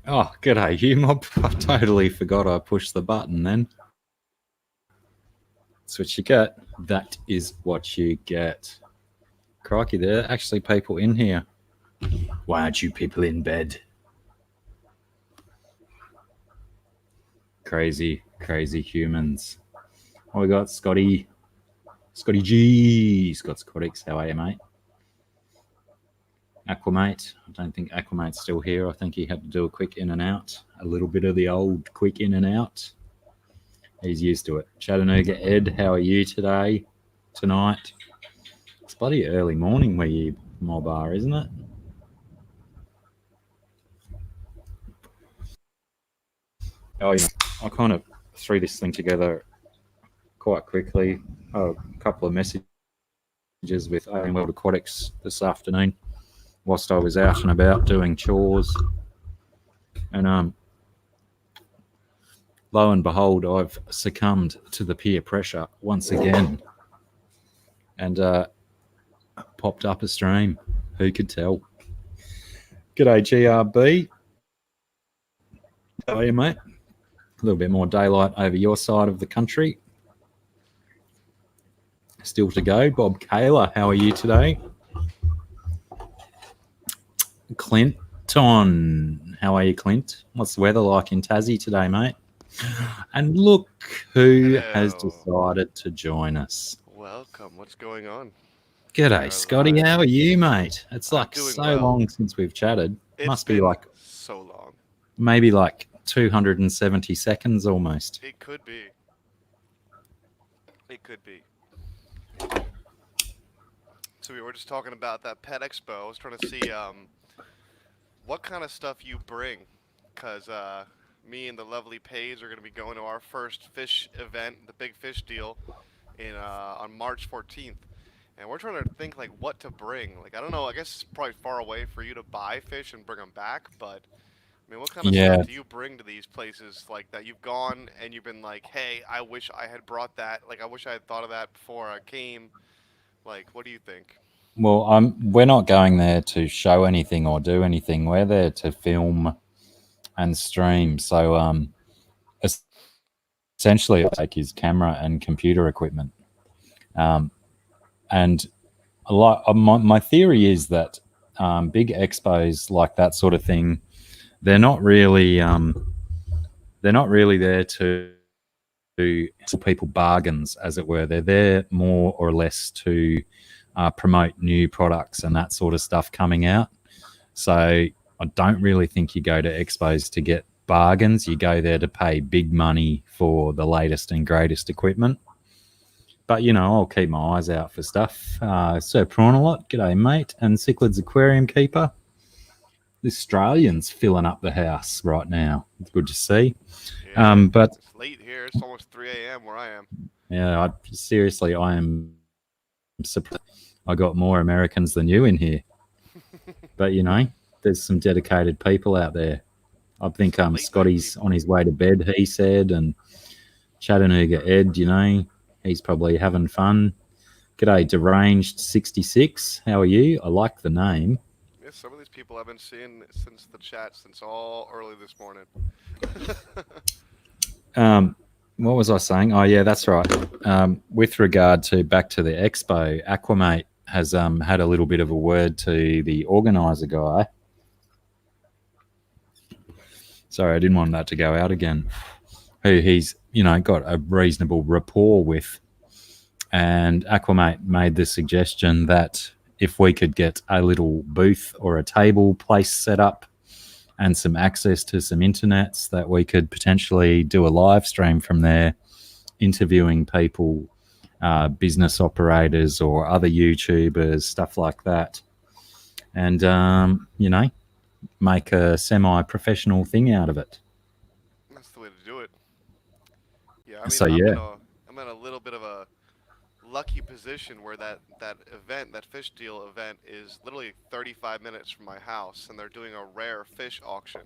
Oh, g'day, you mob. I totally forgot I pushed the button then. That's what you get. That is what you get. Crikey, there are actually people in here. Why aren't you people in bed? Crazy, crazy humans. Oh, we got Scotty. Scotty G. Scott Scottix. How are you, mate? Aquamate. I don't think Aquamate's still here. I think he had to do a quick in and out. A little bit of the old quick in and out. He's used to it. Chattanooga Ed, how are you today? Tonight? It's bloody early morning where you mob are, isn't it? Oh, I kind of threw this thing together quite quickly. Oh, a couple of messages with AWA Aquatics this afternoon whilst I was out and about doing chores. And lo and behold, I've succumbed to the peer pressure once again and popped up a stream. Who could tell? G'day, GRB. How are you, mate? A little bit more daylight over your side of the country. Still to go. Bob Kaler, how are you today? Clinton, how are you, Clint? What's the weather like in Tassie today, mate? And look who has decided to join us. Welcome. What's going on? G'day, Scotty. Live. How are you, mate? It's like so well. long since we've chatted. Must be like so long. Maybe like 270 seconds almost. It could be. It could be. So we were just talking about that pet expo. I was trying to see what kind of stuff you bring, because me and the lovely Paige are going to be going to our first fish event, the Big Fish Deal, on March 14th. And we're trying to think like what to bring. Like, I don't know, I guess it's probably far away for you to buy fish and bring them back, but I mean, what kind of stuff do you bring to these places like that you've gone and you've been like, hey, I wish I had brought that. Like, I wish I had thought of that before I came. Like, what do you think? Well, we're not going there to show anything or do anything. We're there to film and stream. So essentially, I'll take his camera and computer equipment. And a lot. My theory is that big expos like that sort of thing, they're not really there to sell people bargains, as it were. They're there more or less to promote new products and that sort of stuff coming out. So I don't really think you go to expos to get bargains. You go there to pay big money for the latest and greatest equipment. But, I'll keep my eyes out for stuff. Sir Prawn-a-Lot, g'day, mate. And Cichlids Aquarium Keeper. The Australians filling up the house right now. It's good to see. Yeah, but it's late here. It's almost 3 a.m. where I am. Yeah, seriously, I am surprised. I got more Americans than you in here. But, there's some dedicated people out there. I think Scotty's on his way to bed, he said, and Chattanooga Ed, he's probably having fun. G'day, Deranged 66. How are you? I like the name. Yeah, some of these people I've been seeing since the chat since all early this morning. What was I saying? Oh, yeah, that's right. With regard to back to the expo, Aquamate has had a little bit of a word to the organizer guy. Sorry, I didn't want that to go out again. Who he's, got a reasonable rapport with. And Aquamate made the suggestion that if we could get a little booth or a table place set up and some access to some internets, that we could potentially do a live stream from there, interviewing people, business operators or other YouTubers, stuff like that. And, make a semi-professional thing out of it. That's the way to do it. Yeah, I mean, I'm in a little bit of a lucky position where that event, that fish deal event, is literally 35 minutes from my house, and they're doing a rare fish auction.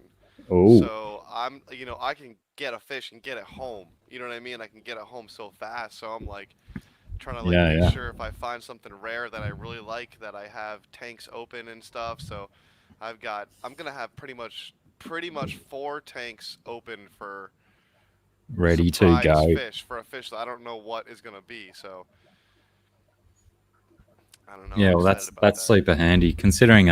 Oh. So I'm, I can get a fish and get it home. You know what I mean? I can get it home so fast. So I'm like trying to make sure if I find something rare that I really like, that I have tanks open and stuff. So I'm gonna have pretty much pretty much 4 tanks open for Ready to surprise go. fish for a fish that I don't know what is gonna be. So I don't know. I'm Yeah, well, excited about that's that. super handy considering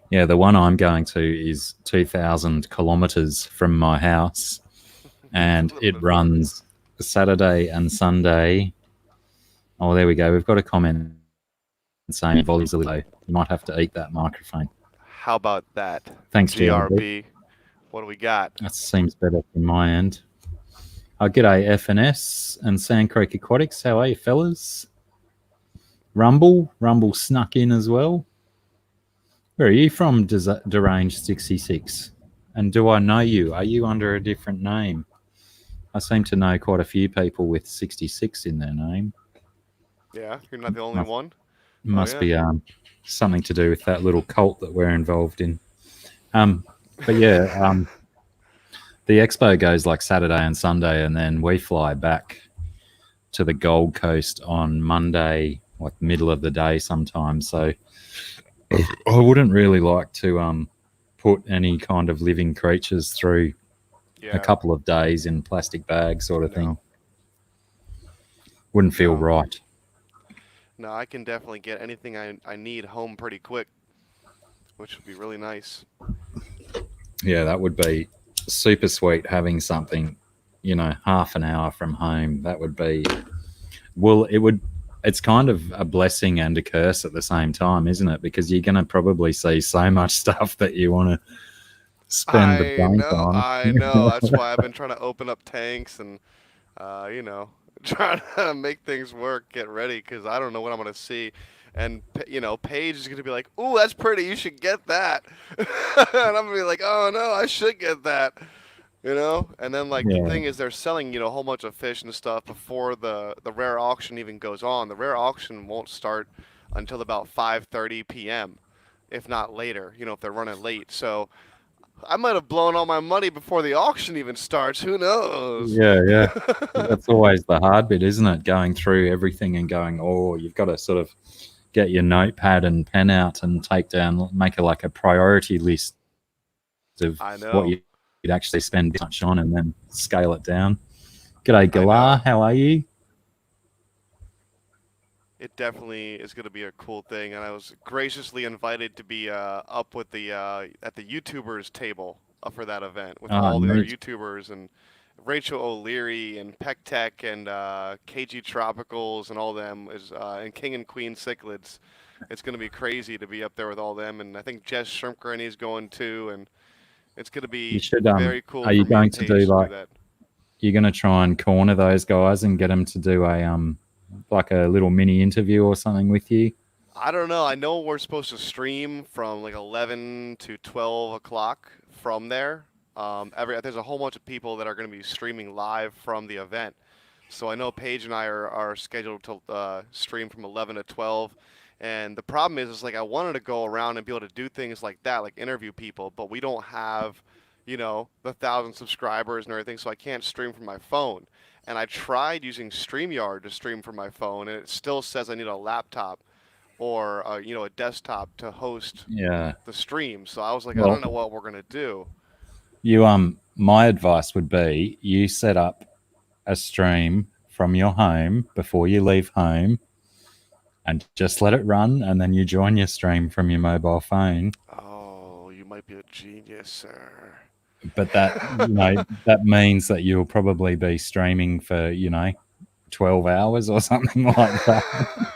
yeah, the one I'm going to is 2,000 kilometers from my house, It's a and little it bit far. runs Saturday and Sunday. Oh, there we go. We've got a comment saying volume's a little low. You might have to eat that microphone. How about that? Thanks, GLB. GRB. What do we got? That seems better from my end. G'day, FNS and Sand Creek Aquatics. How are you, fellas? Rumble snuck in as well. Where are you from, Deranged 66? And do I know you? Are you under a different name? I seem to know quite a few people with 66 in their name. Yeah, you're not the only Must, one. Oh must yeah. be something to do with that little cult that we're involved in. But yeah, the expo goes like Saturday and Sunday, and then we fly back to the Gold Coast on Monday, like middle of the day sometimes. So I wouldn't really like to put any kind of living creatures through a Yeah. couple of days in plastic bags, sort of thing. No. Wouldn't feel No. right. No, I can definitely get anything I need home pretty quick, which would be really nice. Yeah, that would be super sweet having something, half an hour from home. That would be, well, it's kind of a blessing and a curse at the same time, isn't it? Because you're going to probably see so much stuff that you want to spend the I bank know, on. I know. That's why I've been trying to open up tanks and, you know, trying to make things work, get ready, because I don't know what I'm gonna see. And Paige is gonna be like, "Ooh, that's pretty. You should get that," and I'm gonna be like, "Oh no, I should get that." And then like the Yeah, thing is, they're selling a whole bunch of fish and stuff before the rare auction even goes on. The rare auction won't start until about 5:30 p.m., if not later. If they're running late. So I might have blown all my money before the auction even starts. Who knows? yeah. That's always the hard bit, isn't it? Going through everything and going, oh, you've got to sort of get your notepad and pen out and take down, make like a priority list of I what know. you'd actually spend this much on and then scale it down. G'day, I Galar. know. How are you? It definitely is going to be a cool thing, and I was graciously invited to be up with the at the YouTubers table for that event with Oh, all the other neat. YouTubers and Rachel O'Leary and Peck Tech and KG Tropicals and all them is and King and Queen Cichlids. It's going to be crazy to be up there with all them, and I think Jess Shrimp Granny's going too, and it's going to You be should. very cool Are for you me and going to do Paige to do like? that. You're going to try and corner those guys and get them to do a like a little mini interview or something with you? I don't know. I know we're supposed to stream from like 11 to 12 o'clock from there. There's a whole bunch of people that are going to be streaming live from the event. So I know Paige and I are scheduled to stream from 11 to 12. And the problem is like I wanted to go around and be able to do things like that, like interview people, but we don't have, the 1,000 subscribers and everything, so I can't stream from my phone. And I tried using StreamYard to stream from my phone, and it still says I need a laptop or a desktop to host Yeah. the stream. So I was like, I Well, don't know what we're gonna do. you my advice would be you set up a stream from your home before you leave home and just let it run and then you join your stream from your mobile phone. Oh, you might be a genius, sir. But that means that you'll probably be streaming for 12 hours or something like that.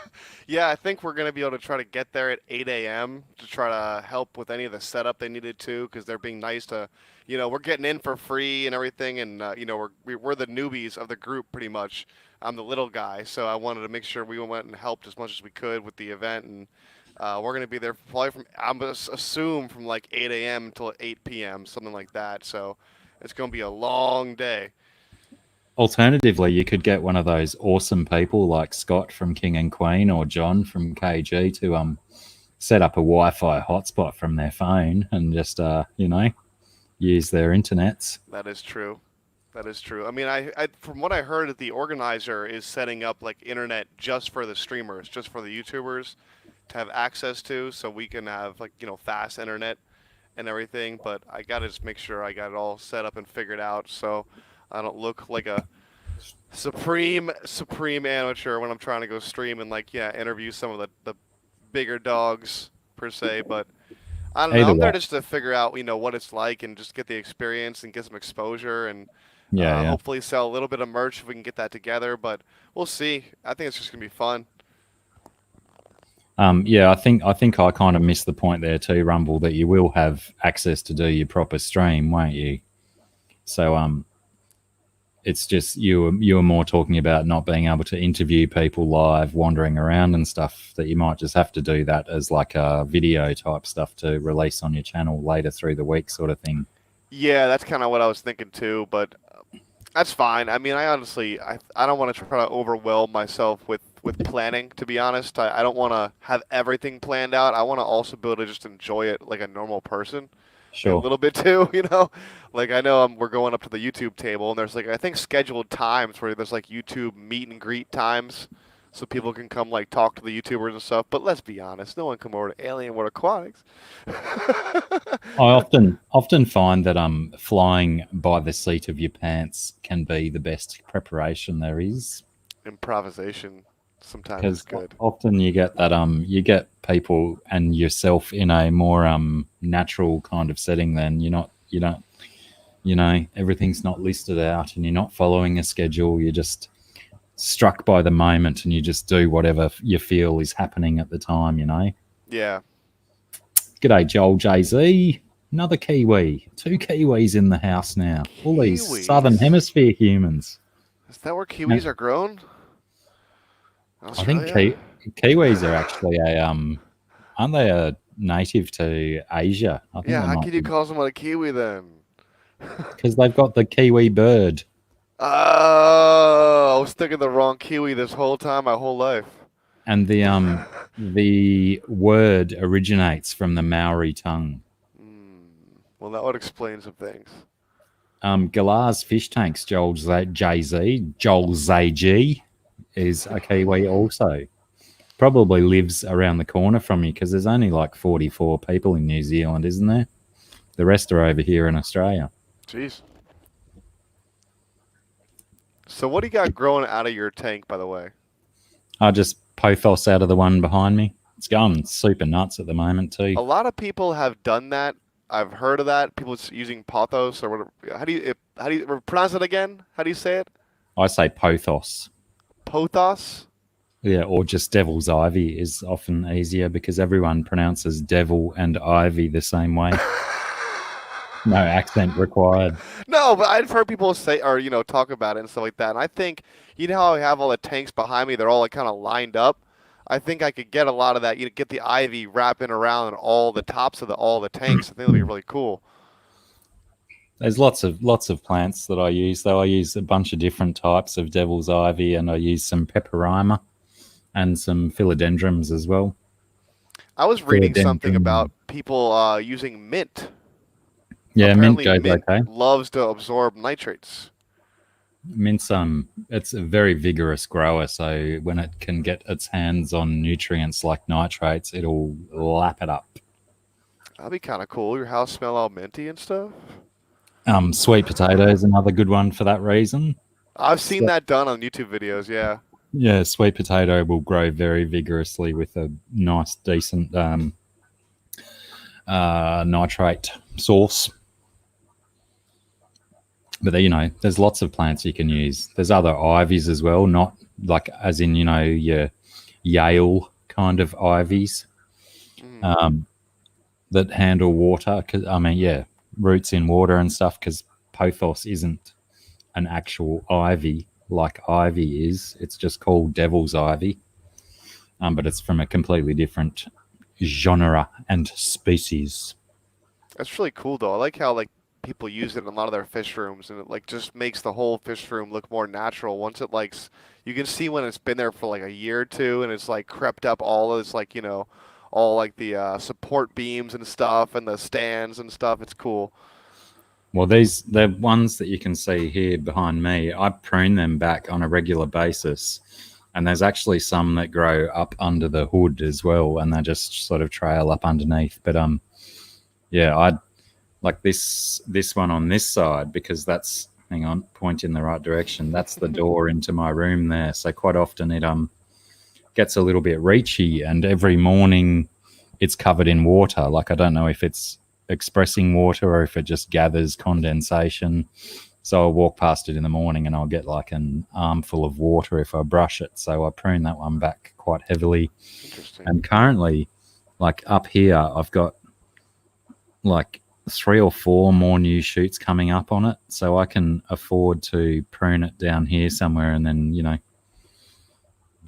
Yeah, I think we're gonna be able to try to get there at 8 a.m. to try to help with any of the setup they needed to, because they're being nice to, we're getting in for free and everything, and we're the newbies of the group pretty much. I'm the little guy, so I wanted to make sure we went and helped as much as we could with the event, and we're gonna be there probably I'm gonna assume from like 8 a.m. until 8 p.m. something like that. So it's gonna be a long day. Alternatively, you could get one of those awesome people like Scott from King and Queen or John from KG to set up a Wi-Fi hotspot from their phone and just use their internets. That is true. That is true. I mean, I from what I heard, the organizer is setting up like internet just for the streamers, just for the YouTubers to have access to, so we can have like fast internet and everything, but I gotta just make sure I got it all set up and figured out so I don't look like a supreme amateur when I'm trying to go stream and like interview some of the bigger dogs per se. But I don't know. Either I'm there way. just to figure out what it's like and just get the experience and get some exposure and Yeah, yeah. hopefully sell a little bit of merch if we can get that together. But we'll see. I think it's just gonna be fun. Yeah, I think I kind of missed the point there too, Rumble, that you will have access to do your proper stream, won't you? So it's just you were more talking about not being able to interview people live, wandering around and stuff. That you might just have to do that as like a video type stuff to release on your channel later through the week, sort of thing. Yeah, that's kind of what I was thinking too. But that's fine. I mean, I honestly, I don't want to try to overwhelm myself with planning. To be honest, I don't want to have everything planned out. I want to also be able to just enjoy it like a normal person, a Sure. little bit too. Like I know we're going up to the YouTube table, and there's like I think scheduled times where there's like YouTube meet and greet times, so people can come like talk to the YouTubers and stuff. But let's be honest, no one come over to Alien World Aquatics. I often find that flying by the seat of your pants can be the best preparation there is, Improvisation sometimes is because good. often you get people and yourself in a more natural kind of setting. Then you don't everything's not listed out and you're not following a schedule. You're just struck by the moment and you just do whatever you feel is happening at the time. Yeah. G'day, Joel Jay-Z. Another Kiwi. 2 Kiwis in the house now. All these Southern Kiwis. Hemisphere humans. Is that where kiwis are grown? I think Australia? Kiwis are actually aren't they a native to Asia? I think Yeah, they how might can you be, call someone a kiwi then? because they've got the Kiwi bird. Oh, I was thinking the wrong kiwi this whole time, my whole life. And the word originates from the Maori tongue. Well, that would explain some things. Galar's fish tanks, Jay-Z, Joel Zay-G is a Kiwi also. Probably lives around the corner from you because there's only like 44 people in New Zealand, isn't there? The rest are over here in Australia. Jeez. So what do you got growing out of your tank, by the way? I just pothos out of the one behind me. It's going super nuts at the moment too. A lot of people have done that. I've heard of that. People using pothos or whatever. How do you pronounce it again? How do you say it? I say pothos. Pothos? Yeah, or just devil's ivy is often easier because everyone pronounces devil and ivy the same way. No accent required. No, but I've heard people say or talk about it and stuff like that. And I think how I have all the tanks behind me, they're all like kind of lined up. I think I could get a lot of that. Get the ivy wrapping around all the tops of all the tanks. I think it'll be really cool. There's lots of plants that I use, though. I use a bunch of different types of devil's ivy, and I use some peperima and some philodendrons as well. I was reading something Philodendron. about people using mint. Yeah, mint Apparently, goes mint okay. loves to absorb nitrates. Mint's it's a very vigorous grower, so when it can get its hands on nutrients like nitrates, it'll lap it up. That'd be kind of cool. Your house smell all minty and stuff. Sweet potato is another good one for that reason. I've seen So, that done on YouTube videos. Yeah. yeah, sweet potato will grow very vigorously with a nice, decent nitrate source. But there's lots of plants you can use. There's other ivies as well, not like as in your Yale kind of ivies that handle water. Cause roots in water and stuff. Because pothos isn't an actual ivy like ivy is. It's just called devil's ivy, but it's from a completely different genre and species. That's really cool though. I like how like people use it in a lot of their fish rooms, and it like just makes the whole fish room look more natural. Once it you can see when it's been there for like a year or two, and it's like crept up all of this all like the support beams and stuff, and the stands and stuff. It's cool. Well, the ones that you can see here behind me, I prune them back on a regular basis. And there's actually some that grow up under the hood as well, and they just sort of trail up underneath. But yeah, I'd like this one on this side because that's, hang on, point in the right direction. That's the door into my room there. So quite often it gets a little bit reachy, and every morning it's covered in water. Like I don't know if it's expressing water or if it just gathers condensation. So I'll walk past it in the morning and I'll get like an armful of water if I brush it. So I prune that one back quite heavily. Interesting. And currently, like up here, I've got like 3 or 4 more new shoots coming up on it. So I can afford to prune it down here somewhere and then,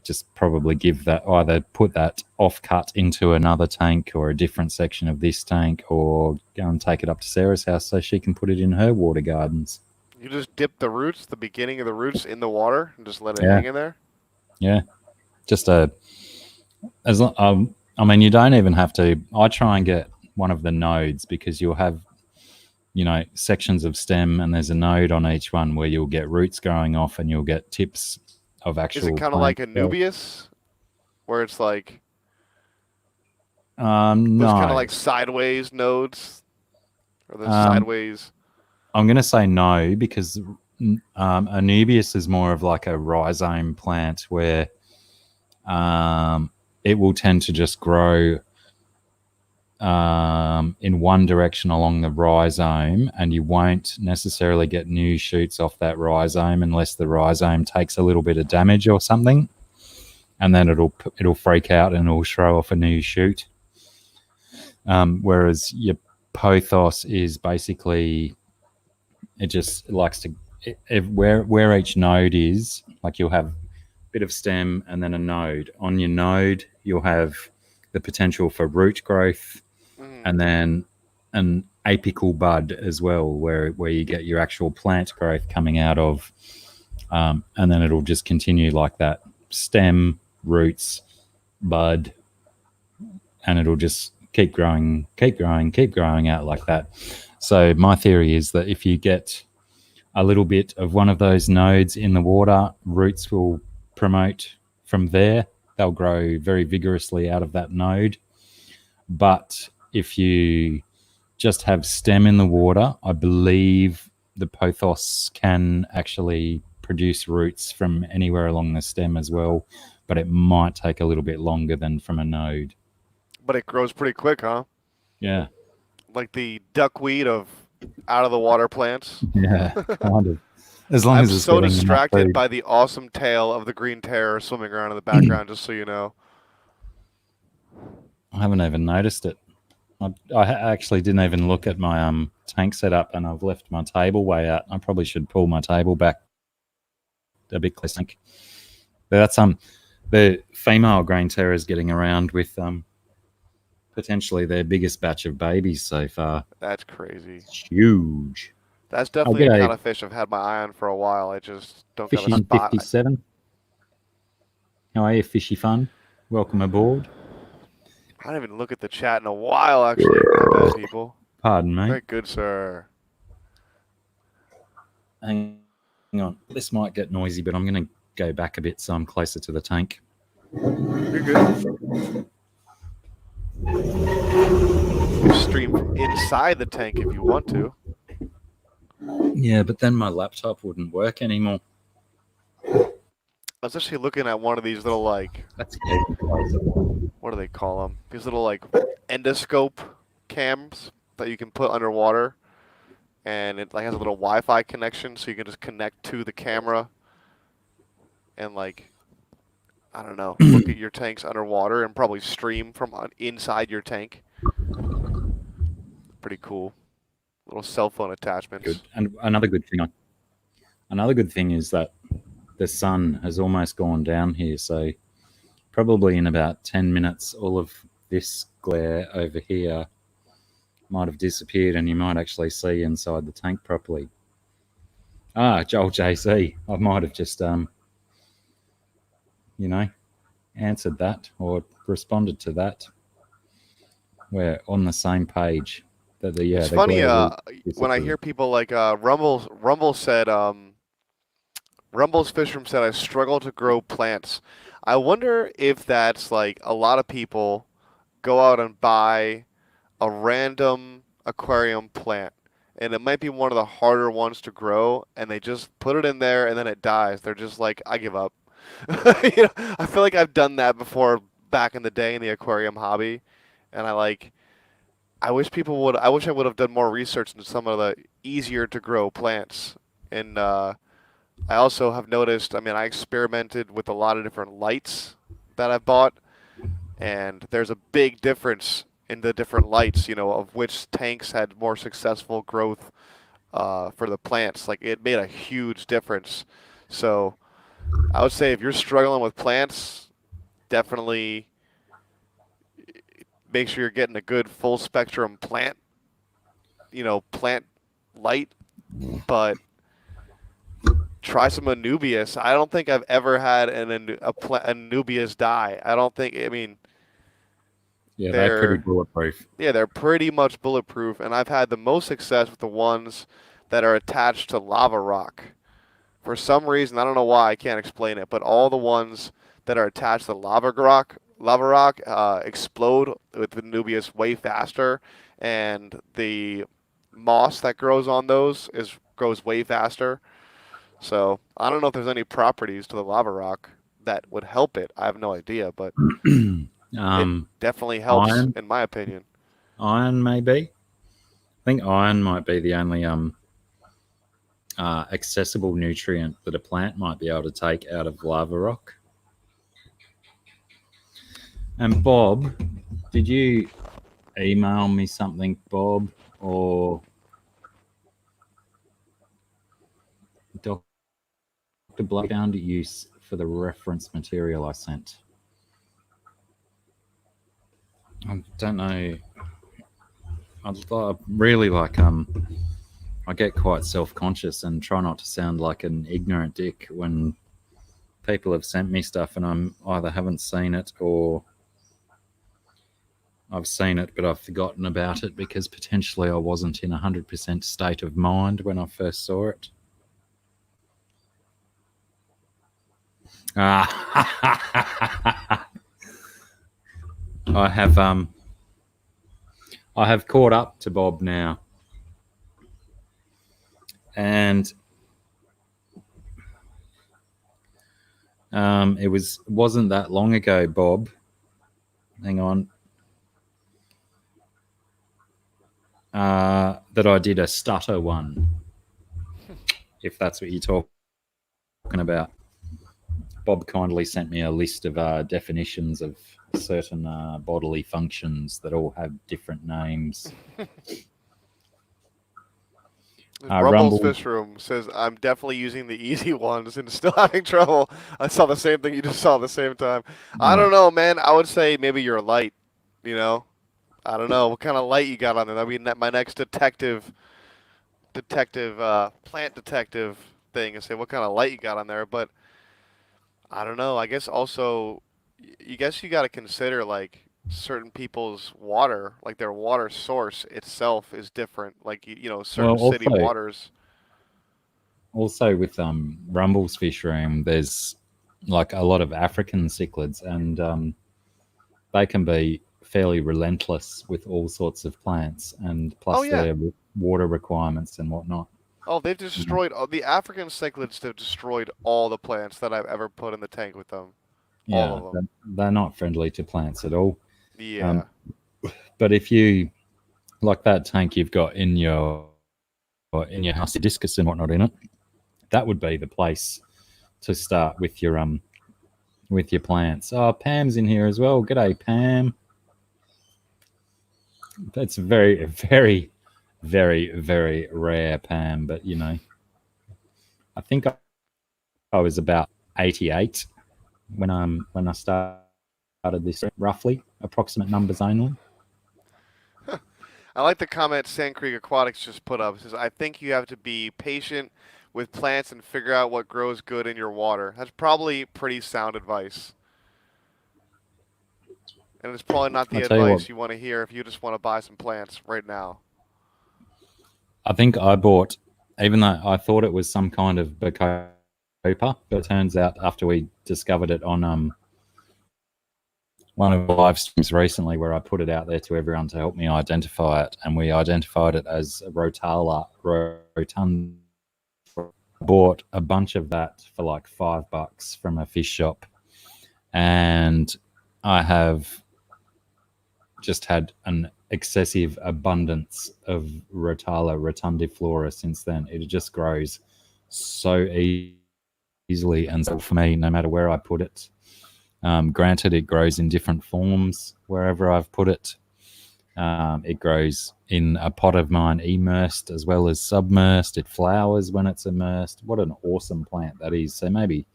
just probably give that, either put that off cut into another tank or a different section of this tank, or go and take it up to Sarah's house so she can put it in her water gardens. You just dip the roots, the beginning of the roots, in the water and just let it Yeah, hang in there? yeah. Just I mean, you don't even have to. I try and get one of the nodes because you'll have, sections of stem, and there's a node on each one where you'll get roots growing off, and you'll get tips of Is it actual kind of plant like a cells. Nubius, where it's like those kind of No. like sideways nodes, or the Um, sideways? I'm going to say no because Anubias is more of like a rhizome plant where it will tend to just grow in one direction along the rhizome, and you won't necessarily get new shoots off that rhizome unless the rhizome takes a little bit of damage or something, and then it'll freak out and it'll throw off a new shoot. Whereas your pothos is basically, it just likes to, where each node is, like you'll have a bit of stem and then a node. On your node, you'll have the potential for root growth, Mm-hmm. and then an apical bud as well, where you get your actual plant growth coming out of, and then it'll just continue like that: stem, roots, bud, and it'll just keep growing, keep growing, keep growing out like that. So my theory is that if you get a little bit of one of those nodes in the water, roots will promote from there. They'll grow very vigorously out of that node. But if you just have stem in the water, I believe the pothos can actually produce roots from anywhere along the stem as well, but it might take a little bit longer than from a node. But it grows pretty quick, huh? Yeah, Like the duckweed of out of the water plants. yeah, kind of. As long I'm as it's so getting enough distracted food. by the awesome tail of the green terror swimming around in the background, just so you know. I haven't even noticed it. I actually didn't even look at my tank setup, and I've left my table way out. I probably should pull my table back a bit closer. But that's the female grain terror is getting around with potentially their biggest batch of babies so far. That's crazy. It's huge. That's I'll definitely get a a kind of fish I've had my eye on for a while. I just don't got a fishy fun spot. 57. How are you, fishy fun? Welcome aboard. I didn't even look at the chat in a while, actually. My bad, people. Pardon me. Very good, sir. Hang on. This might get noisy, but I'm going to go back a bit so I'm closer to the tank. You're good. You stream from inside the tank if you want to. Yeah, but then my laptop wouldn't work anymore. I was actually looking at one of these little, like, That's getting closer. what do they call them? These little, like, endoscope cams that you can put underwater. And it like has a little Wi-Fi connection, so you can just connect to the camera and, like, I don't know, look at your tanks underwater and probably stream from inside your tank. Pretty cool. Little cell phone attachments. Good. And another good thing is that the sun has almost gone down here, so probably in about 10 minutes, all of this glare over here might have disappeared, and you might actually see inside the tank properly. Joel JC, I might have just answered that or responded to that. We're on the same page. It's funny when I hear people like Rumble said Rumble's Fish Room said I struggle to grow plants. I wonder if that's like a lot of people go out and buy a random aquarium plant, and it might be one of the harder ones to grow, and they just put it in there and then it dies. They're just like, I give up. I feel like I've done that before back in the day in the aquarium hobby, and I wish people would. I wish I would have done more research into some of the easier to grow plants. And I also have noticed. I mean, I experimented with a lot of different lights that I've bought, and there's a big difference in the different lights. Of which tanks had more successful growth for the plants. Like it made a huge difference. So I would say if you're struggling with plants, definitely make sure you're getting a good full spectrum plant light, but try some Anubias. I don't think I've ever had Anubias die. I don't think. I mean, Yeah, they're pretty they're bulletproof. yeah, they're pretty much bulletproof, and I've had the most success with the ones that are attached to lava rock. For some reason, I don't know why, I can't explain it, but all the ones that are attached to lava rock explode with the Nubius way faster, and the moss that grows on those grows way faster. So I don't know if there's any properties to the lava rock that would help it. I have no idea, but it um, definitely helps, iron, in my opinion. iron maybe. I think iron might be the only accessible nutrient that a plant might be able to take out of lava rock. And Bob, did you email me something, Bob, or Dr. Black found use for the reference material I sent? I don't know. I really I get quite self-conscious and try not to sound like an ignorant dick when people have sent me stuff and I'm either haven't seen it or I've seen it but I've forgotten about it because potentially I wasn't in 100% state of mind when I first saw it. I have I have caught up to Bob now, and it wasn't that long ago, Bob. Hang on, that I did a stutter one, if that's what you're talking about. Bob kindly sent me a list of definitions of certain bodily functions that all have different names. Rumble's Fish Room says, I'm definitely using the easy ones and still having trouble. I saw the same thing you just saw at the same time. I don't know, man. I would say maybe you're light, you know? I don't know what kind of light you got on there. That'd be my next plant detective thing, and say what kind of light you got on there. But I don't know. I guess also, you guess you got to consider like certain people's water, like their water source itself is different. Like certain Well, city waters. also with Rumble's fish room, there's like a lot of African cichlids, and they can be fairly relentless with all sorts of plants, and Oh plus yeah. their water requirements and whatnot. Oh, they've destroyed the African cichlids. Have destroyed all the plants that I've ever put in the tank with them. All Yeah, of them. they're not friendly to plants at all. Um, Yeah. but if you like that tank you've got in your house, discus and whatnot in it, that would be the place to start with your plants. Oh, Pam's in here as well. G'day, Pam. That's very, very, very, very rare, Pam. But I think I was about 88 when I started this. Roughly, approximate numbers only. I like the comment Sand Creek Aquatics just put up. It says, I think you have to be patient with plants and figure out what grows good in your water. That's probably pretty sound advice. And it's probably not I the tell you what, advice you want to hear if you just want to buy some plants right now. I think I bought, even though I thought it was some kind of bacopa, but it turns out after we discovered it on one of the live streams recently where I put it out there to everyone to help me identify it, and we identified it as a Rotala rotundiflora. Bought a bunch of that for like $5 from a fish shop, and I have just had an excessive abundance of Rotala rotundiflora since then. It just grows so easily and so for me, no matter where I put it. Granted, it grows in different forms wherever I've put it. It grows in a pot of mine immersed as well as submersed. It flowers when it's immersed. What an awesome plant that is. So maybe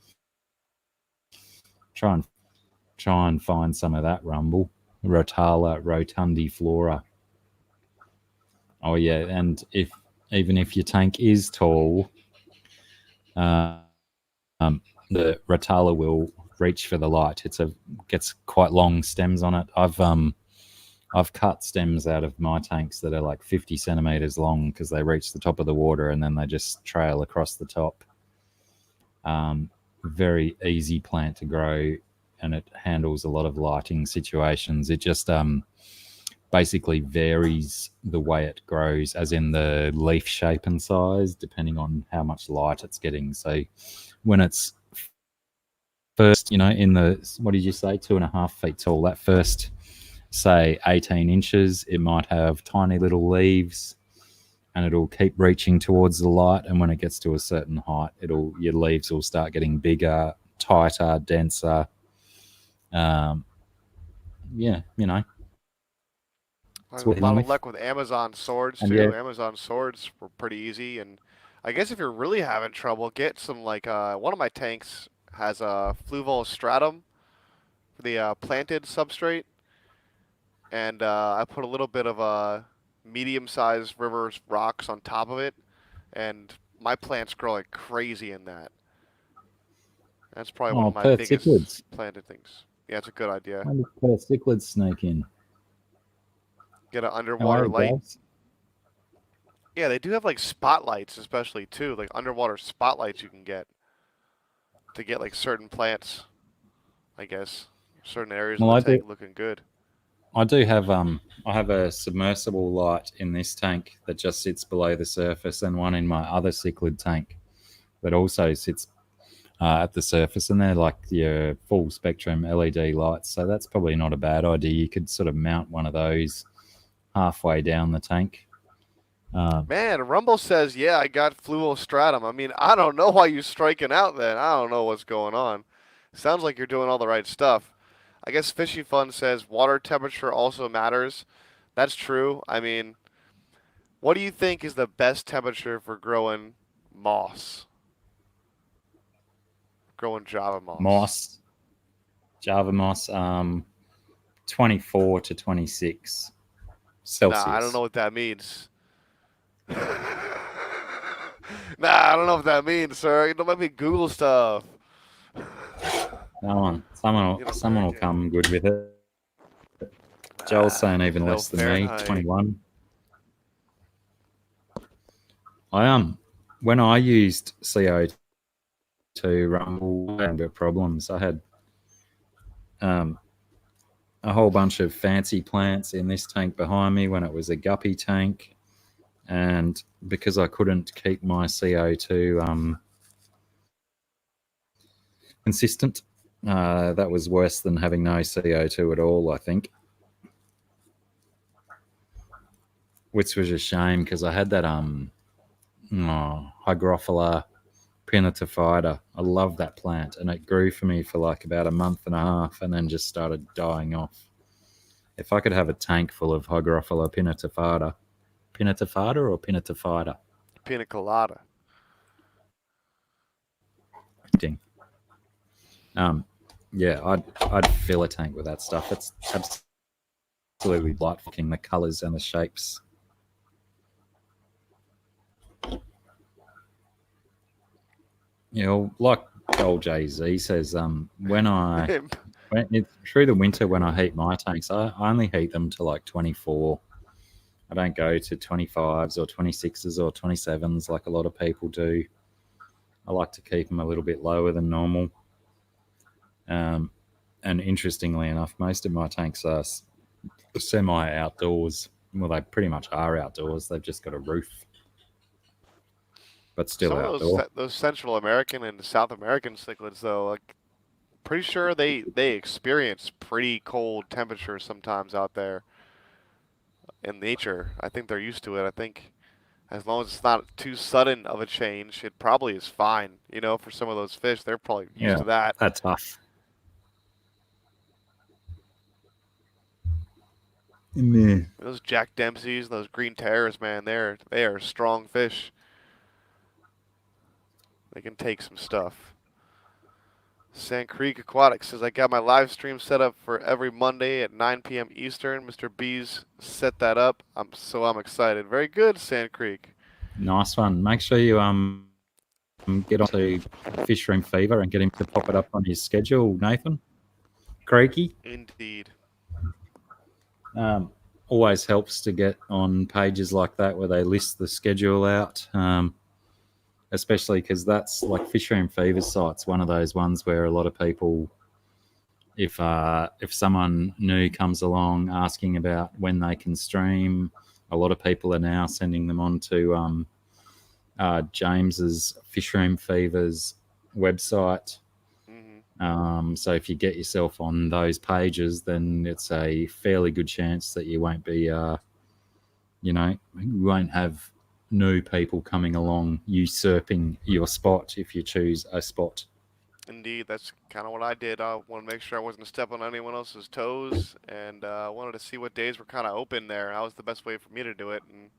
try and find some of that, Rumble. Rotala rotundiflora. Oh yeah, and even if your tank is tall, the Rotala will reach for the light. Gets quite long stems on it. I've cut stems out of my tanks that are like 50 centimeters long because they reach the top of the water and then they just trail across the top. Very easy plant to grow, and it handles a lot of lighting situations. It just basically varies the way it grows, as in the leaf shape and size, depending on how much light it's getting. So when it's first, in the, what did you say, 2.5 feet tall, that first, say, 18 inches, it might have tiny little leaves and it'll keep reaching towards the light. And when it gets to a certain height, your leaves will start getting bigger, tighter, denser. Yeah, I that's had a what lot I'm of with. luck with Amazon swords And too. yeah, Amazon swords were pretty easy, and I guess if you're really having trouble, get some like one of my tanks has a fluval stratum for the planted substrate, and I put a little bit of medium-sized river rocks on top of it, and my plants grow like crazy in that. That's probably one oh, of my Perth biggest cichlids. planted things. Yeah, it's a good idea. When did Perth cichlids sneak in? Get an How are underwater you light. guys? Yeah, they do have like spotlights, especially too, like underwater spotlights you can get to get like certain plants, I guess, certain areas of Well, the I do. tank looking good. I do have I have a submersible light in this tank that just sits below the surface, and one in my other cichlid tank that also sits at the surface, and they're like your full spectrum LED lights. So that's probably not a bad idea. You could sort of mount one of those halfway down the tank. Man, Rumble says, yeah, I got fluval stratum. I mean, I don't know why you striking out then. I don't know what's going on. Sounds like you're doing all the right stuff. I guess Fishy Fun says water temperature also matters. That's true. I mean, what do you think is the best temperature for growing moss? Growing Java moss. Moss, Java moss, 24 to 26 Nah, I don't know Celsius. what that means. Nah, I don't know what that means, sir. It might be Google stuff. Come on, someone You will, know, someone will come good with it. Joel's saying even no less than me, Fahrenheit. 21. I when I used CO2 Rumble, I had a bit of problems. I had um, a whole bunch of fancy plants in this tank behind me when it was a guppy tank, and because I couldn't keep my CO2 consistent, that was worse than having no CO2 at all, I think. Which was a shame because I had that Hygrophila pinnatophyta. I love that plant, and it grew for me for like about a month and a half, and then just started dying off. If I could have a tank full of Hygrophila pinnatophyta or pinnatophyta, Pina colada. ding. Yeah, I'd fill a tank with that stuff. It's absolutely delightful, the colours and the shapes. Like old Jay Z says, through the winter when I heat my tanks, I only heat them to like 24. I don't go to 25s or 26s or 27s like a lot of people do. I like to keep them a little bit lower than normal. And interestingly enough, most of my tanks are semi outdoors. Well, they pretty much are outdoors. They've just got a roof, but still Some of outdoor. those Central American and South American cichlids, though, like pretty sure they experience pretty cold temperatures sometimes out there in nature. I think they're used to it. I think as long as it's not too sudden of a change, it probably is fine. You know, for some of those fish, they're probably used Yeah, to that. that's tough. Yeah. Those Jack Dempseys, those green terrors, man, they are strong fish. They can take some stuff. Sand Creek Aquatics says, I got my live stream set up for every Monday at 9 p.m. Eastern. Mr. B's set that up. I'm excited. Very good, Sand Creek. Nice one. Make sure you get onto Fish Room Fever and get him to pop it up on his schedule, Nathan. Creaky. Indeed. Always helps to get on pages like that where they list the schedule out, especially because that's like Fish Room Fever site's one of those ones where a lot of people, if someone new comes along asking about when they can stream, a lot of people are now sending them on to James's Fish Room Fever's website. So if you get yourself on those pages, then it's a fairly good chance that you won't be, you won't have new people coming along usurping your spot if you choose a spot. Indeed, that's kind of what I did. I wanted to make sure I wasn't stepping on anyone else's toes, and I wanted to see what days were kind of open there. That was the best way for me to do it, and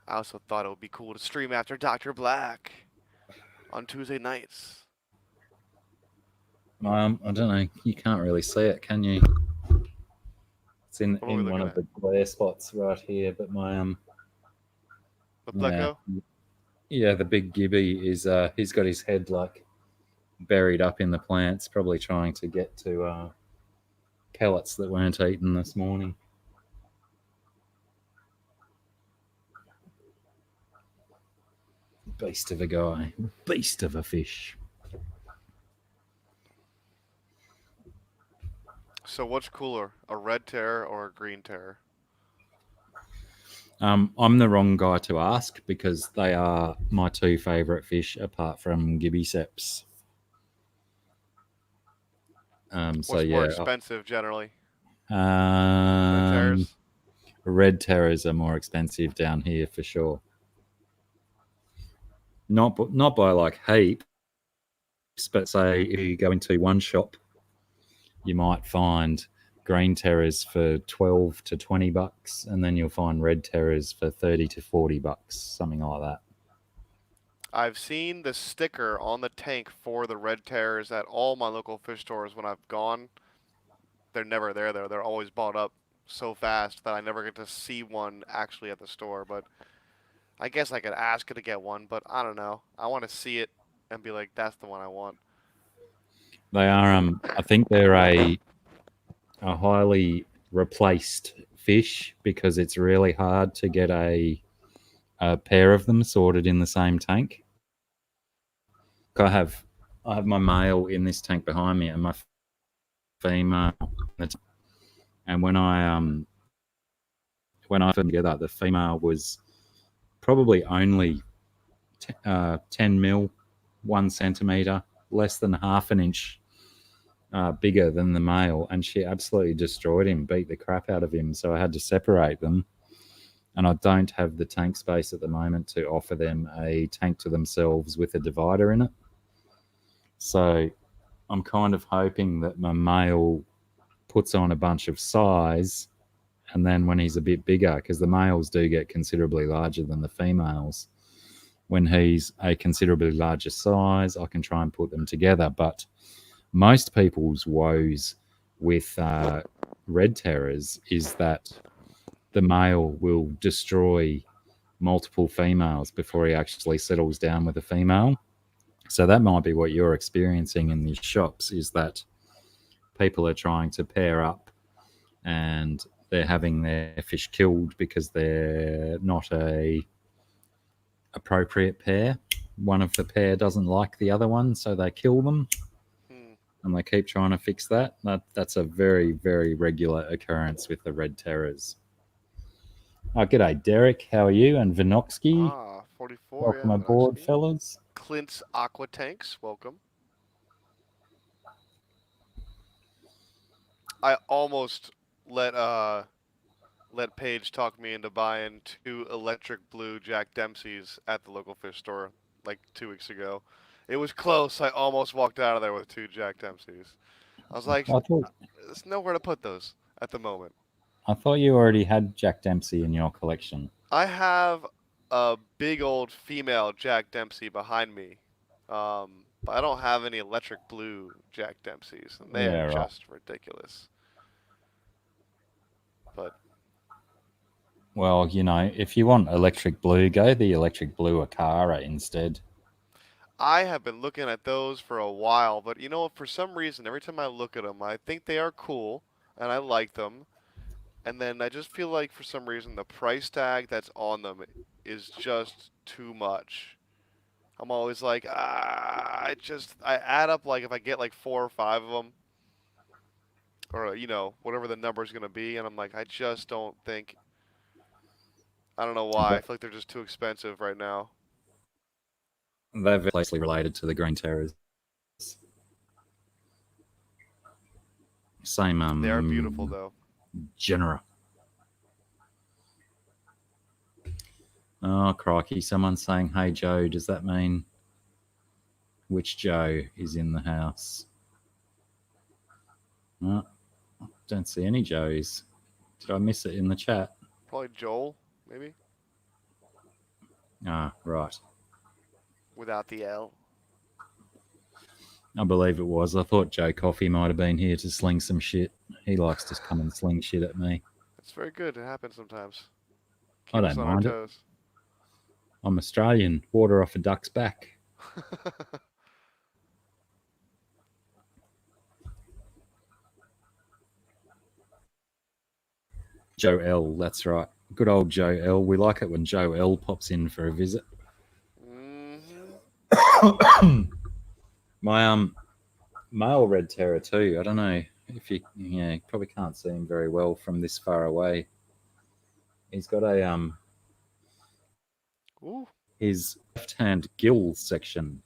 I also thought it would be cool to stream after Dr. Black on Tuesday nights. I don't know. You can't really see it, can you? It's in one of the glare spots right here. But my the Blecko? Yeah, the big gibby is he's got his head like buried up in the plants, probably trying to get to pellets that weren't eaten this morning. Beast of a guy, beast of a fish. So what's cooler, a red terror or a green terror? I'm the wrong guy to ask because they are my two favourite fish apart from gibbiceps. What's more expensive generally? Red terrors? Red terrors are more expensive down here for sure. Not by like heaps, but say if you go into one shop, you might find green terrors for 12 to 20 bucks, and then you'll find red terrors for 30 to 40 bucks, something like that. I've seen the sticker on the tank for the red terrors at all my local fish stores when I've gone. They're never there though. They're always bought up so fast that I never get to see one actually at the store. But I guess I could ask to get one, but I don't know. I want to see it and be like, that's the one I want. They are, I think they're a highly replaced fish because it's really hard to get a pair of them sorted in the same tank. I have my male in this tank behind me and my female, and when I put them together, the female was probably only 10 mil, 1 centimeter, less than half an inch bigger than the male, and she absolutely destroyed him, beat the crap out of him. So I had to separate them, and I don't have the tank space at the moment to offer them a tank to themselves with a divider in it. So I'm kind of hoping that my male puts on a bunch of size, and then when he's a bit bigger, because the males do get considerably larger than the females, when he's a considerably larger size, I can try and put them together. But most people's woes with red terrors is that the male will destroy multiple females before he actually settles down with a female. So that might be what you're experiencing in these shops, is that people are trying to pair up and they're having their fish killed because they're not a appropriate pair. One of the pair doesn't like the other one, so they kill them. and they keep trying to fix that. That's a very, very regular occurrence with the red terrors. Oh, g'day, Derek. How are you? And Vinoksky. Ah, 44, yeah, Welcome aboard, Vinoxky. fellas. Clint's Aqua Tanks, welcome. I almost let let Paige talk me into buying 2 electric blue Jack Dempsey's at the local fish store like 2 weeks ago. It was close. I almost walked out of there with 2 Jack Dempsey's. I was like, I thought there's nowhere to put those at the moment. I thought you already had Jack Dempsey in your collection. I have a big old female Jack Dempsey behind me, but I don't have any electric blue Jack Dempsey's, and they are Yeah, right. just ridiculous. But Well, if you want electric blue, go the electric blue Akara instead. I have been looking at those for a while, but for some reason, every time I look at them, I think they are cool and I like them, and then I just feel like for some reason the price tag that's on them is just too much. I'm always like, I add up like if I get like 4 or 5 of them, or whatever the number is gonna be, and I'm like, I just don't think. I don't know why. I But feel like they're just too expensive right now. they're very closely related to the green terrors. Same They are beautiful though. genera. Oh, crikey. Someone's saying, hey, Joe, does that mean which Joe is in the house? No, don't see any Joes. Did I miss it in the chat? Probably Joel, maybe Ah, right. without the L. I believe it was. I thought Joe Coffey might have been here to sling some shit. He likes to come and sling shit at me. It's very good. It happens sometimes. I Keep us don't on our mind it. toes. I'm Australian. Water off a duck's back. Joe L, that's right. Good old Joe L. We like it when Joe L pops in for a visit. My male red terror too. I don't know if you probably can't see him very well from this far away. He's got a Ooh. his left hand gill section.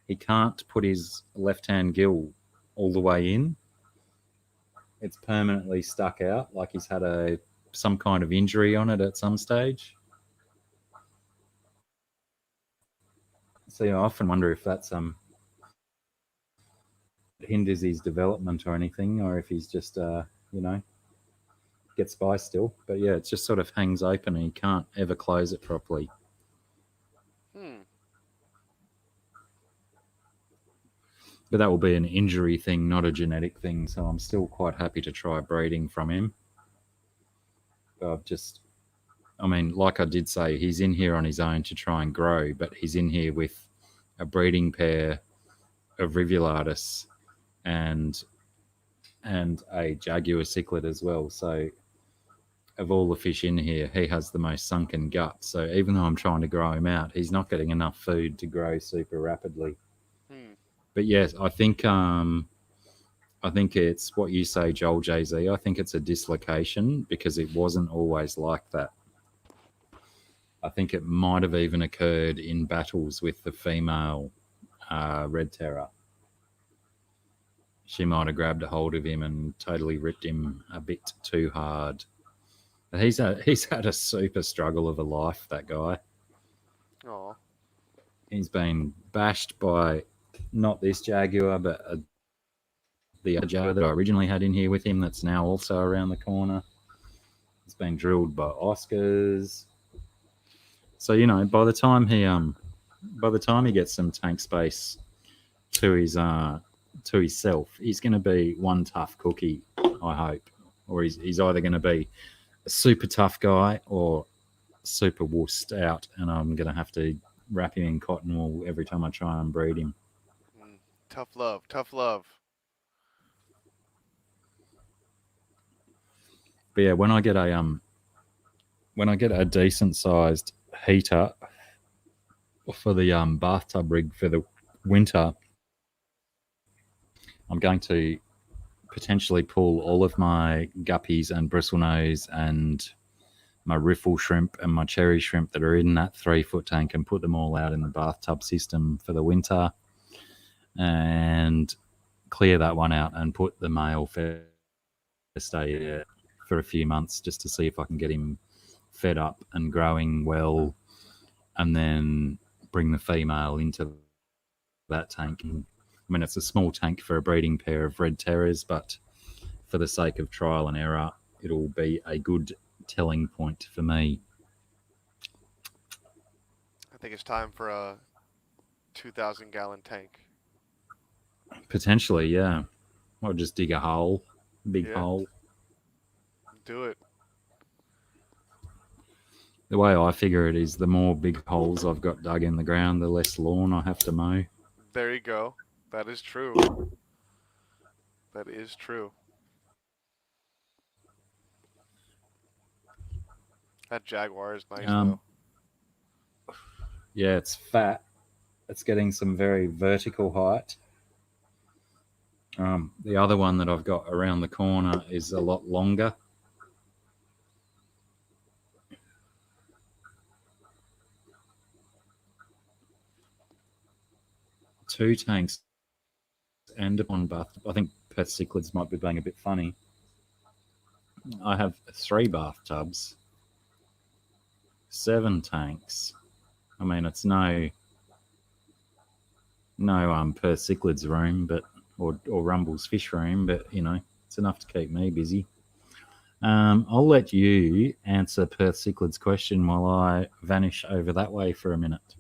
He can't put his left hand gill all the way in. It's permanently stuck out, like he's had some kind of injury on it at some stage. So I often wonder if that's hinders his development or anything, or if he's just gets by still. But yeah, it just sort of hangs open and he can't ever close it properly. But that will be an injury thing, not a genetic thing. So I'm still quite happy to try breeding from him. Like I did say, he's in here on his own to try and grow, but he's in here with a breeding pair of Rivulatus and a Jaguar cichlid as well. So of all the fish in here, he has the most sunken gut. So even though I'm trying to grow him out, he's not getting enough food to grow super rapidly. But yes, I think it's what you say, Joel JZ. I think it's a dislocation because it wasn't always like that. I think it might have even occurred in battles with the female red terror. She might have grabbed a hold of him and totally ripped him a bit too hard. He's had a super struggle of a life, that guy. Oh. He's been bashed by not this Jaguar, but the other Jaguar that I originally had in here with him that's now also around the corner. He's been drilled by Oscars. So, by the time he gets some tank space to himself, he's going to be one tough cookie, I hope. Or he's either going to be a super tough guy or super wussed out, and I'm going to have to wrap him in cotton wool every time I try and breed him. Tough love. Tough love. But yeah, when I get a decent sized heater for the bathtub rig for the winter, I'm going to potentially pull all of my guppies and bristlenose and my riffle shrimp and my cherry shrimp that are in that 3 foot tank and put them all out in the bathtub system for the winter and clear that one out and put the male stay there for a few months just to see if I can get him fed up and growing well, and then bring the female into that tank. And, I mean, it's a small tank for a breeding pair of red terrors, but for the sake of trial and error, it'll be a good telling point for me. I think it's time for a 2,000-gallon tank. Potentially, yeah. I'll just dig a hole, big Yeah, hole. do it. The way I figure it is the more big holes I've got dug in the ground, the less lawn I have to mow. There you go. That is true. That is true. That Jaguar is nice though. Um, yeah, it's fat. It's getting some very vertical height. The other one that I've got around the corner is a lot longer. Two tanks and one bath. I think Perth cichlids might be being a bit funny. I have 3 bathtubs, 7 tanks. I mean, it's no Perth cichlids room, but or Rumble's fish room, but it's enough to keep me busy. I'll let you answer Perth cichlids question while I vanish over that way for a minute.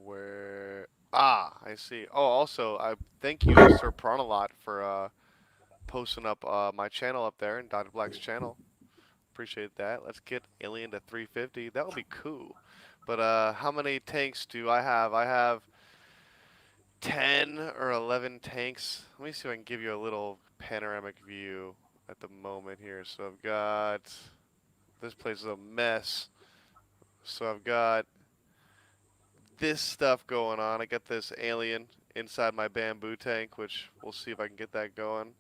Where? Ah, I see. Oh, also, I thank you, Sir Pronalot, for posting up my channel up there in Dr. Black's channel. Appreciate that. Let's get Alien to 350. That would be cool. But how many tanks do I have? I have 10 or 11 tanks. Let me see if I can give you a little panoramic view at the moment here. So I've got, this place is a mess. So I've got this stuff going on. I got this alien inside my bamboo tank, which we'll see if I can get that going.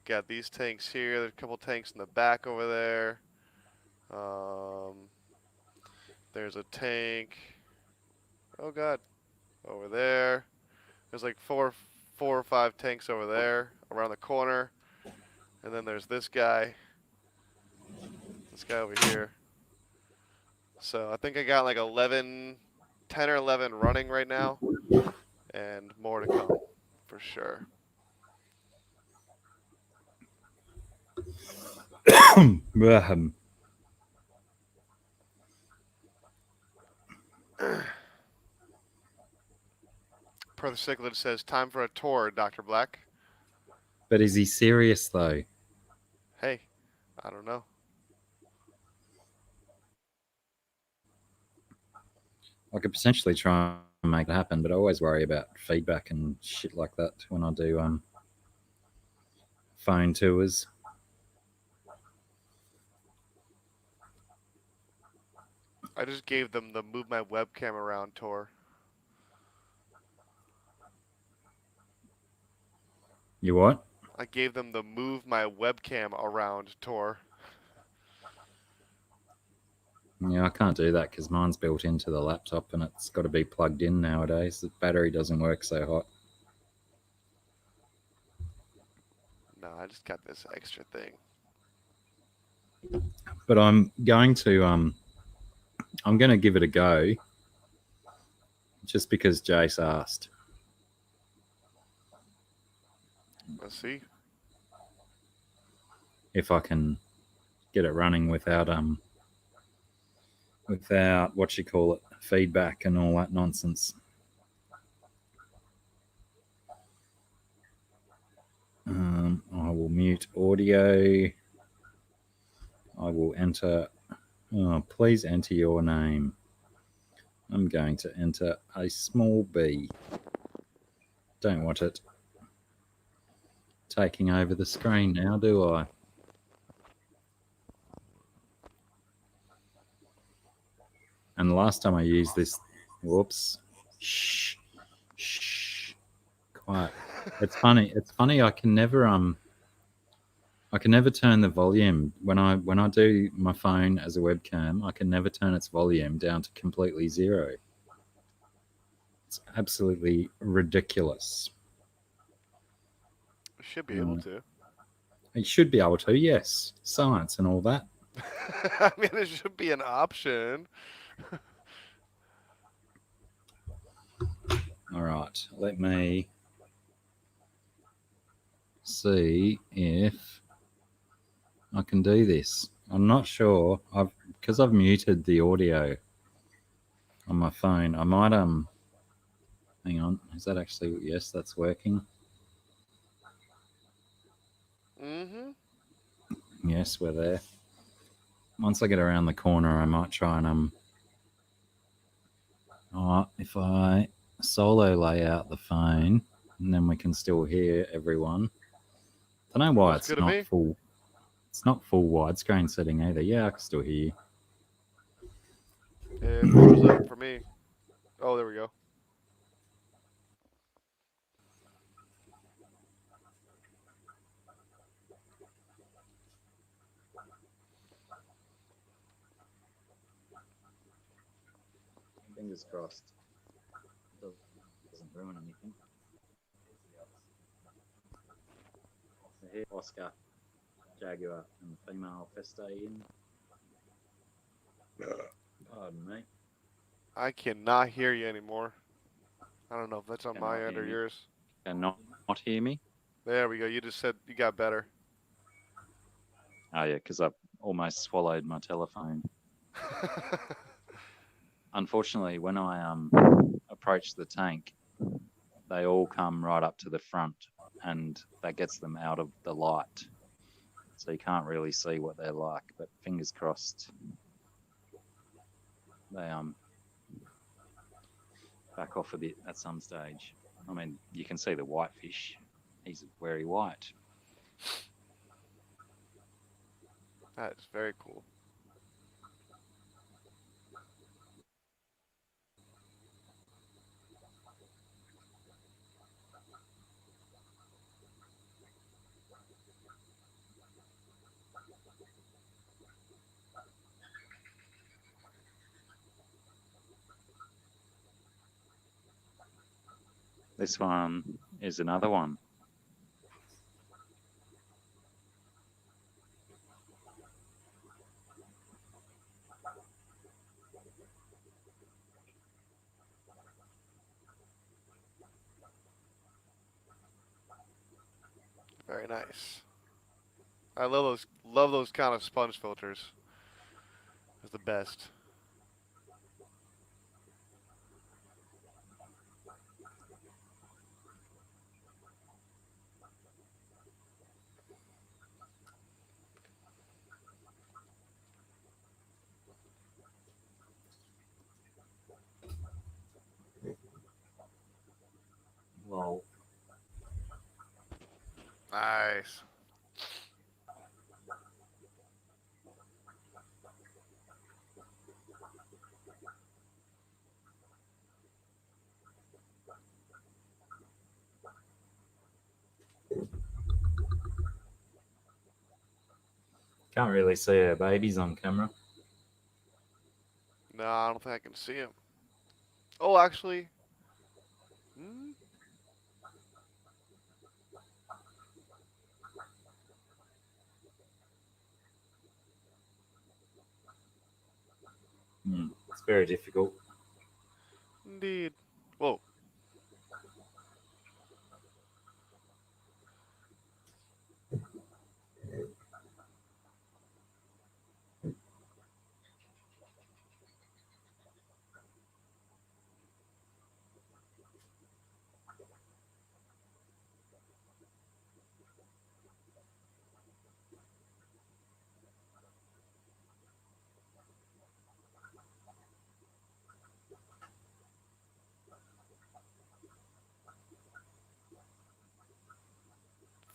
Got these tanks here. There's a couple tanks in the back over there. There's a tank. Oh God, over there. There's like four or five tanks over there around the corner, and then there's this guy over here. So I think I got like 10 or 11 running right now, and more to come for sure. Per the Cichlid says, time for a tour, Dr. Black. But is he serious though? Hey, I don't know. I could potentially try and make it happen, but I always worry about feedback and shit like that when I do phone tours. I just gave them the move my webcam around tour. You what? I gave them the move my webcam around tour. Yeah, I can't do that because mine's built into the laptop and it's got to be plugged in nowadays. The battery doesn't work so hot. No, I just got this extra thing. But I'm going to give it a go just because Jace asked. Let's see If I can get it running without what you call it, feedback and all that nonsense. I will mute audio. I will enter. Oh, please enter your name. I'm going to enter a small b. Don't want it taking over the screen now, do I? And the last time I used this, whoops, shh, quiet. It's funny. It's funny. I can never turn the volume when I do my phone as a webcam. I can never turn its volume down to completely zero. It's absolutely ridiculous. Should be able Uh, to. you should be able to. Yes, science and all that. I mean, it should be an option. All right. Let me see if I can do this. I'm not sure. I've because I've muted the audio on my phone. I might hang on. Is that actually yes, that's working. Mm-hmm. Yes, we're there. Once I get around the corner I might try and if I solo lay out the phone and then we can still hear everyone. I don't know why Looks good to me. it's not full widescreen setting either. Yeah, I can still hear It froze up you. for me. Oh, there we go. Fingers crossed. Doesn't ruin anything. So here, Oscar, Jaguar, and the female Festayin. Pardon me. I cannot hear you anymore. I don't know if that's on my Cannot end hear or me. yours. Cannot hear me. There we go. You just said you got better. Oh yeah, because I almost swallowed my telephone. Unfortunately, when I approach the tank, they all come right up to the front, and that gets them out of the light, so you can't really see what they're like. But fingers crossed, they back off a bit at some stage. I mean, you can see the whitefish; he's very white. That is very cool. This one is another one. Very nice. I love those kind of sponge filters. It's the best. Well, Nice. can't really see our babies on camera. No, I don't think I can see him. Oh, actually, mm, It's very difficult. indeed. Whoa.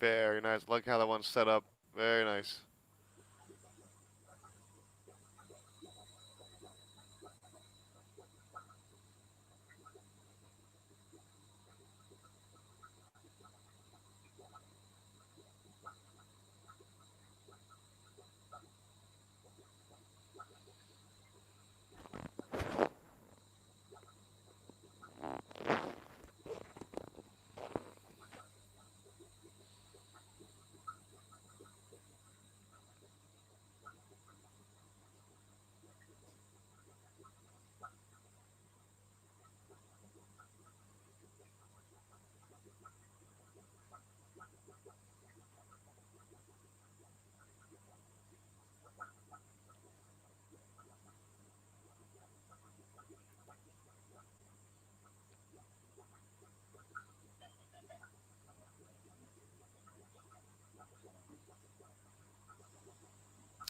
Very nice. Look how that one's set up. Very nice.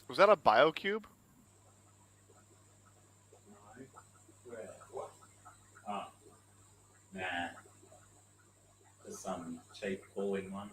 Was that a BioCube? Oh, nah. There's some cheap falling one.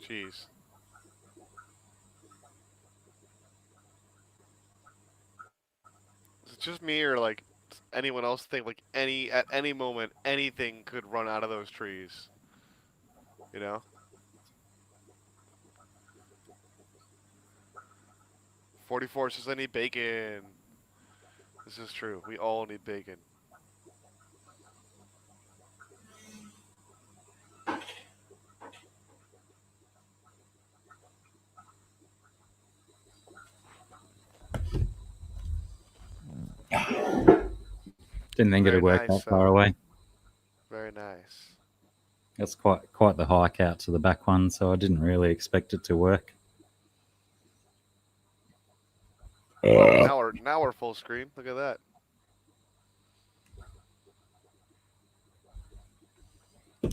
Jeez. Is it just me or like does anyone else think like at any moment anything could run out of those trees? You know? 44 says I need bacon. This is true. We all need bacon. Didn't think Very it'd work nice, that far Phil. away. Very nice. That's quite the hike out to the back one, so I didn't really expect it to work. Oh, now we're full screen. Look at that.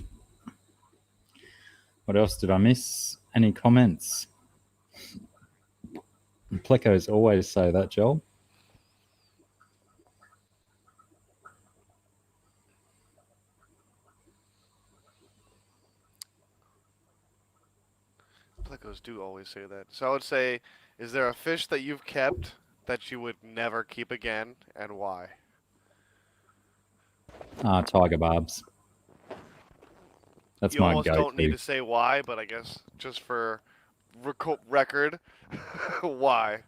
What else did I miss? Any comments? Plecos always say that, Joel. Plecos do always say that. So I would say, is there a fish that you've kept that you would never keep again, and why? Tiger barbs. That's You my almost don't need go-to. to say why, but I guess just for record, why?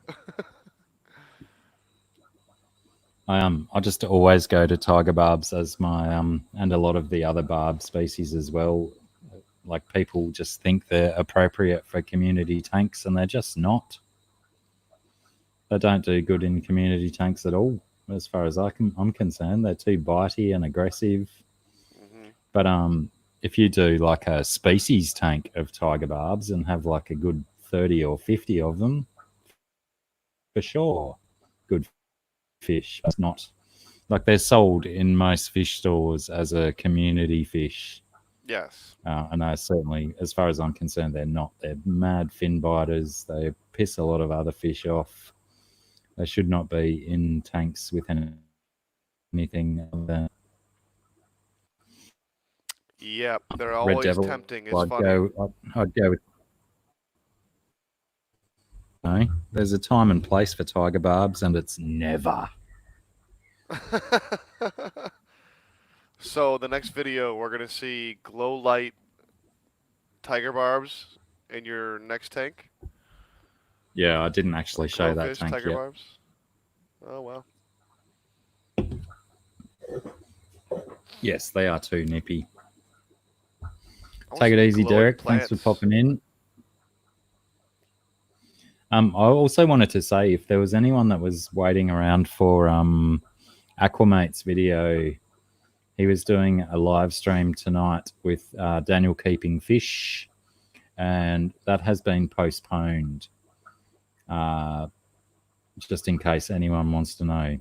I just always go to tiger barbs as my and a lot of the other barb species as well. Like people just think they're appropriate for community tanks, and they're just not. They don't do good in community tanks at all, as far as I'm concerned. They're too bitey and aggressive. Hmm. But if you do like a species tank of tiger barbs and have like a good 30 or 50 of them, for sure, good fish. It's not like they're sold in most fish stores as a community fish. Yes. And I certainly, as far as I'm concerned, they're not. They're mad fin biters. They piss a lot of other fish off. They should not be in tanks with anything other than Yep. They're red always devil. tempting. It's funny. I'd go with. No, there's a time and place for tiger barbs, and it's never. So the next video, we're gonna see glow light tiger barbs in your next tank. Yeah, I didn't actually show that Glowfish tank tiger yet. barbs. Oh well. Yes, they are too nippy. I want Take it some easy, glowing Derek. Thanks for plants. popping in. I also wanted to say if there was anyone that was waiting around for Aquamate's video, he was doing a live stream tonight with Daniel Keeping Fish, and that has been postponed. Just in case anyone wants to know.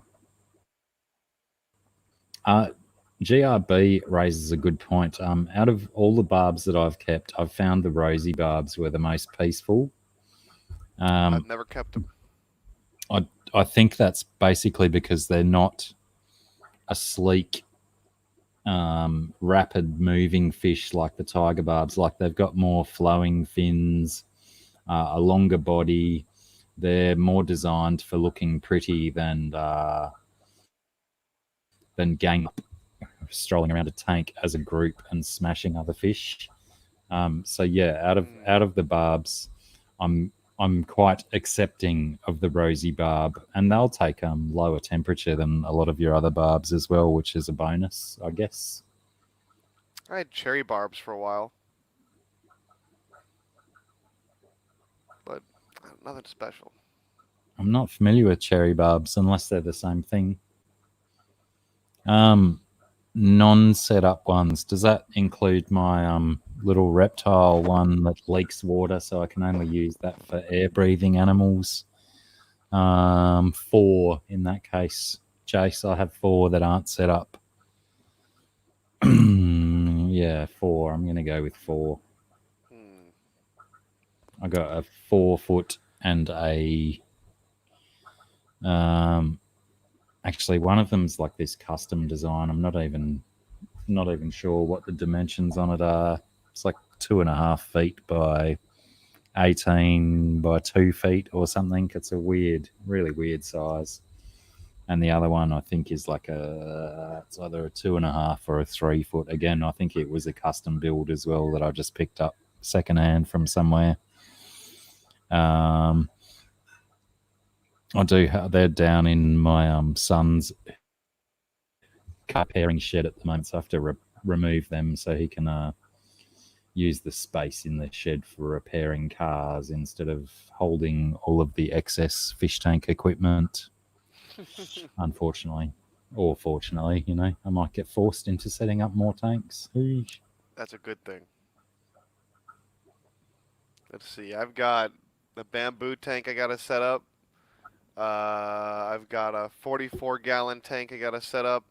GRB raises a good point. Out of all the barbs that I've kept, I've found the rosy barbs were the most peaceful. I've never kept them. I think that's basically because they're not a sleek, rapid moving fish like the tiger barbs. Like they've got more flowing fins, a longer body. They're more designed for looking pretty than gang up, strolling around a tank as a group and smashing other fish. So yeah, out of the barbs, I'm quite accepting of the rosy barb, and they'll take lower temperature than a lot of your other barbs as well, which is a bonus, I guess. I had cherry barbs for a while. but nothing special. I'm not familiar with cherry barbs unless they're the same thing. Um, non-set up ones. Does that include my little reptile one that leaks water, so I can only use that for air-breathing animals? Four in that case, Jace. I have four that aren't set up. Yeah, four. I'm gonna go with four. Hmm. I got a 4 foot and a um. Actually, one of them's like this custom design. I'm not even sure what the dimensions on it are. It's like 2.5 feet by 18 by 2 feet or something. It's a weird, really weird size. And the other one I think is like it's either a 2.5 or a 3 foot. Again, I think it was a custom build as well that I just picked up secondhand from somewhere. Um, I do. They're down in my son's car pairing shed at the moment, so I have to remove them so he can use the space in the shed for repairing cars instead of holding all of the excess fish tank equipment. Unfortunately, or fortunately, I might get forced into setting up more tanks. Eesh. That's a good thing. Let's see. I've got the bamboo tank I got to set up. I've got a 44-gallon tank I got to set up.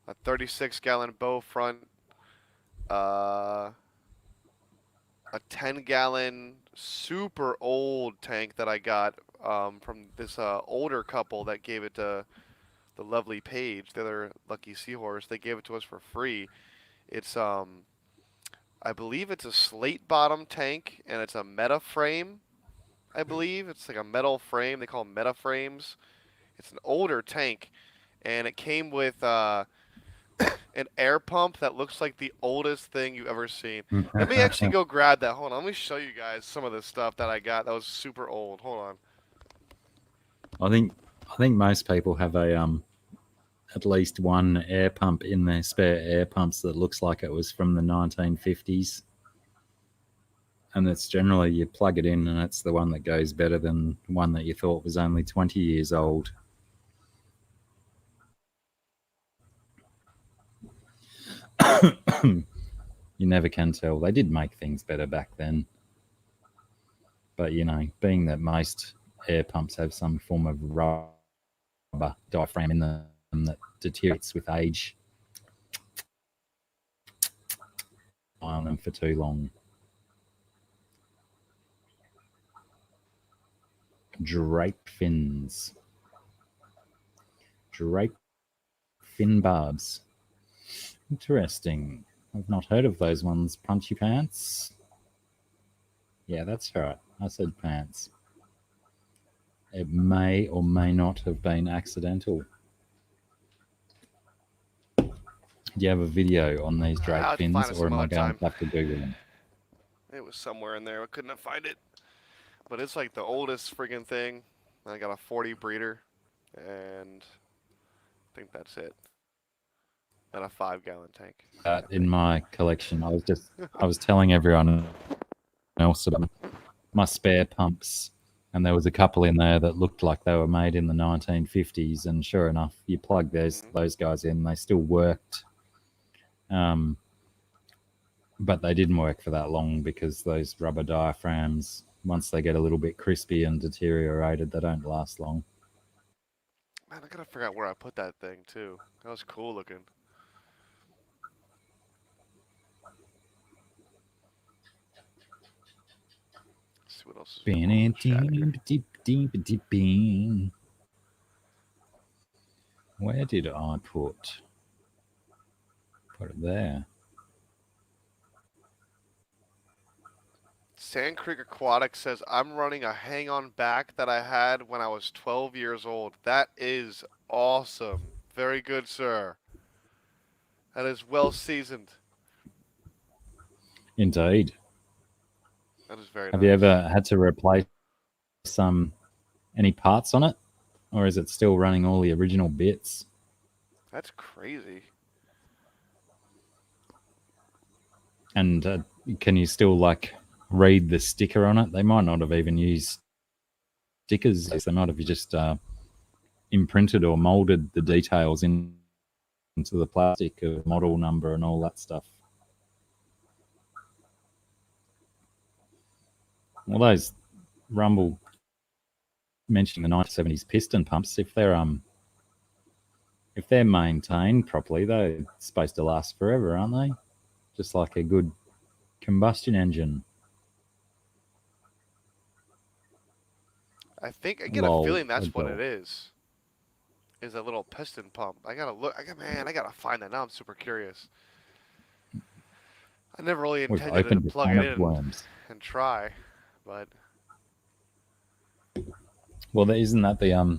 A 36-gallon bow front. Uh, a 10-gallon super old tank that I got from this older couple that gave it to the lovely Paige, the other lucky seahorse. They gave it to us for free. It's I believe it's a slate bottom tank and it's a meta frame. I believe it's like a metal frame. They call them meta frames. It's an older tank, and it came with an air pump that looks like the oldest thing you've ever seen. Let me actually go grab that. Hold on. Let me show you guys some of the stuff that I got that was super old. Hold on. I think most people have a at least one air pump in their spare air pumps that looks like it was from the 1950s. And it's generally you plug it in and it's the one that goes better than one that you thought was only 20 years old. You never can tell. They did make things better back then. But, being that most air pumps have some form of rubber diaphragm in them that deteriorates with age, on them for too long. Drape fins. Drape fin barbs. Interesting. I've not heard of those ones. Punchy pants? Yeah, that's right. I said pants. It may or may not have been accidental. Do you have a video on these drape I'll have to find fins, it or some am I other going time. to have to Google them? It was somewhere in there. I couldn't find it. But it's like the oldest friggin' thing. I got a 40 breeder, and I think that's it. And a 5-gallon tank. In my collection, I was telling everyone else about my spare pumps, and there was a couple in there that looked like they were made in the 1950s. And sure enough, you plug those guys in, they still worked. But they didn't work for that long because those rubber diaphragms, once they get a little bit crispy and deteriorated, they don't last long. Man, I gotta figure out where I put that thing too. That was cool looking. Let's see what else is going on in the chat here. Where did I put it there? Sand Creek Aquatic says, I'm running a hang on back that I had when I was 12 years old. That is awesome. Very good, sir. That is well seasoned. Indeed. That is very Have you nice. ever had to replace any parts on it, or is it still running all the original bits? That's crazy. And can you still read the sticker on it. They might not have even used stickers. They might have just imprinted or molded the details into the plastic of model number and all that stuff. Well, those Rumble mentioning the 1970s piston pumps, if they're maintained properly, they're supposed to last forever, aren't they? Just like a good combustion engine. I think I get a Lol, feeling that's what it adult. is. Is a little piston pump. I gotta look. I gotta find that. Now I'm super curious. I never really We've intended to opened a plug can it of in worms. and try, but Well, isn't that the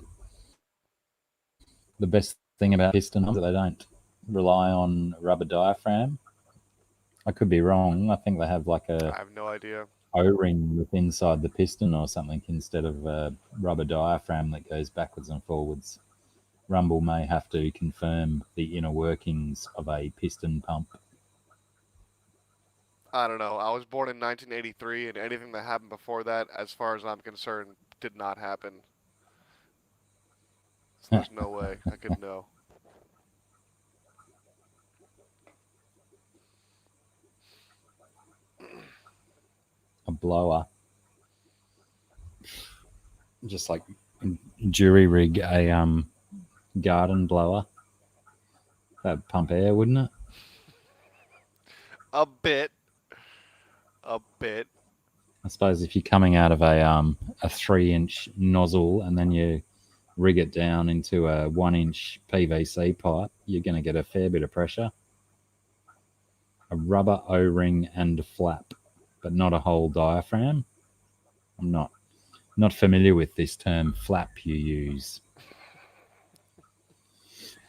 best thing about piston pumps, that they don't rely on rubber diaphragm? I could be wrong. I think they have like I a have no idea. O-ring with inside the piston or something instead of a rubber diaphragm that goes backwards and forwards. Rumble may have to confirm the inner workings of a piston pump. I don't know. I was born in 1983, and anything that happened before that, as far as I'm concerned, did not happen. So there's no way I could know. A blower, just like jury rig a garden blower. That'd pump air, wouldn't it? A bit. A bit. I suppose if you're coming out of a 3-inch nozzle and then you rig it down into a 1-inch PVC pipe, you're going to get a fair bit of pressure. A rubber O-ring and a flap, but not a whole diaphragm. I'm not familiar with this term flap you use.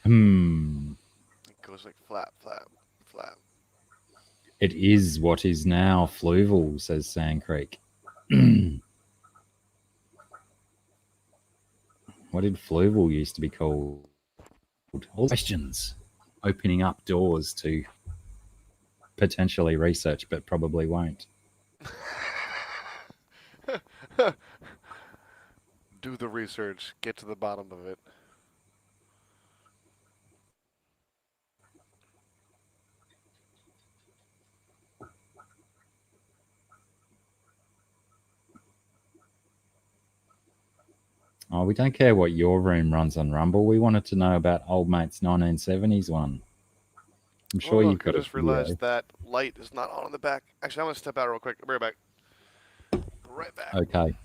It goes like flap, flap, flap. It is what is now Fluval, says Sand Creek. What did Fluval used to be called? All questions opening up doors to potentially research, but probably won't. Do the research. Get to the bottom of it. Oh, we don't care what your room runs on Rumble. We wanted to know about old mate's 1970s one. I'm Oh, sure you've look. I got a just video. realized that light is not on in the back. Actually, I'm going to step out real quick. I'll be right back. Right back. Okay.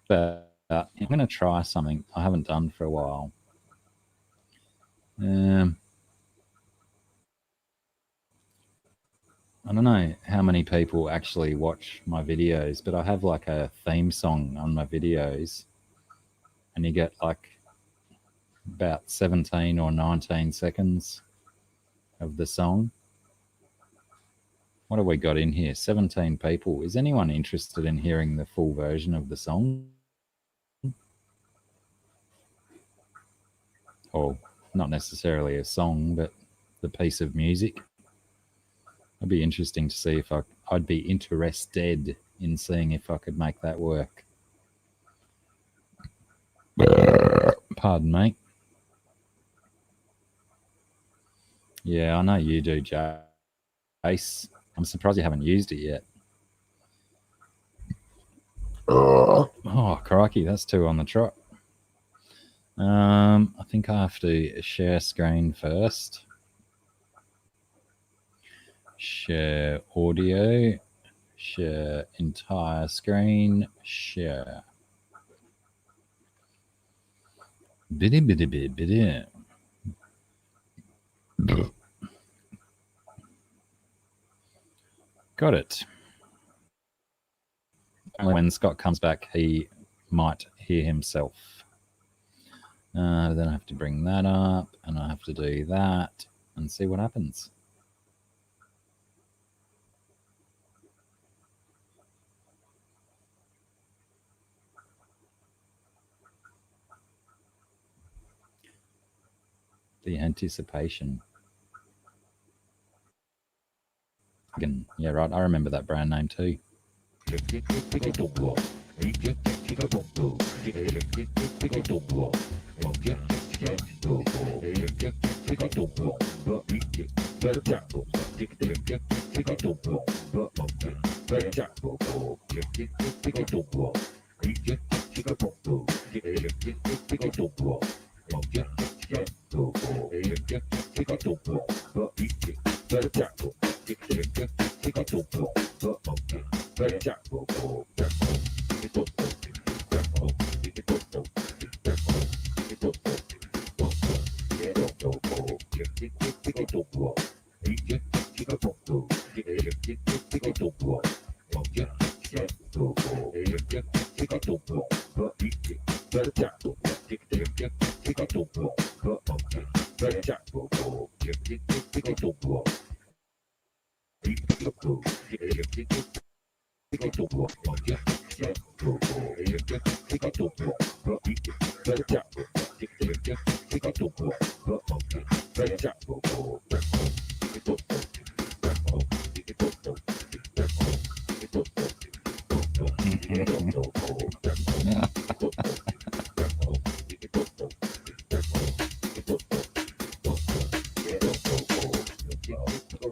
But I'm going to try something I haven't done for a while. I don't know how many people actually watch my videos, but I have like a theme song on my videos, and you get like about 17 or 19 seconds of the song. What have we got in here? 17 people. Is anyone interested in hearing the full version of the song? Or not necessarily a song, but the piece of music? It'd be interesting to see if I'd be interested in seeing if I could make that work. Pardon me. Yeah, I know you do, Jace. I'm surprised you haven't used it yet. Oh, crikey, that's 2 on the trot. I think I have to share screen first. Share audio. Share entire screen. Share. Biddy biddy biddy biddy. Got it. When Scott comes back, he might hear himself. Then I have to bring that up, and I have to do that, and see what happens. The anticipation. Yeah, right. I remember that brand name too.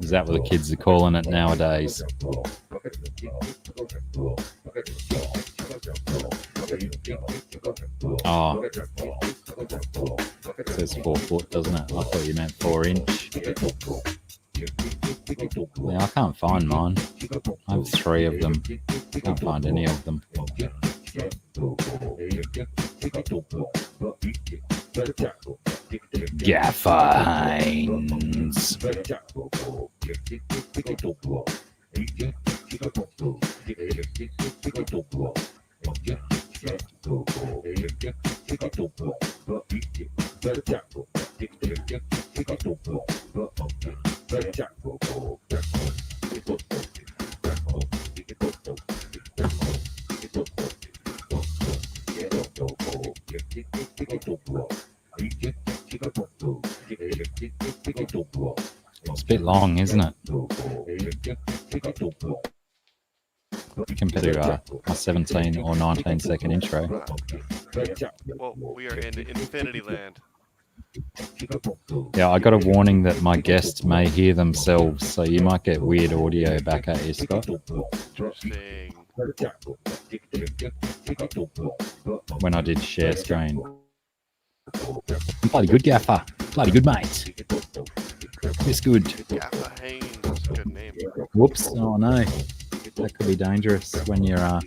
Is that what the kids are calling it nowadays? Oh, it says 4 foot, doesn't it? I thought you meant 4-inch. Yeah, I can't find mine. I have 3 of them. Can't find any of them. Gaffer Haynes. It's a bit long, isn't it? Compared to my 17 or 19 second intro. Well, we are in Infinity Land. Yeah, I got a warning that my guests may hear themselves, so you might get weird audio back at you, Scott. Interesting. When I did share screen. Bloody good, Gaffer. Bloody good, mate. It's good. Gaffer Haynes. That's a good name. Whoops. Oh, no. That could be dangerous when your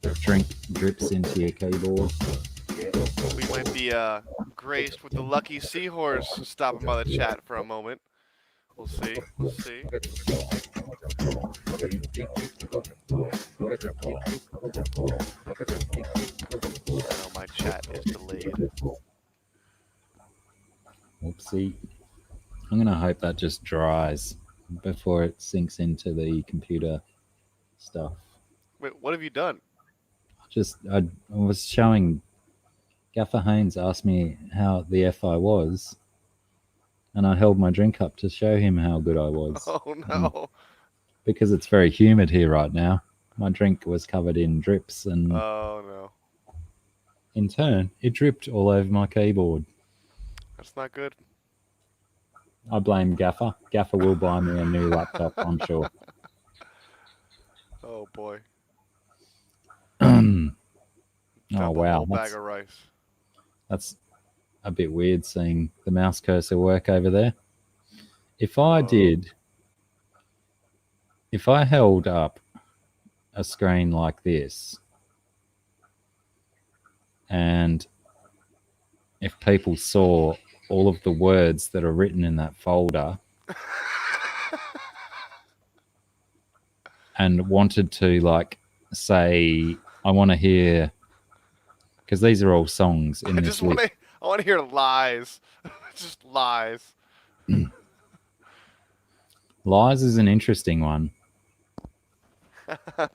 drink drips into your keyboard. We might be graced with the lucky seahorse stopping by the chat for a moment. We'll see. We'll see. Oh, my chat is delayed. Whoopsie. I'm going to hope that just dries before it sinks into the computer stuff. Wait, what have you done? I was showing Gaffer Haynes asked me how the F I was, and I held my drink up to show him how good I was. Oh, no. Because it's very humid here right now, my drink was covered in drips, and Oh, no. in turn, it dripped all over my keyboard. That's not good. I blame Gaffer. Gaffer will buy me a new laptop, I'm sure. Oh, boy. Oh, Drop a wow. whole bag of rice. That's a bit weird seeing the mouse cursor work over there. If I held up a screen like this, and if people saw all of the words that are written in that folder and wanted to, like, say, I want to hear, because these are all songs in this list. I want to hear lies. Just lies. Lies is an interesting one. The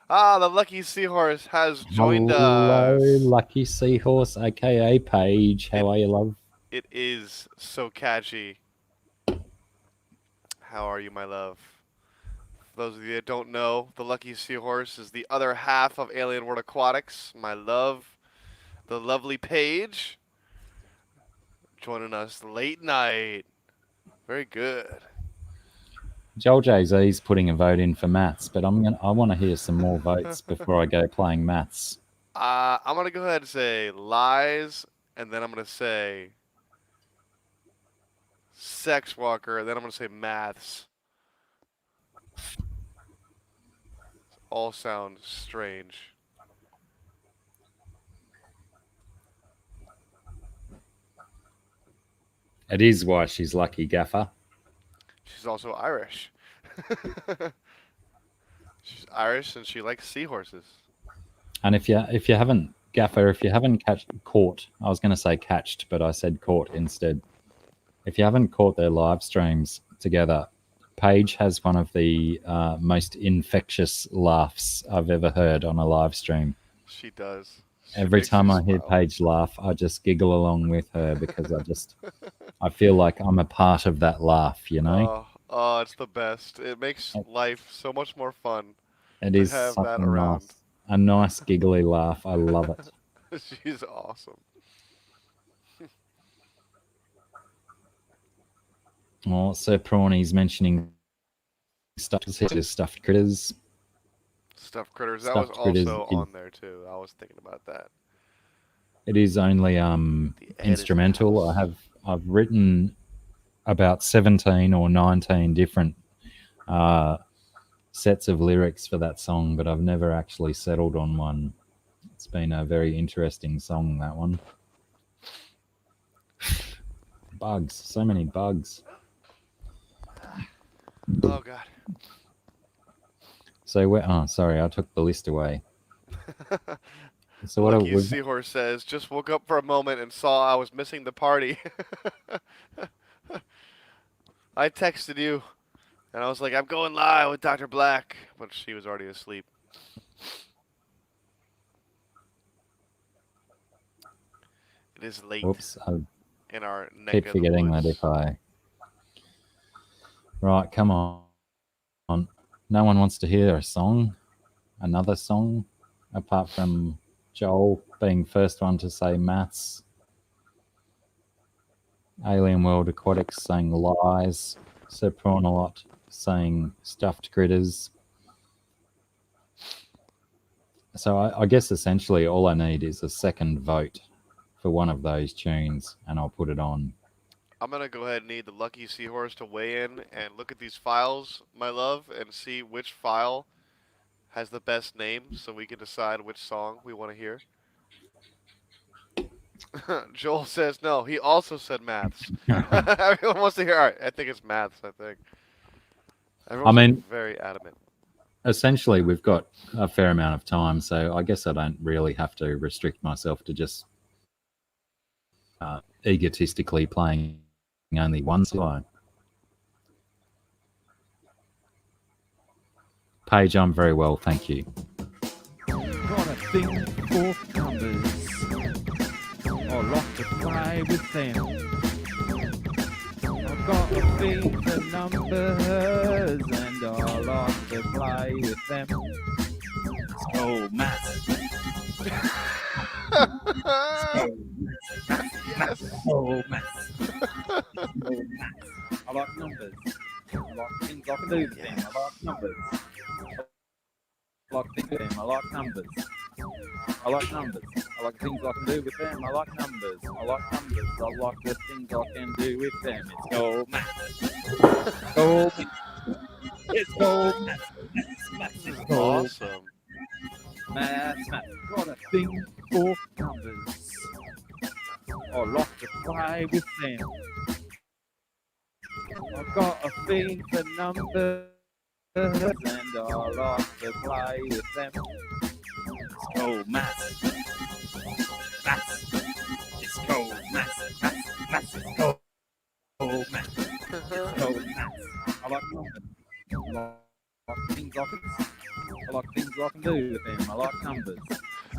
lucky seahorse has joined Hello, us. Lucky Seahorse, aka Paige. How are you, love? It is so catchy. How are you, my love? For those of you that don't know, the Lucky Seahorse is the other half of Alien World Aquatics. My love, the lovely Paige, joining us late night. Very good. Joel Jay Z's putting a vote in for maths, but I want to hear some more votes before I go playing maths. I'm gonna go ahead and say lies, and then I'm gonna say sex walker, and then I'm gonna say maths. All sound strange. It is why she's lucky, Gaffer. She's also Irish. She's Irish and she likes seahorses. And if you haven't, Gaffer, if you haven't caught, I was going to say catched, but I said caught instead. If you haven't caught their live streams together, Paige has one of the most infectious laughs I've ever heard on a live stream. She does. She Every makes me time I hear smile. Paige laugh, I just giggle along with her because I feel like I'm a part of that laugh, you know? Oh, it's the best. It makes life so much more fun It to is have such that around. a nice giggly laugh. I love it. She's awesome. Oh, Sir Prawny's mentioning stuffed critters. Stuffed critters. That was Stuffed critters also is on there too. I was thinking about that. it is only The Ed is in the instrumental. house. I've written about 17 or 19 different uh, sets of lyrics for that song, but I've never actually settled on one. It's been a very interesting song, that one. Bugs, so many bugs. Oh god. So oh, sorry, I took the list away. So what Lucky we Seahorse says, just woke up for a moment and saw I was missing the party. I texted you and I was like, I'm going live with Dr. Black, but she was already asleep. It is late whoops, I in our neck keep of the forgetting that woods. if I right, come on. No one wants to hear a song, another song, apart from Joel being first one to say maths. Alien World Aquatics saying lies. Sir Prawnalot saying stuffed critters. So I guess essentially all I need is a second vote for one of those tunes, and I'll put it on. I'm going to go ahead and need the Lucky Seahorse to weigh in and look at these files, my love, and see which file has the best name so we can decide which song we want to hear. Joel says no. He also said maths. Everyone wants to hear. All right, I think it's maths. I think everyone's mean, very adamant. essentially we've got a fair amount of time, so I guess I don't really have to restrict myself to just egotistically playing only one song. Paige, I'm very well, thank you. Got a thing for numbers. I like to play with them. I've got a thing for numbers and I like to play with them. Oh, maths. Yes. Oh, maths. I like numbers. I like things I can do with them. I like numbers. I like things with them. I like numbers. I like numbers. I like things I can do with them. I like numbers. I like numbers. I like the things I can do with them. It's gold maths. Gold maths. It's gold maths. Maths is gold. Awesome. Maths. Got a thing for numbers. I like to play with them. I've got a thing for numbers and I like to play with them. Oh, maths. Maths. It's cold maths. Maths is cold. Cold maths. Cold maths. I like numbers. I like things I can do with them. I like numbers.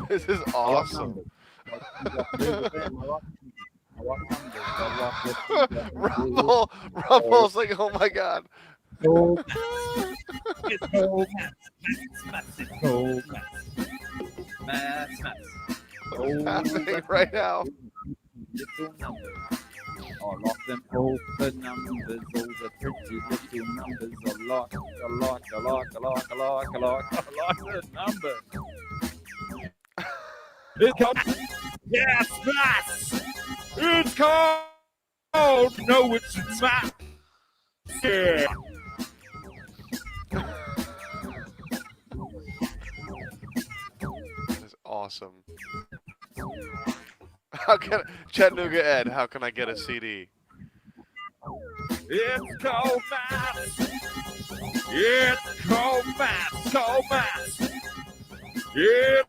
This is I like awesome. numbers. I like things I can do with them. I What numbers are locked in the Rumble's like, oh my god. Oh, it's so maths, it's so maths. What's happening right now? Little numbers. All of them open numbers, all the pretty little numbers, a lot of numbers. It's called yes, maths. It's called no, it's maths. Yeah. That's awesome. How can Chattanooga Ed? How can I get a CD? It's called maths. It's called maths. Yeah.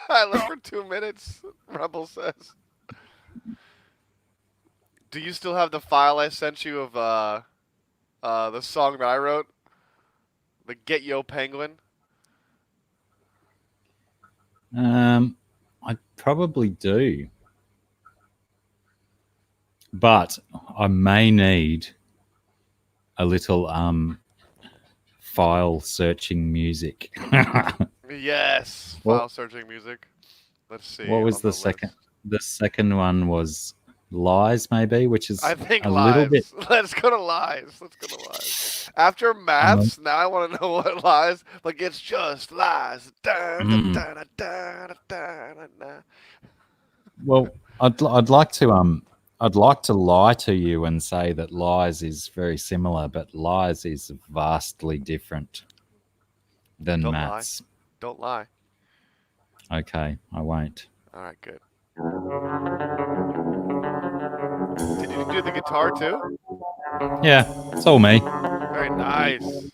I lived for 2 minutes. Rumble says. Do you still have the file I sent you of the song that I wrote? The Get Yo Penguin? I probably do, but I may need a little file searching music. Yes. Well- File searching music. Let's see. What was on the second? list. The second one was Lies, maybe, which is I think a lies. little bit. Let's go to lies. After maths, now I want to know what lies. Like it's just lies. Well, I'd like to lie to you and say that Lies is very similar, but Lies is vastly different than Don't Maths. Don't lie. Okay, I won't. All right, good. Did you do the guitar too? Yeah, it's all me. Very nice.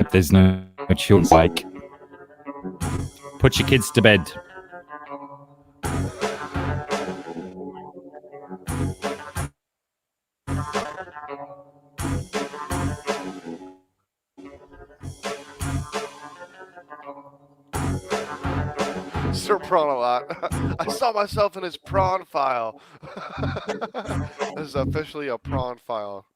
If there's no children awake, put your kids to bed. Sir Prawn a lot. I saw myself in his prawn file. This is officially a prawn file.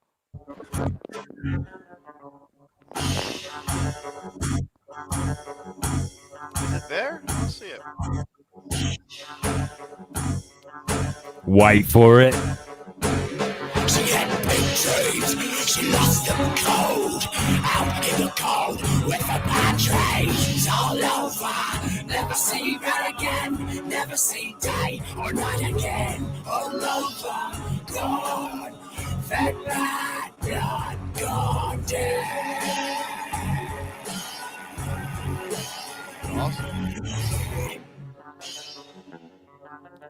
Is it there? I don't see it. Wait for it. She had big dreams, she lost them cold, out in the cold with the bad dreams all over. Never see her again, never see day or night again, all over. Gone, fed bad blood, gone dead. Awesome.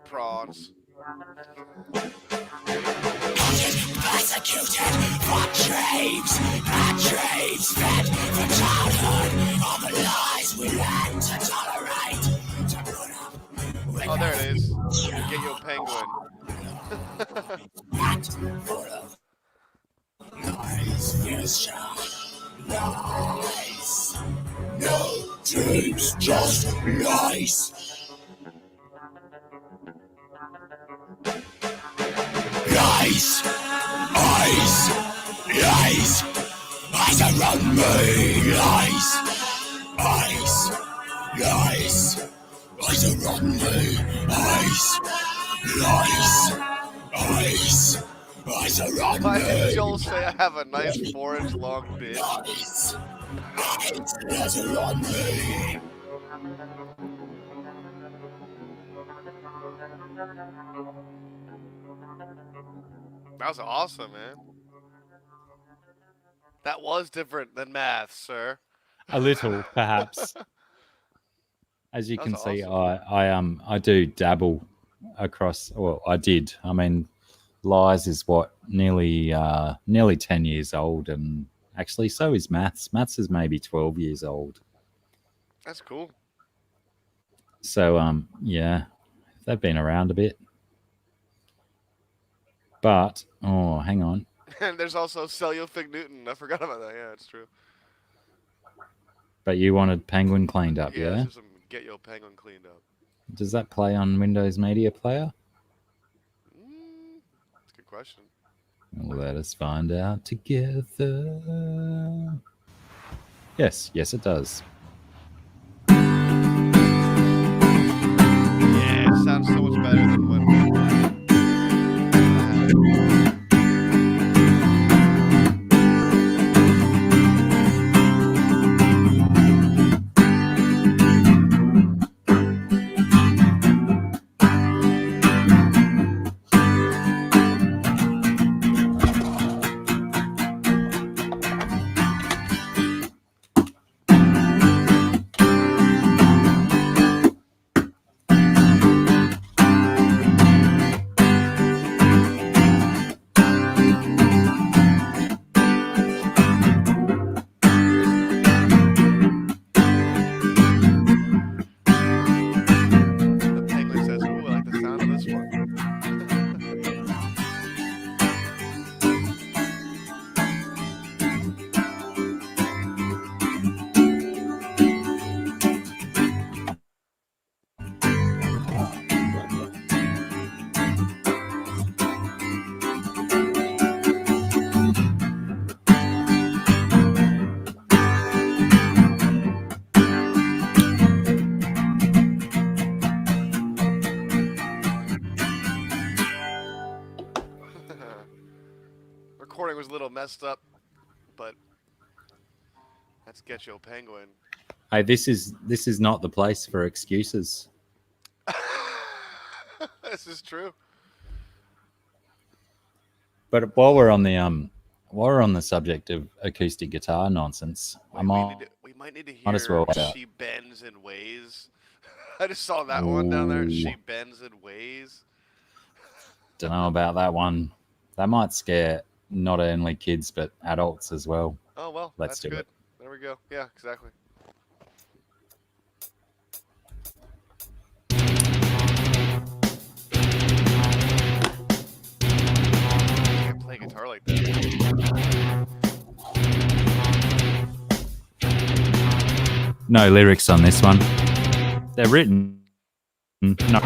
Prawns. Persecuted for dreams, bad dreams fed from childhood. All the lies we learned to tolerate, to put up with. Oh, there it is. Get Yo Penguin. That full of lies, yes, sir. Lies. No dreams, just lies. Lies, eyes, lies, eyes around me, lies, eyes, lies, eyes around me, eyes, lies, eyes, eyes around Why did me, Joel say I have a nice 4-inch long bitch? lies, eyes around me. That was awesome, man. That was different than math, sir. A little, perhaps. As you That can was see, awesome. I do dabble across. Well, I did. I mean, Lies is what nearly 10 years old, and actually, so is Maths. Maths is maybe 12 years old. That's cool. So yeah, they've been around a bit. But oh, hang on. And there's also Sell Yo Fig Newton. I forgot about that. Yeah, it's true. But you wanted Penguin cleaned up, Yeah, let's yeah? do some Get Yo Penguin cleaned up. Does that play on Windows Media Player? That's a good question. Let us find out together. Yes, it does. Yeah, it sounds so much better than when I had it. The penguin says, "Ooh, I like the sound of this one." Recording was a little messed up, but let's Get Yo Penguin. Hey, this is not the place for excuses. This is true. But while we're on the subject of acoustic guitar nonsense, We might need to might as hear well. "She Bends in Ways." I just saw that one down there. "She Bends in Ways." Don't know about that one. That might scare not only kids but adults as well. Oh well, Let's that's do good. it. There we go. Yeah, exactly. Can't play guitar like that. No lyrics on this one. They're written. No.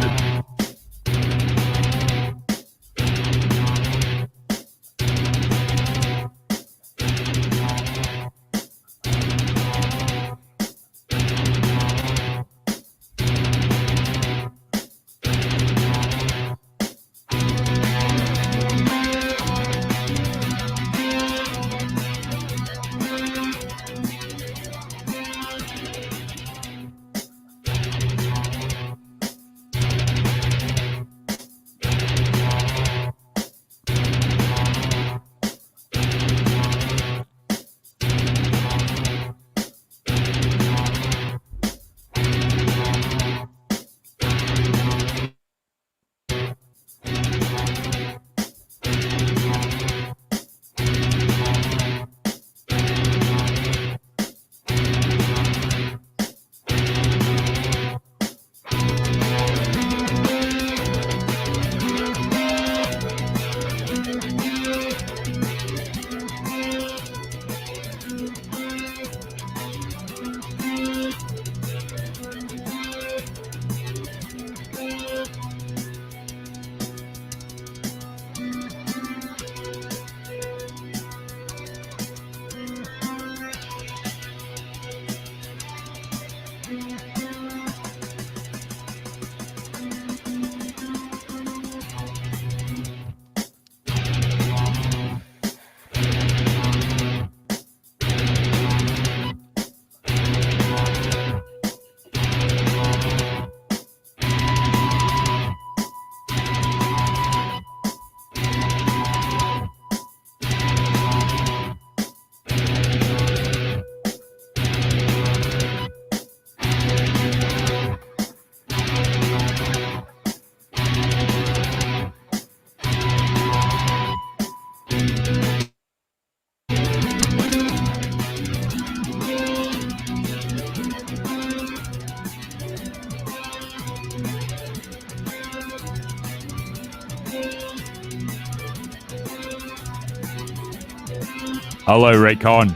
Hello, Recon.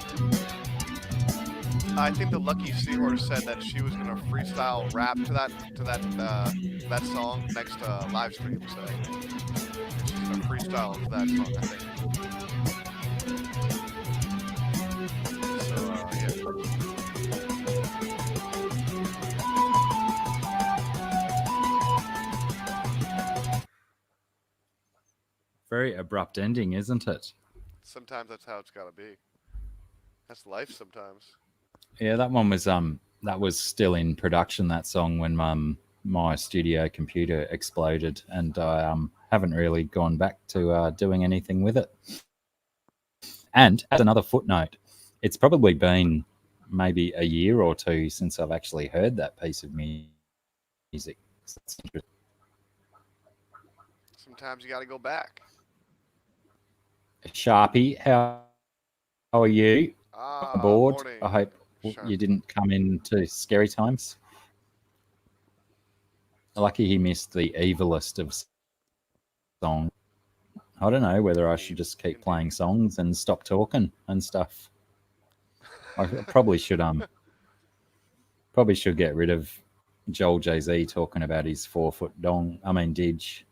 I think the Lucky Seahorse said that she was gonna freestyle rap to that song next live stream. So she's gonna freestyle to that song, I think. So yeah. Very abrupt ending, isn't it? Sometimes that's how it's gotta be. That's life sometimes. Yeah, that one was that was still in production, that song, when my studio computer exploded, and I haven't really gone back to doing anything with it. And as another footnote, it's probably been maybe a year or two since I've actually heard that piece of music. Sometimes you gotta go back. Sharpie, how are you? Bored? Morning. I hope Sharp. you didn't come into scary times. Lucky he missed the evilest of songs. I don't know whether I should just keep playing songs and stop talking and stuff. I probably should get rid of Joel Jay-Z talking about his 4-foot dong. I mean, Didge.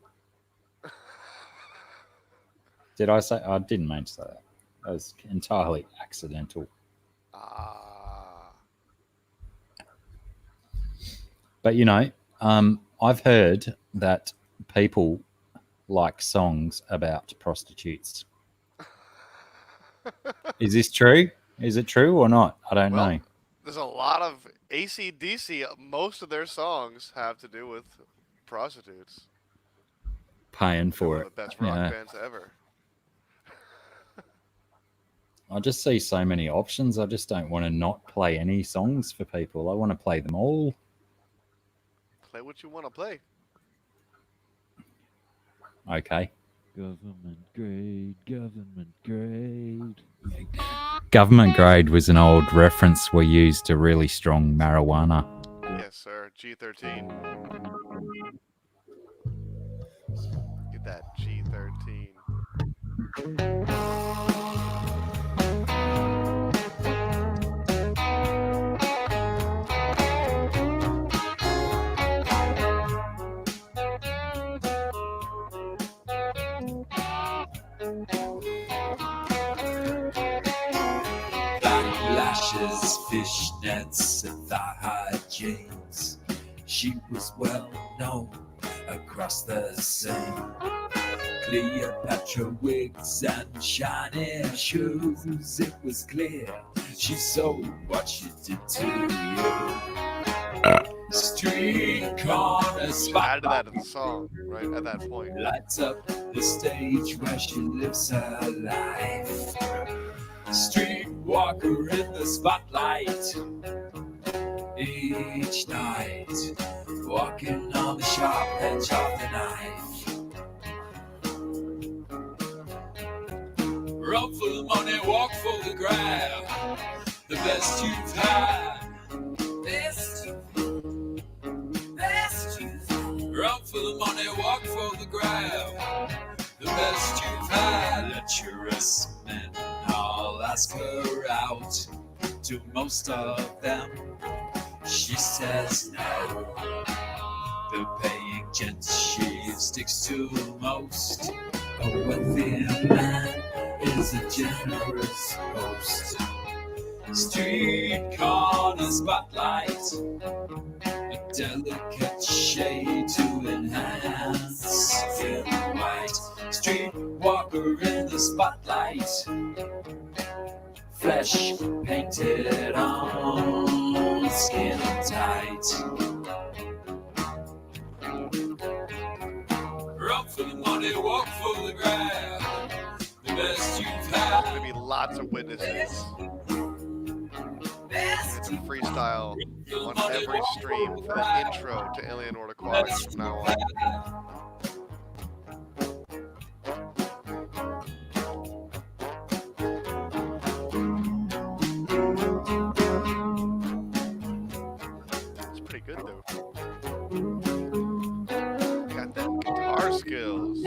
Did I say? I didn't mean to say that. That was entirely accidental. But you know, I've heard that people like songs about prostitutes. Is this true? Is it true or not? I don't know. There's a lot of AC/DC. Most of their songs have to do with prostitutes. Paying for One it. of the best rock bands ever. I just see so many options. I just don't want to not play any songs for people. I want to play them all. Play what you want to play. Okay. Government grade, government grade. Government grade was an old reference we used to really strong marijuana. Yes, sir. G13. Get that G13. Lashes, fishnets, and thigh-high jeans. She was well known across the scene. Cleopatra wigs and shiny shoes. It was clear she sold what she did to you. Street corner spot. Added that to the song right at that point. Lights up the stage where she lives her life. Streetwalker in the spotlight each night, walking on the sharp edge of the knife. Run for the money, walk for the grab. The best you've had. Best you've had. Run for the money, walk for the grab. The best you've had. Lecherous men all ask her out. To most of them, she says no. The paying gent she sticks to most. A wealthy man is a generous host. Street corner spotlight, a delicate shade to enhance. Thin white, streetwalker in the spotlight. Flesh painted on, skin tight. Run for the money, walk for the grab. The best you've had. There's gonna be lots of witnesses. It's a freestyle on every stream for the intro to Alien Order Aquatics from now on. It's pretty good though. Got them guitar skills.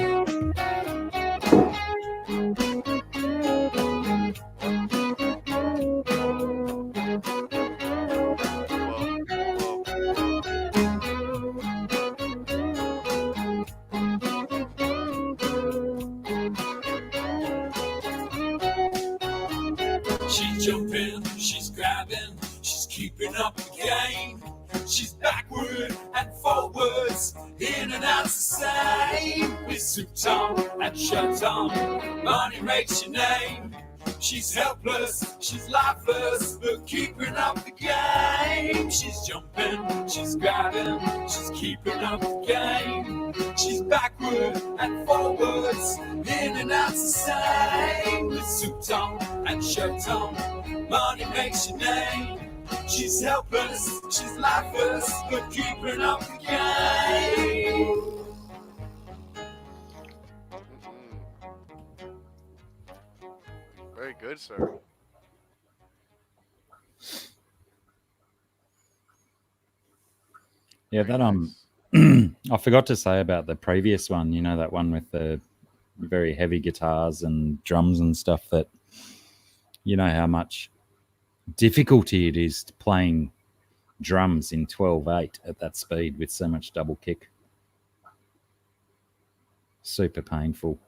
keeping up the game. She's backward and forwards, in and out the same. With suit on and shirt on, money makes your name. She's helpless, she's lifeless, but keeping up the game. She's jumping, she's grabbing, she's keeping up the game. She's backward and forwards, in and out the same. With suit on and shirt on, money makes your name. She's helpless, she's lifeless, but keeping up the game. Very good, sir. Yeah, Very that nice. I forgot to say about the previous one. You know, that one with the very heavy guitars and drums and stuff. That you know how much difficulty it is to playing drums in 12/8 at that speed with so much double kick. Super painful.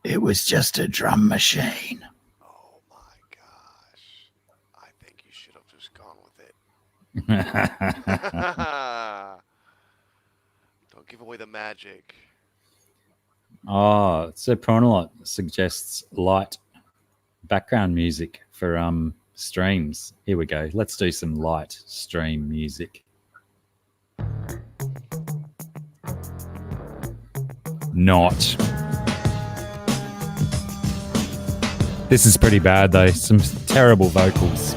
It was just a drum machine. Oh my gosh. I think you should have just gone with it. Don't give away the magic. Oh, so Pronalot suggests light background music for streams. Here we go. Let's do some light stream music. Not. This is pretty bad though. Some terrible vocals.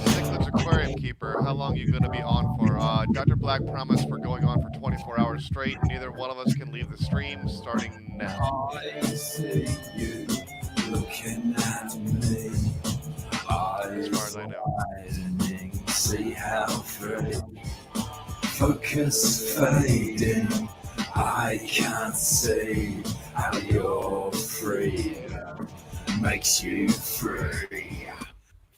Cichlids Aquarium Keeper, how long are you going to be on for? Dr. Black promised we're going on for 24 hours straight. Neither one of us can leave the stream starting now. I see you looking at me. As far as I know. Widening, see how free. Focus fading. I can't see how you're free. Makes you free.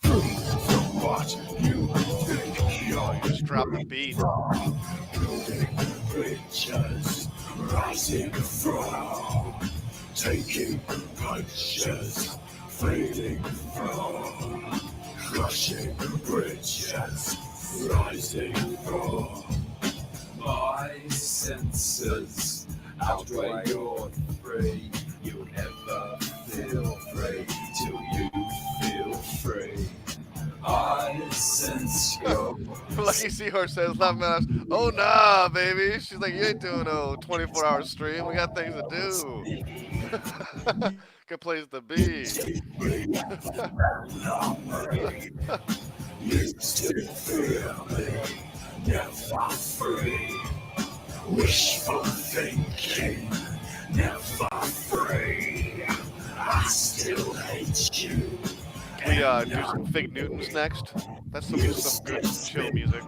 Free from what you think Oh, you just dropped the beat. building bridges, rising from, taking punches, fading from, crushing bridges, rising from. My senses outweigh your three. You'll never feel free till you feel free. I sense your Lucky Seahorse says, "Love man, oh nah, baby." She's like, "You ain't doing no 24-hour stream. We got things to do." Good place to be. you still feel me, never free. Wishful thinking, never free. I still hate you. We do some Fig Newtons next. That's some good chill music.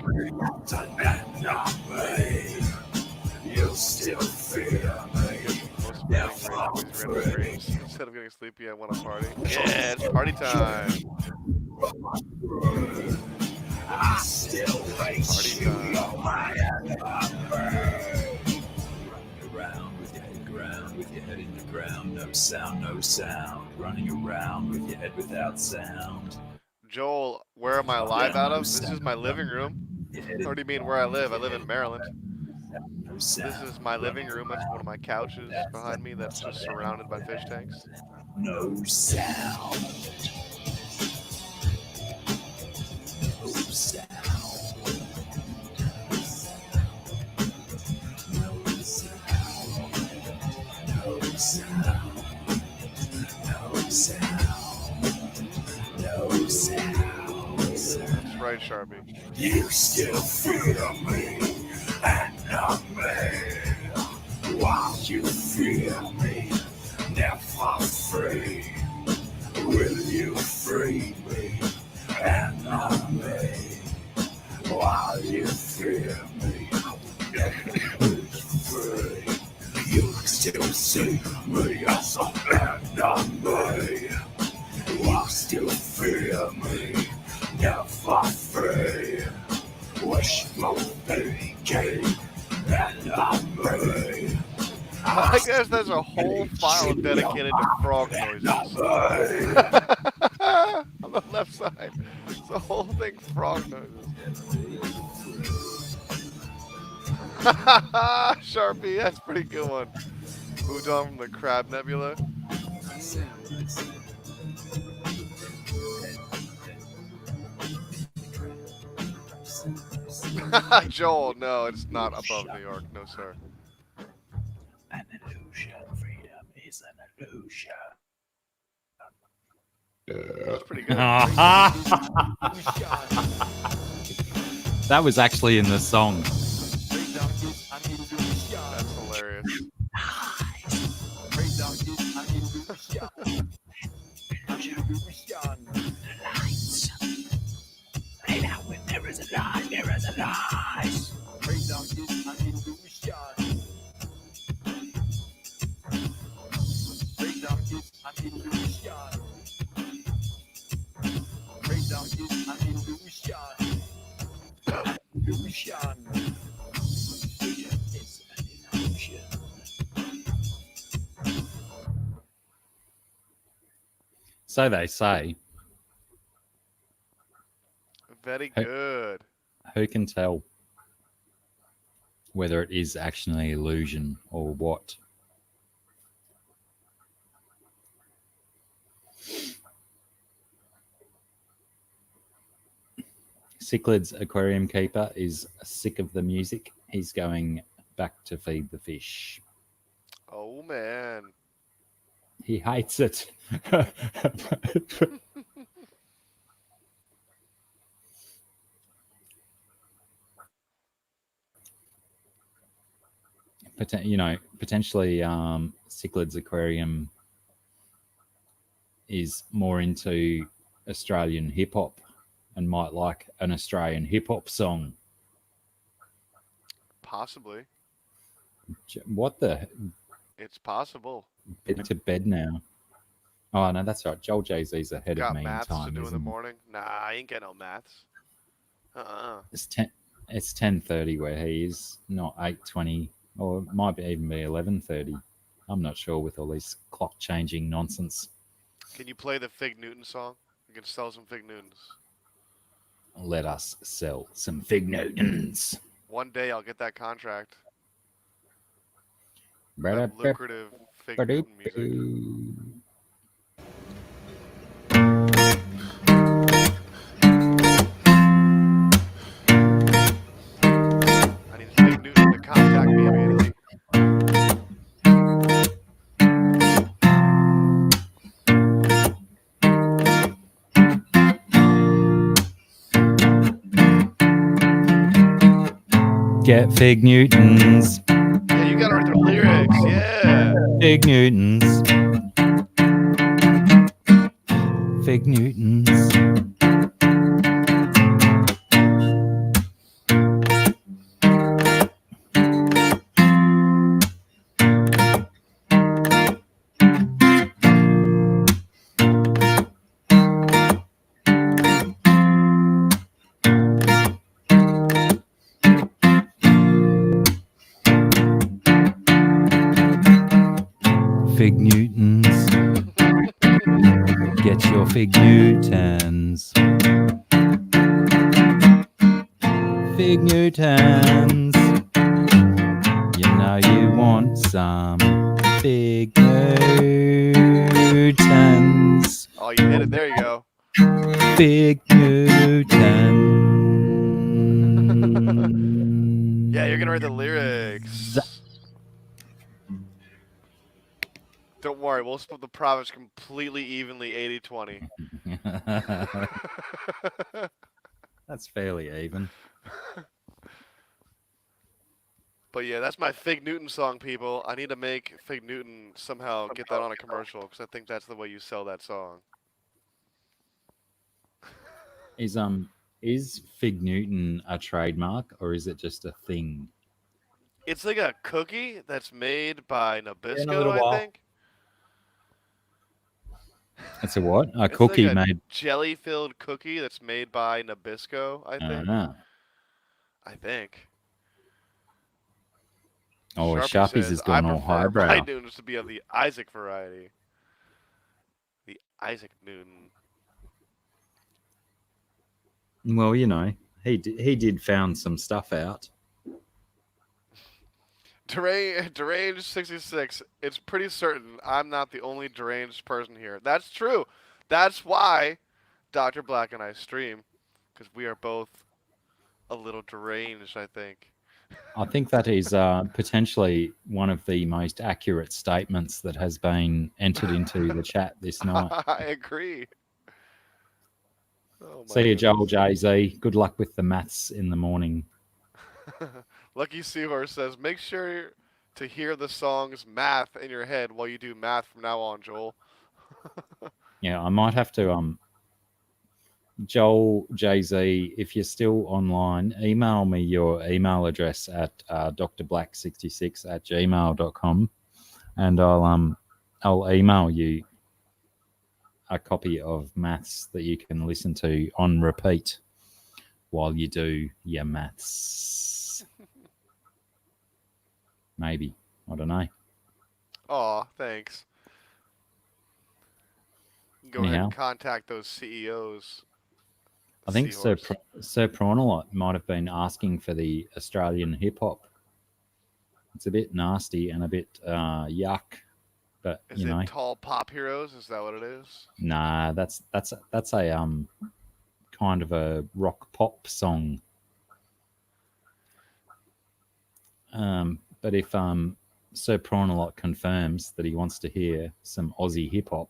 You still fear me. Most of my friends random streams. Instead of getting sleepy, I want to party. Yeah, it's party time. I still hate Party you. time. Around with your head ground, with your head in the ground, no sound, no sound. Running around with your head without sound. Joel, where am I live out of? This is my living room. What do you mean where I live? I live in Maryland. This is my living room. That's one of my couches behind me that's just surrounded by fish tanks. No sound. No sound. No sound. No sound. No sound. No sound. That's right, Sharpie. You still fear me, and not me. While you fear me, never free. Will you free me, and not me? While you fear me, never free. You still see me as a and not me. While still fear me, never free. Wishful thinking, and not me. I guess there's a whole file dedicated to frog noises. I'm left side. It's the whole thing frog noises. Sharpie, that's a pretty good one. Moved on from the Crab Nebula. Joel, no, it's not above New York. No, sir. An illusion. Freedom is an illusion. That's pretty good. That was actually in the song. That's hilarious. Lights. Right now, when there is a lie, there is a lie. So they say. Very Hey. good. Who can tell whether it is actually illusion or what? Cichlids aquarium keeper is sick of the music. He's going back to feed the fish. Oh man. He hates it. Potentially, Cichlids aquarium is more into Australian hip hop and might like an Australian hip hop song. Possibly. What the? It's possible. Bed to bed now. Oh no, that's right. Joel Jay-Z's ahead Got of me in maths to time. do in the Isn't he? morning? Nah, I ain't get no maths. It's 10:30 where he is, not 8:20, or it might even be 11:30. I'm not sure with all these clock changing nonsense. Can you play the Fig Newton song? We can sell some Fig Newtons. Let us sell some Fig Newtons. One day I'll get that contract. That lucrative Fig Newton music. I need Fig Newton to contact me immediately. Get Fig Newtons. Yeah, you gotta write the lyrics. Yeah. Fig Newtons. Fig Newtons. Fig Newtons. Get your Fig Newtons. Fig Newtons. You know you want some Fig Newtons. Oh, you hit it. There you go. Fig Newtons. Yeah, you're gonna write the lyrics. Don't worry, we'll split the profits completely evenly 80-20. That's fairly even. But yeah, that's my Fig Newton song, people. I need to make Fig Newton somehow get that on a commercial because I think that's the way you sell that song. Is Fig Newton a trademark or is it just a thing? It's like a cookie that's made by Nabisco, little while. I think. It's a what? A It's cookie like a made. jelly-filled cookie that's made by Nabisco, I think. I think. Oh, Sharpie Sharpies says, has gone I all prefer highbrow. my Newtons to be of the Isaac variety. The Isaac Newton. Well, you know, he did found some stuff out. Deranged 66. It's pretty certain I'm not the only deranged person here. That's true. That's why Dr. Black and I stream, because we are both a little deranged, I think. I think that is potentially one of the most accurate statements that has been entered into the chat this night. I agree. Oh my See you, Joel goodness. Jay-Z. Good luck with the maths in the morning. Lucky Seahorse says, make sure to hear the song's math in your head while you do math from now on, Joel. Yeah, I might have to Joel Jay-Z, if you're still online, email me your email address at drblack66@gmail.com, and I'll email you a copy of maths that you can listen to on repeat while you do your maths. Maybe. I don't know. Aw, thanks. Go ahead and contact those CEOs. I think Sir Seahorse. Prawnalot might have been asking for the Australian hip hop. It's a bit nasty and a bit yuck, but Is you know. it Tall Pop Heroes? Is that what it is? Nah, that's a kind of a rock pop song. But if Sir Prawnalot confirms that he wants to hear some Aussie hip hop,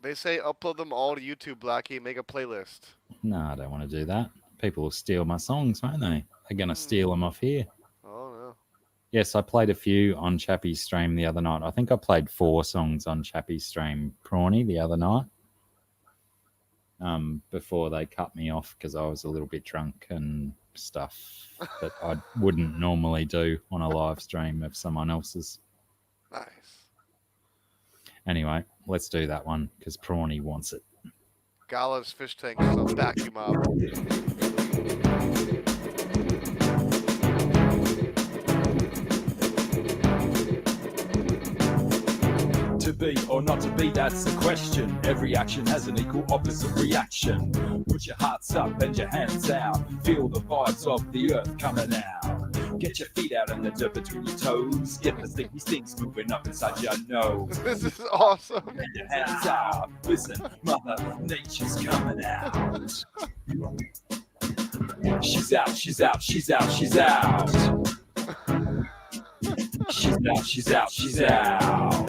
They say upload them all to YouTube, Blacky. Make a playlist. no, I don't want to do that. People will steal my songs, won't they? They're going to steal them off here. Oh, no. Yes, I played a few on Chappie's stream the other night. I think I played 4 songs on Chappie's stream, Prawny, the other night. Before they cut me off because I was a little bit drunk and stuff that I wouldn't normally do on a live stream of someone else's. Nice. Anyway, let's do that one because Prawny wants it. Gala's Fish Tank is on Vacuum Up. To be or not to be, that's the question. Every action has an equal opposite reaction. Put your hearts up and your hands out. Feel the vibes of the earth coming out. Get your feet out in the dirt between your toes. Get the sticky things moving up inside your nose. This is awesome. And your hands out. Listen, Mother Nature's coming out. She's out, she's out, she's out, she's out. She's out, she's out, she's out.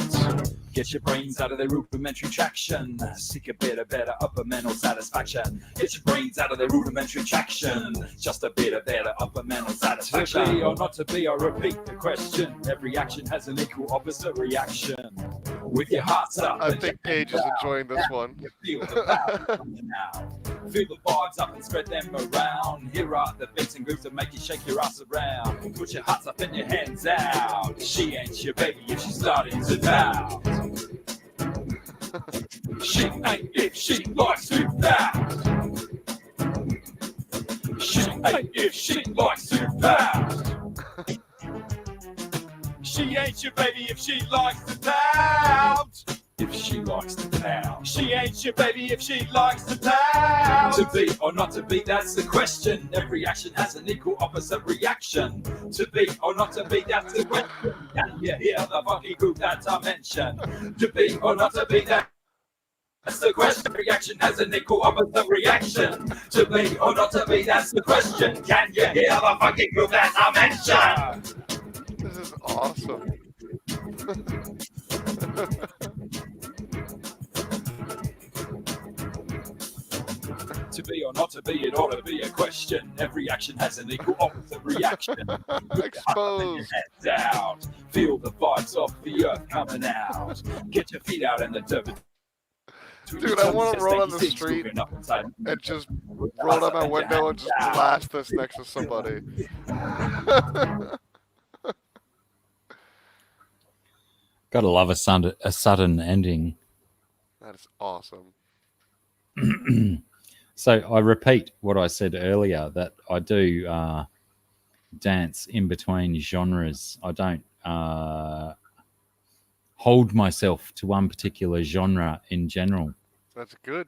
Get your brains out of their rudimentary traction. Seek a bit of better upper mental satisfaction. Get your brains out of their rudimentary traction. Just a bit of better upper mental satisfaction. To be or not to be, I repeat the question. Every action has an equal opposite reaction. With your hearts up. I think Paige is enjoying this one. Feel the power coming out. Feel the vibes up and spread them around. Here are the beats and grooves that make you shake your ass around. Put your hearts up and your hands out. She ain't your baby if she's starting to pout. She ain't if she likes to pout. She ain't if she likes to pout. She ain't your baby if she likes to pout. If she likes to pout. She ain't your baby if she likes to pout. To be or not to be, that's the question. Every action has an equal opposite reaction. To be or not to be, that's the question. Can you hear the funky groove that I mentioned? To be or not to be, that's the question. Reaction has an equal opposite reaction. To be or not to be, that's the question. Can you hear the funky groove that I mentioned? This is awesome. To be or not to be, it ought to be a question. Every action has an equal opposite reaction. Exposed. Heads out. Feel the vibes of the earth coming out. Get your feet out in the dirt. Dude, I want to roll on the street and just roll down my window and just blast this next to somebody. Gotta love a sudden ending. That is awesome. So I repeat what I said earlier, that I do dance in between genres. I don't hold myself to one particular genre in general. That's good.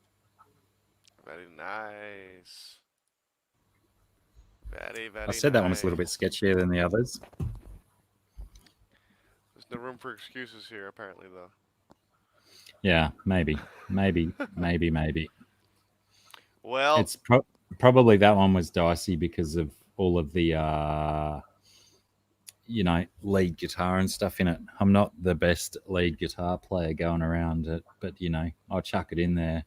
Very nice. Very, very I said that one was a little bit nice. sketchier than the others. There's no room for excuses here, apparently, though. Yeah, maybe. Well, It's probably that one was dicey because of all of the lead guitar and stuff in it. I'm not the best lead guitar player going around it, but I'll chuck it in there.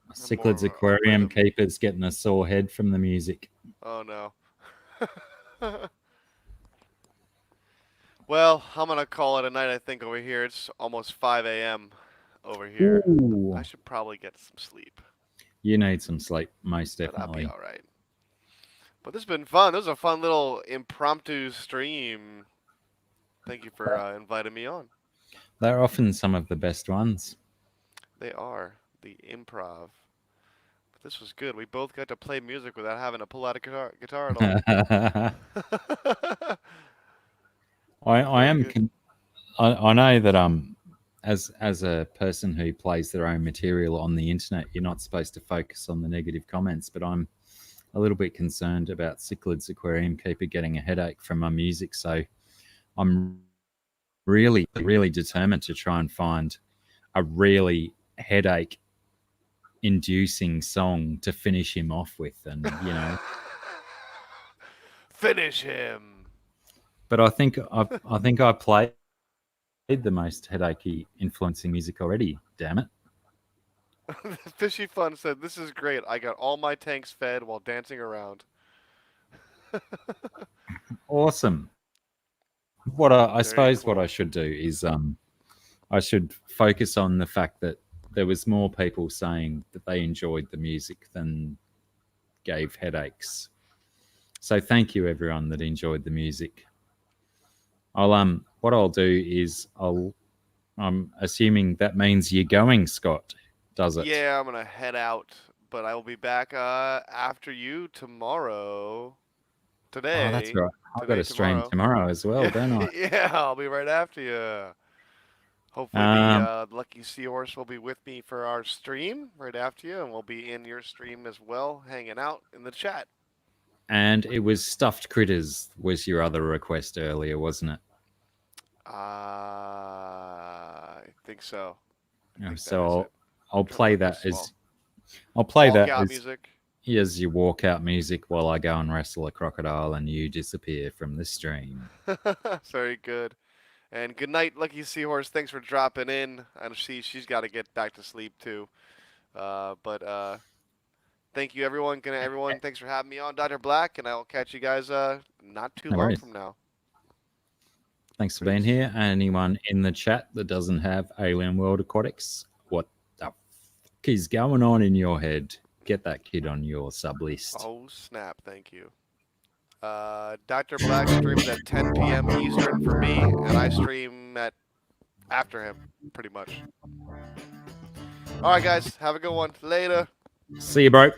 I'm more Cichlids of a Aquarium rhythm. Keeper's getting a sore head from the music. Oh no. Well, I'm gonna call it a night. I think over here it's almost 5 a.m. over here. Ooh, I should probably get some sleep, you need some sleep, most but I'll be definitely. all right. But this has been fun. This was a fun little impromptu stream. Thank you for inviting me on. They're often some of the best ones. They are the improv. But this was good. We both got to play music without having to pull out a guitar at all. I Very am. good. I know that as a person who plays their own material on the internet, you're not supposed to focus on the negative comments. But I'm a little bit concerned about Cichlids Aquarium Keeper getting a headache from my music, so I'm really, really determined to try and find a really headache-inducing song to finish him off with, and Finish him. But I think I played the most headachy influencing music already. Damn it! Fishy Fun said, "This is great. I got all my tanks fed while dancing around." Awesome. What I Very suppose what cool. I should do is I should focus on the fact that there was more people saying that they enjoyed the music than gave headaches. So thank you everyone that enjoyed the music. What I'll do is I'm assuming that means you're going, Scott, does it? Yeah, I'm gonna head out, but I will be back after you tomorrow. Oh, that's Today, right. I've got today, a stream tomorrow. tomorrow as well, Yeah, don't I? yeah, I'll be right after you. Hopefully, the Um, lucky seahorse will be with me for our stream right after you, and we'll be in your stream as well, hanging out in the chat. and it was Stuffed Critters was your other request earlier, wasn't it? I think so. I think that is So it. I'll Trying to play look that this as small. I'll play that Walkout as music. your walkout music while I go and wrestle a crocodile and you disappear from the stream. Very good. And good night, Lucky Seahorse. Thanks for dropping in. I see she's got to get back to sleep too. But thank you, everyone. Good night, everyone. Thanks for having me on, Dr. Black, and I will catch you guys not too No long worries. from now. Thanks for being Peace. here. Anyone in the chat that doesn't have Alien World Aquatics, what the fuck is going on in your head? Get that kid on your sub list. Oh, snap. Thank you. Dr. Black streams at 10 p.m. Eastern for me, and I stream at after him, pretty much. All right, guys. Have a good one. Later. See you, bro.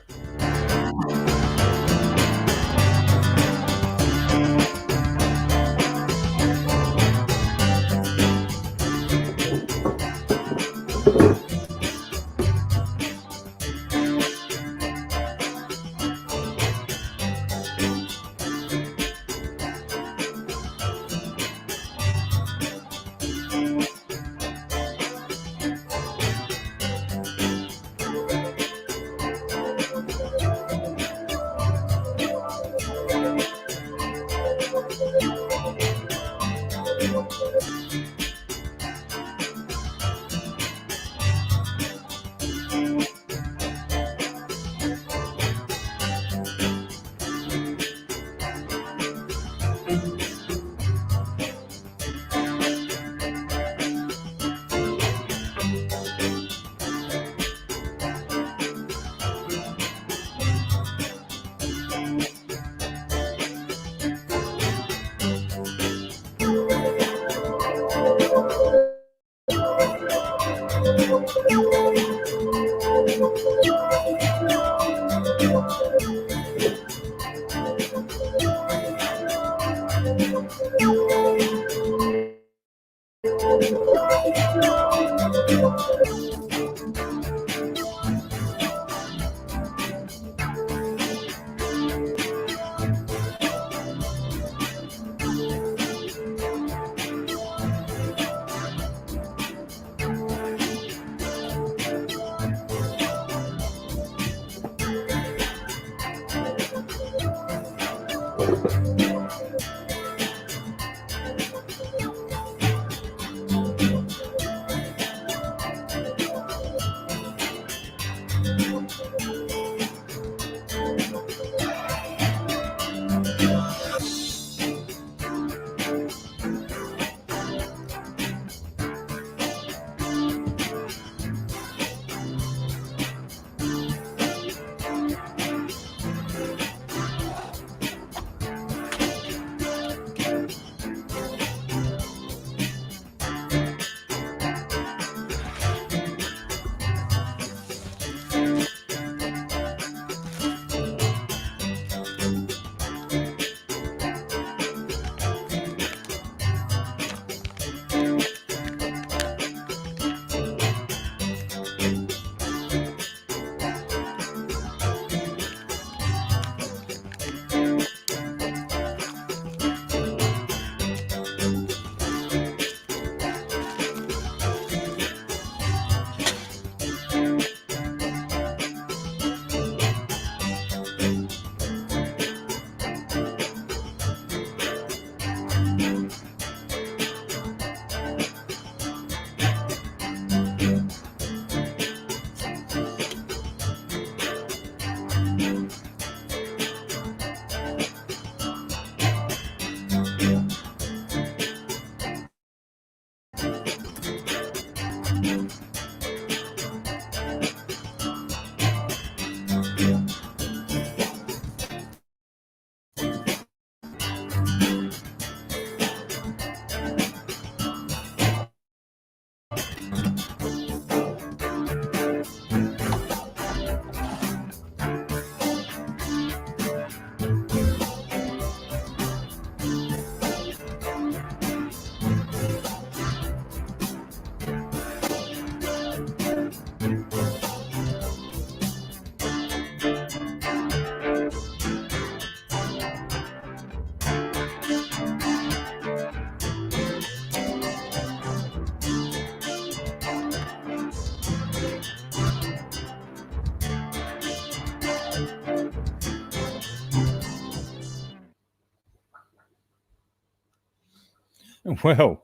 Well,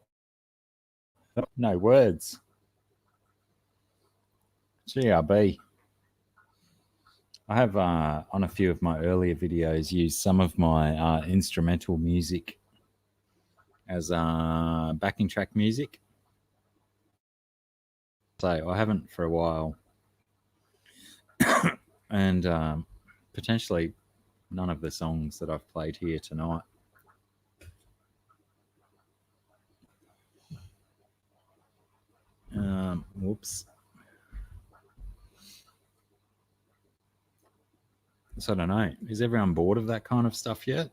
no words. GRB. I have on a few of my earlier videos used some of my instrumental music as backing track music. So I haven't for a while. And potentially none of the songs that I've played here tonight. Whoops. So I don't know. Is everyone bored of that kind of stuff yet?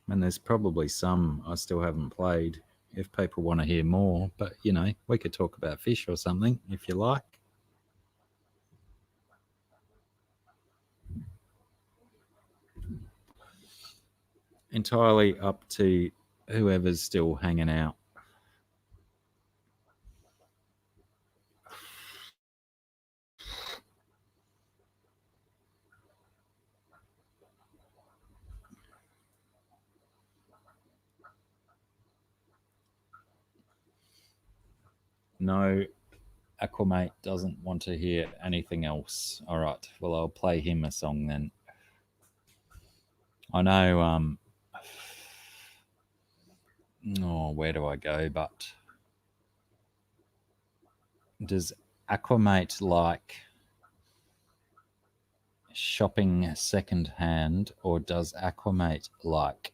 And there's probably some I still haven't played if people want to hear more. But, you know, we could talk about fish or something if you like. Entirely up to whoever's still hanging out. No, Aquamate doesn't want to hear anything else. All right, well, I'll play him a song then. I know, oh, where do I go? But does Aquamate like shopping secondhand, or does Aquamate like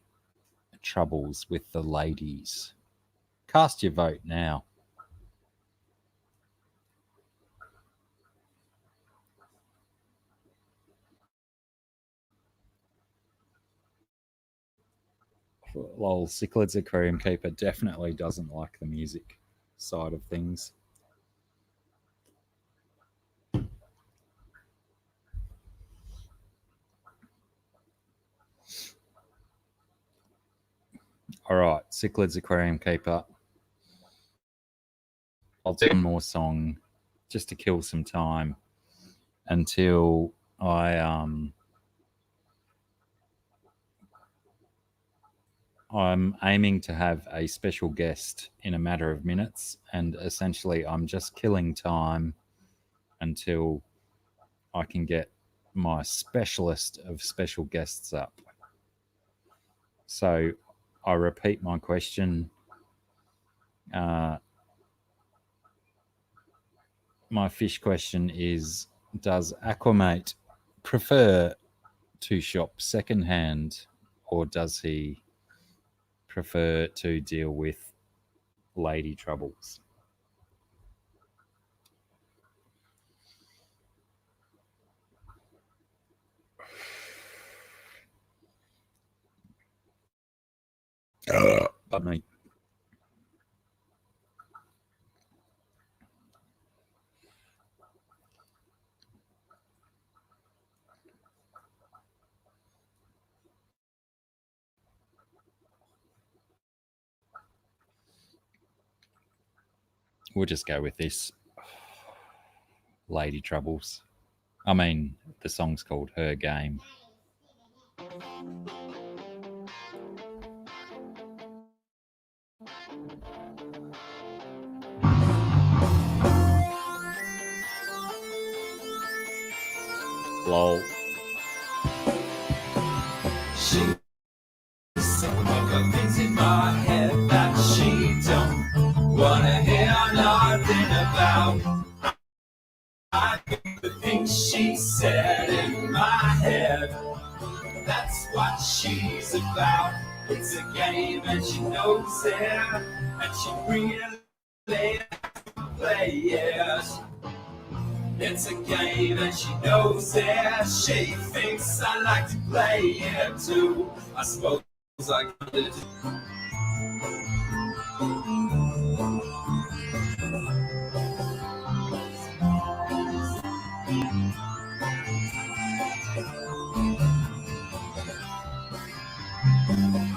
troubles with the ladies? Cast your vote now. Lol, Cichlid's Aquarium Keeper definitely doesn't like the music side of things. All right, Cichlid's Aquarium Keeper. I'll do one more song just to kill some time until I'm aiming to have a special guest in a matter of minutes, and essentially I'm just killing time until I can get my specialist of special guests up. So I repeat my question. My fish question is, does Aquamate prefer to shop secondhand, or does he prefer to deal with lady troubles? But me. We'll just go with this. Lady troubles. I mean, the song's called Her Game. Lol. She said, "Fuck up things in my her head that she don't wanna hear nothing about. I think the things she said in my head, that's what she's about. It's a game and she knows it, and she really likes to play it. It's a game and she knows it. She thinks I like to play it too. I suppose I could.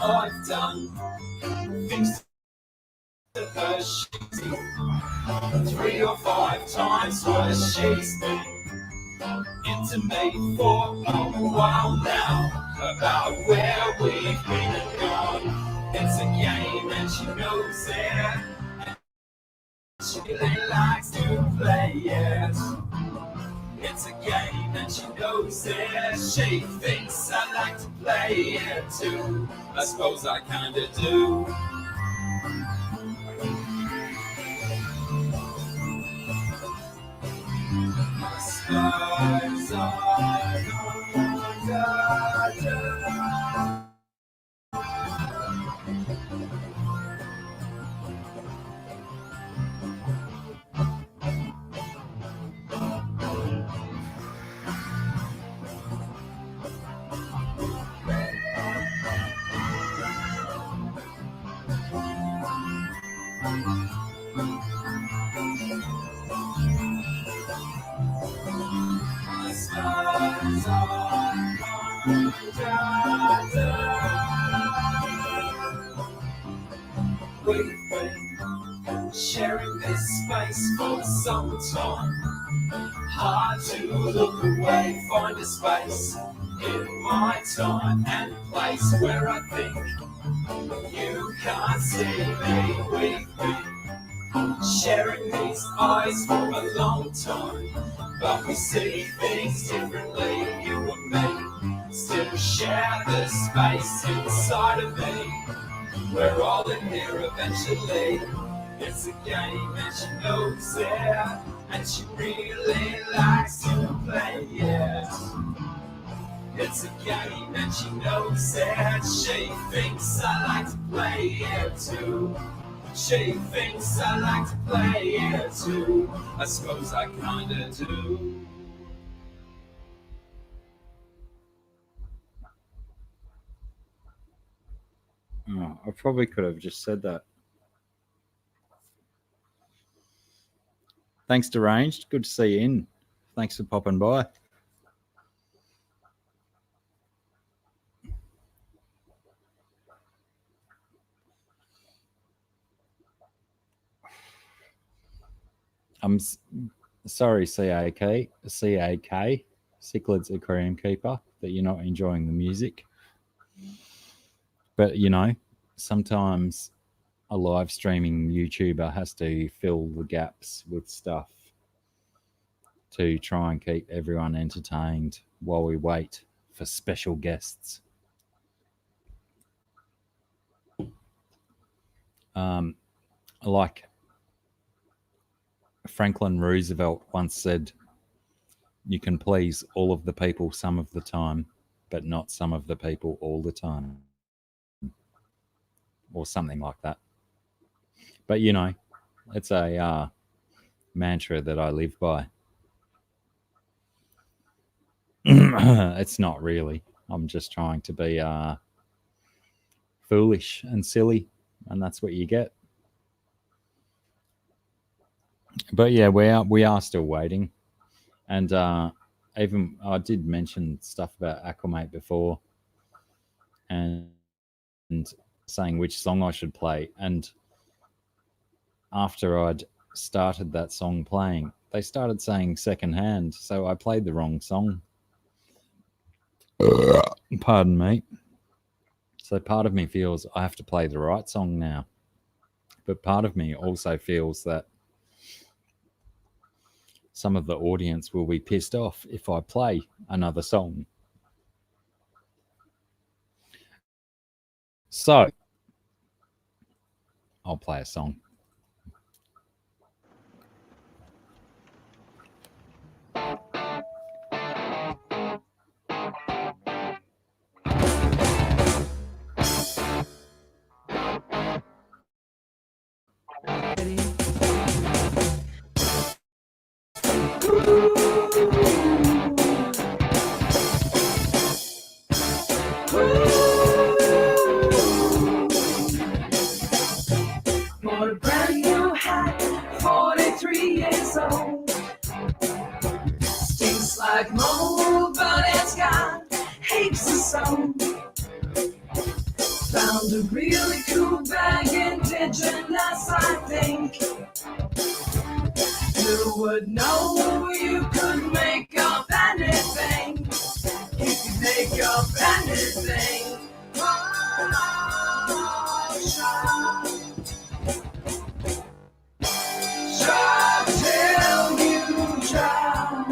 I've done things to her. She's 3 or 5 times where she's been into me for a while now, about where we've been and gone. It's a game and she knows it, and she really likes to play it. It's a game and she knows it. She thinks I like to play it too. I suppose I kinda do. I suppose I kinda do. I suppose I kinda do. We've been sharing this space for some time. Hard to look away, find a space in my time and place where I think you can't see me. We've been sharing these eyes for a long time, but we see things differently. You and me still share the space inside of me. We're all in here eventually. It's a game and she knows it, and she really likes to play it. It's a game and she knows it. She thinks I like to play it too. She thinks I like to play it too. I suppose I kinda do. Oh, I probably could have just said that. Thanks, Deranged. Good to see you in. Thanks for popping by. I'm sorry, CAK, Cichlids Aquarium Keeper, that you're not enjoying the music. But, you know, sometimes a live streaming YouTuber has to fill the gaps with stuff to try and keep everyone entertained while we wait for special guests. Like Franklin Roosevelt once said, you can please all of the people some of the time, but not some of the people all the time. Or something like that. But, you know, it's a mantra that I live by. It's not really. I'm just trying to be foolish and silly, and that's what you get. But yeah, we are still waiting, and even I did mention stuff about Acclimate before, and saying which song I should play, and after I'd started that song playing, they started saying secondhand, so I played the wrong song. Pardon me. So part of me feels I have to play the right song now, but part of me also feels that some of the audience will be pissed off if I play another song. So I'll play a song. Bought a brand new hat, 43 years old. Stinks like mold, but it's got heaps of soul. Found a really cool bag, indigenous, I think. Who would know you could make up anything? You could make up anything. Oh, shop. Shop till you drop.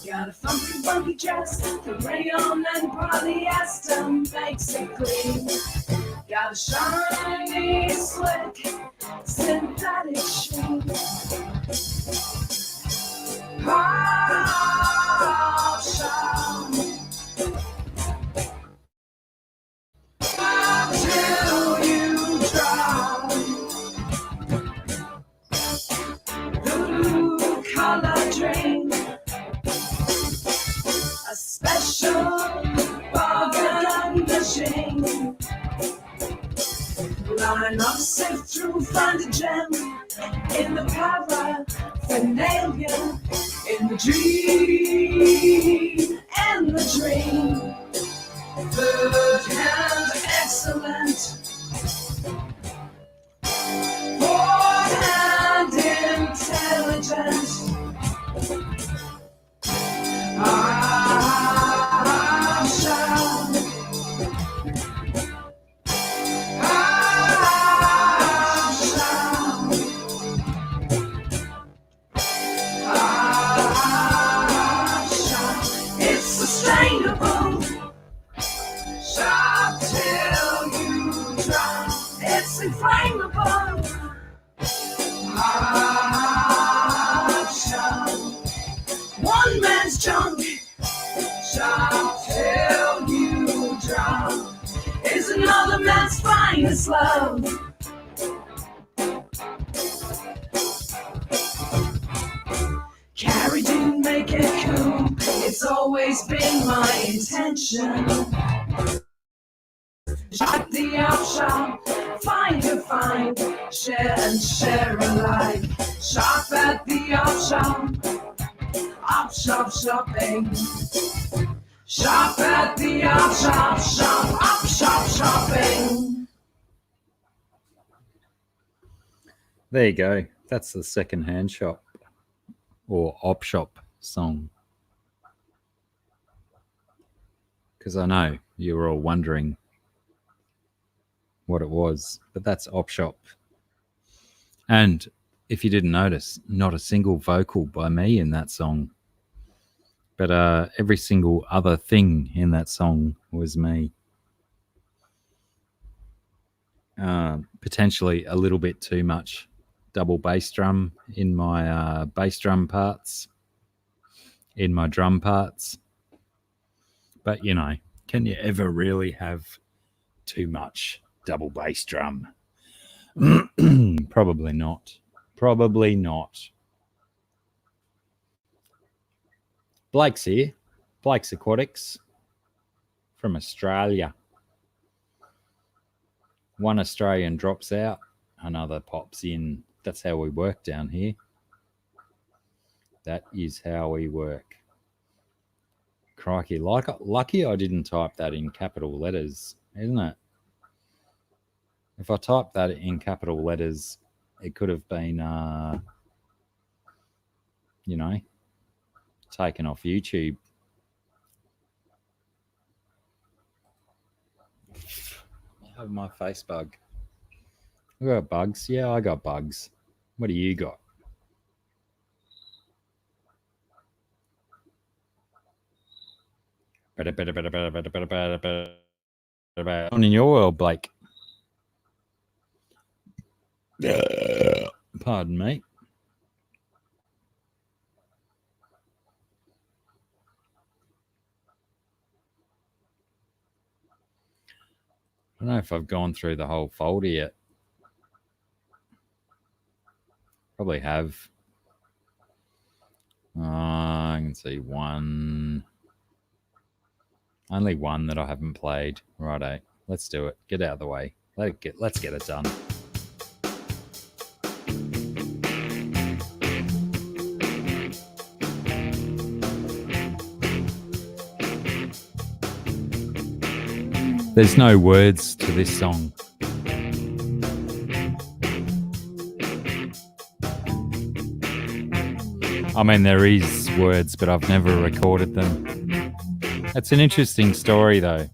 Got a funky dress, the rayon and polyester makes it clean. Got a shiny, slick, synthetic sheen. Pop shop. Pop till you drop. Blue color dream. A special bargain machine. Line up, sift through, find a gem in the paraphernalia, in the dream, and the dream. Third hand, excellent. Fourth hand, intelligent. I shall. It's sustainable. Shop till you drop. It's inflammable. Hot shop. One man's junk. Shop till you drop. Is another man's finest love. Carrie didn't make it cool. It's always been my intention. Shop the op shop, find to find, share and share alike. Shop at the op shop shopping. Shop at the op shop shopping. There you go. That's the second-hand shop or op shop song. Because I know you were all wondering what it was, but that's op shop. And if you didn't notice, not a single vocal by me in that song, but every single other thing in that song was me. Potentially a little bit too much double bass drum in my bass drum parts, in my drum parts. But, you know, can you ever really have too much double bass drum? Probably not. Probably not. Blake's here. Blake's Aquatics from Australia. One Australian drops out, another pops in. That's how we work down here. That is how we work. Crikey, lucky I didn't type that in capital letters, isn't it? If I typed that in capital letters, it could have been, you know, taken off YouTube. I have my face bug. I got bugs. Yeah, I got bugs. What do you got? On in your world, Blake. Pardon me. I don't know if I've gone through the whole folder yet. Probably have. I can see one. Only one that I haven't played. Righto. Let's do it. Get out of the way. Let's get it done. There's no words to this song. I mean, there is words, but I've never recorded them. It's an interesting story, though.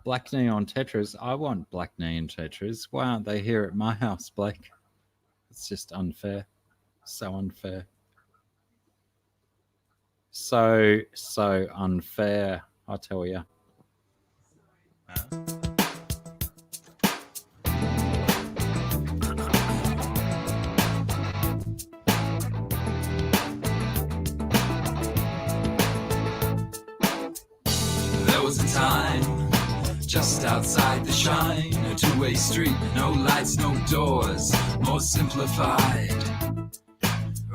Black neon tetras. I want black neon tetras. Why aren't they here at my house, Blake? It's just unfair. So unfair. So unfair, I tell you. There was a time just outside the shine, a two-way street, no lights, no doors, more simplified.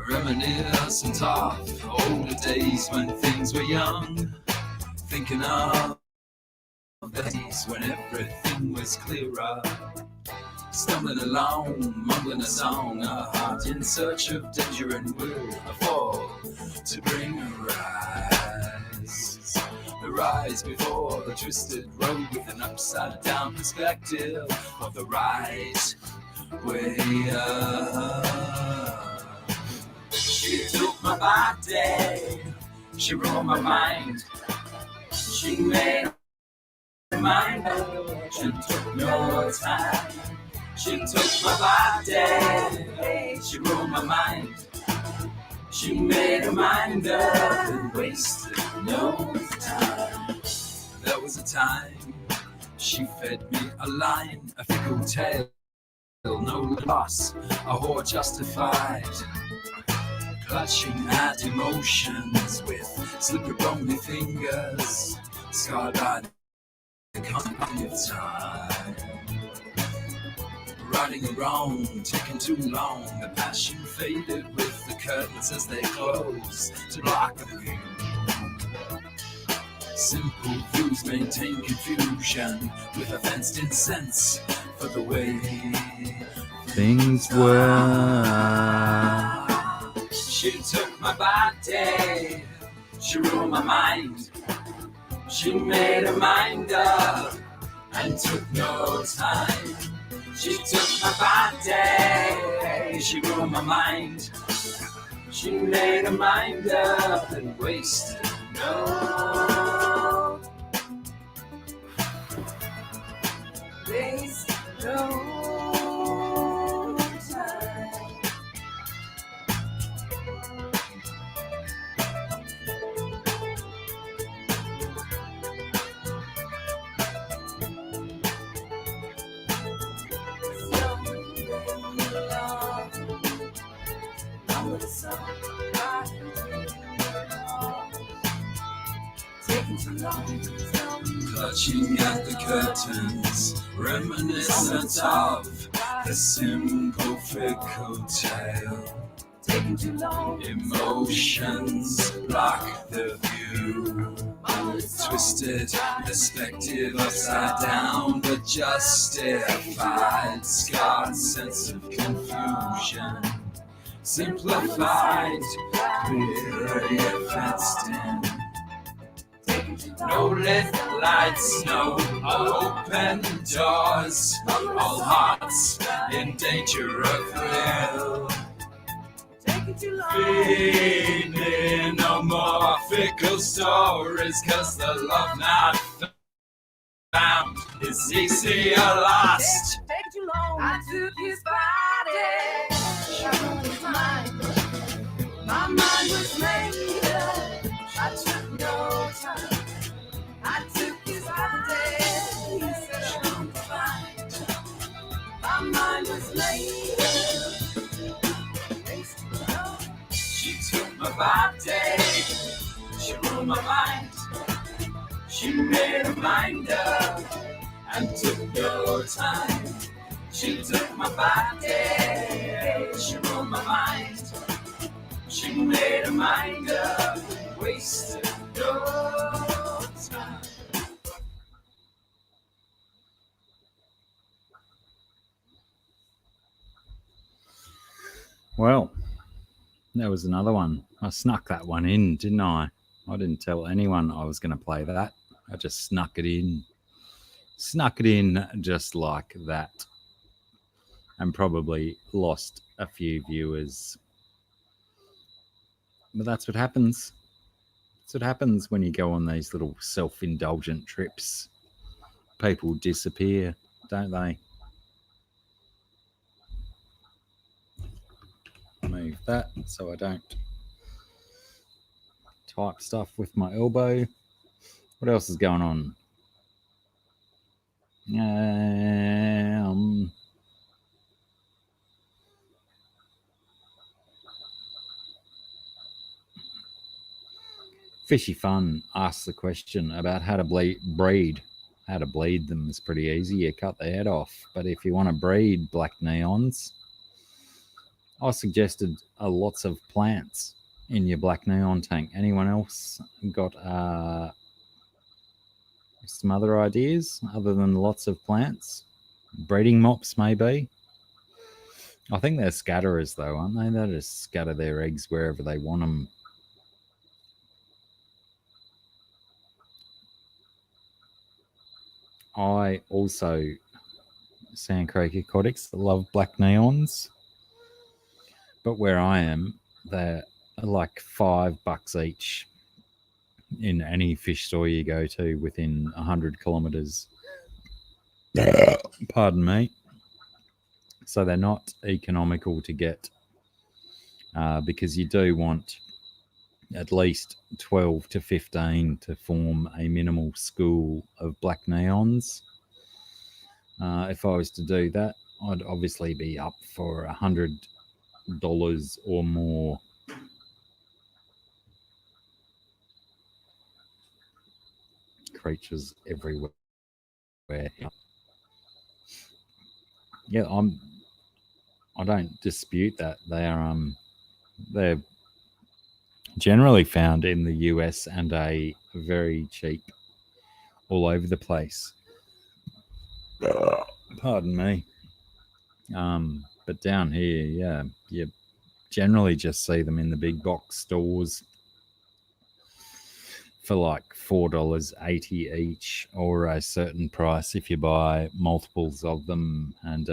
Reminiscent of older days when things were young, thinking of the days when everything was clearer. Stumbling along, mumbling a song, a heart in search of danger and will, a fall to bring a rise. The rise before the twisted road with an upside down perspective of the right way up. She took my body, she ruled my mind, she made my mind up, she took no time. She took my body, she ruled my mind, she made her mind up and wasted no time. There was a time she fed me a line, a fickle tale, no loss, a whore justified. Clutching at emotions with slippery bony fingers, scarred by the company of time. Riding around, taking too long, the passion faded with the curtains as they closed to block the view. Simple views maintain confusion with a fenced-in sense for the way Things were. She took my body, she ruled my mind, she made her mind up and took no time. She took my body, she ruled my mind, she made her mind up and wasted no. Wasted no. Clutching at the curtains, reminiscent of the simple fickle tale. Taking too long. Emotions block the view. Twisted perspective upside down, but justified. Scarred sense of confusion. Simplified, clearly fenced in. No lit lights, no open doors. All hearts in danger of thrill. Feeding no more fickle stories, 'cause the love not found is easy or lost. Take too long. I took his body. Showed his mind. My mind was made up. I took no time. I took his body. He said I'm fine. My mind was made up. She took my body, she ruled my mind, she made her mind up and took no time. She took my body, she ruled my mind, she made her mind up and wasted no time. Well, there was another one. I snuck that one in, didn't I? I didn't tell anyone I was going to play that. I just snuck it in. Snuck it in just like that. and probably lost a few viewers. But that's what happens. That's what happens when you go on these little self-indulgent trips. People disappear, don't they? Move that so I don't type stuff with my elbow. What else is going on? Fishy Fun asks the question about how to breed. How to bleed them is pretty easy. You cut the head off. But if you want to breed black neons, I suggested lots of plants in your black neon tank. Anyone else got some other ideas other than lots of plants? Breeding mops, maybe. I think they're scatterers, though, aren't they? They just scatter their eggs wherever they want them. I also, Sandcrake Aquatics, love black neons. But where I am, they're like $5 each in any fish store you go to within 100 kilometers. Pardon me. So they're not economical to get because you do want at least 12 to 15 to form a minimal school of black neons. If I was to do that, I'd obviously be up for $100 or more. Creatures everywhere. Yeah, I don't dispute that. They're generally found in the US and are very cheap all over the place. Pardon me. But down here, yeah, you generally just see them in the big box stores for like $4.80 each, or a certain price if you buy multiples of them, and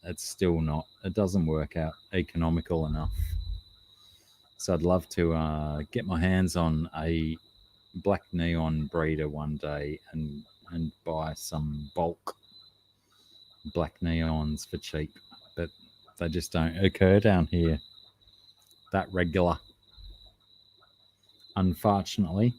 it's still not. It doesn't work out economical enough. So I'd love to get my hands on a black neon breeder one day and buy some bulk black neons for cheap, but they just don't occur down here that regular, unfortunately.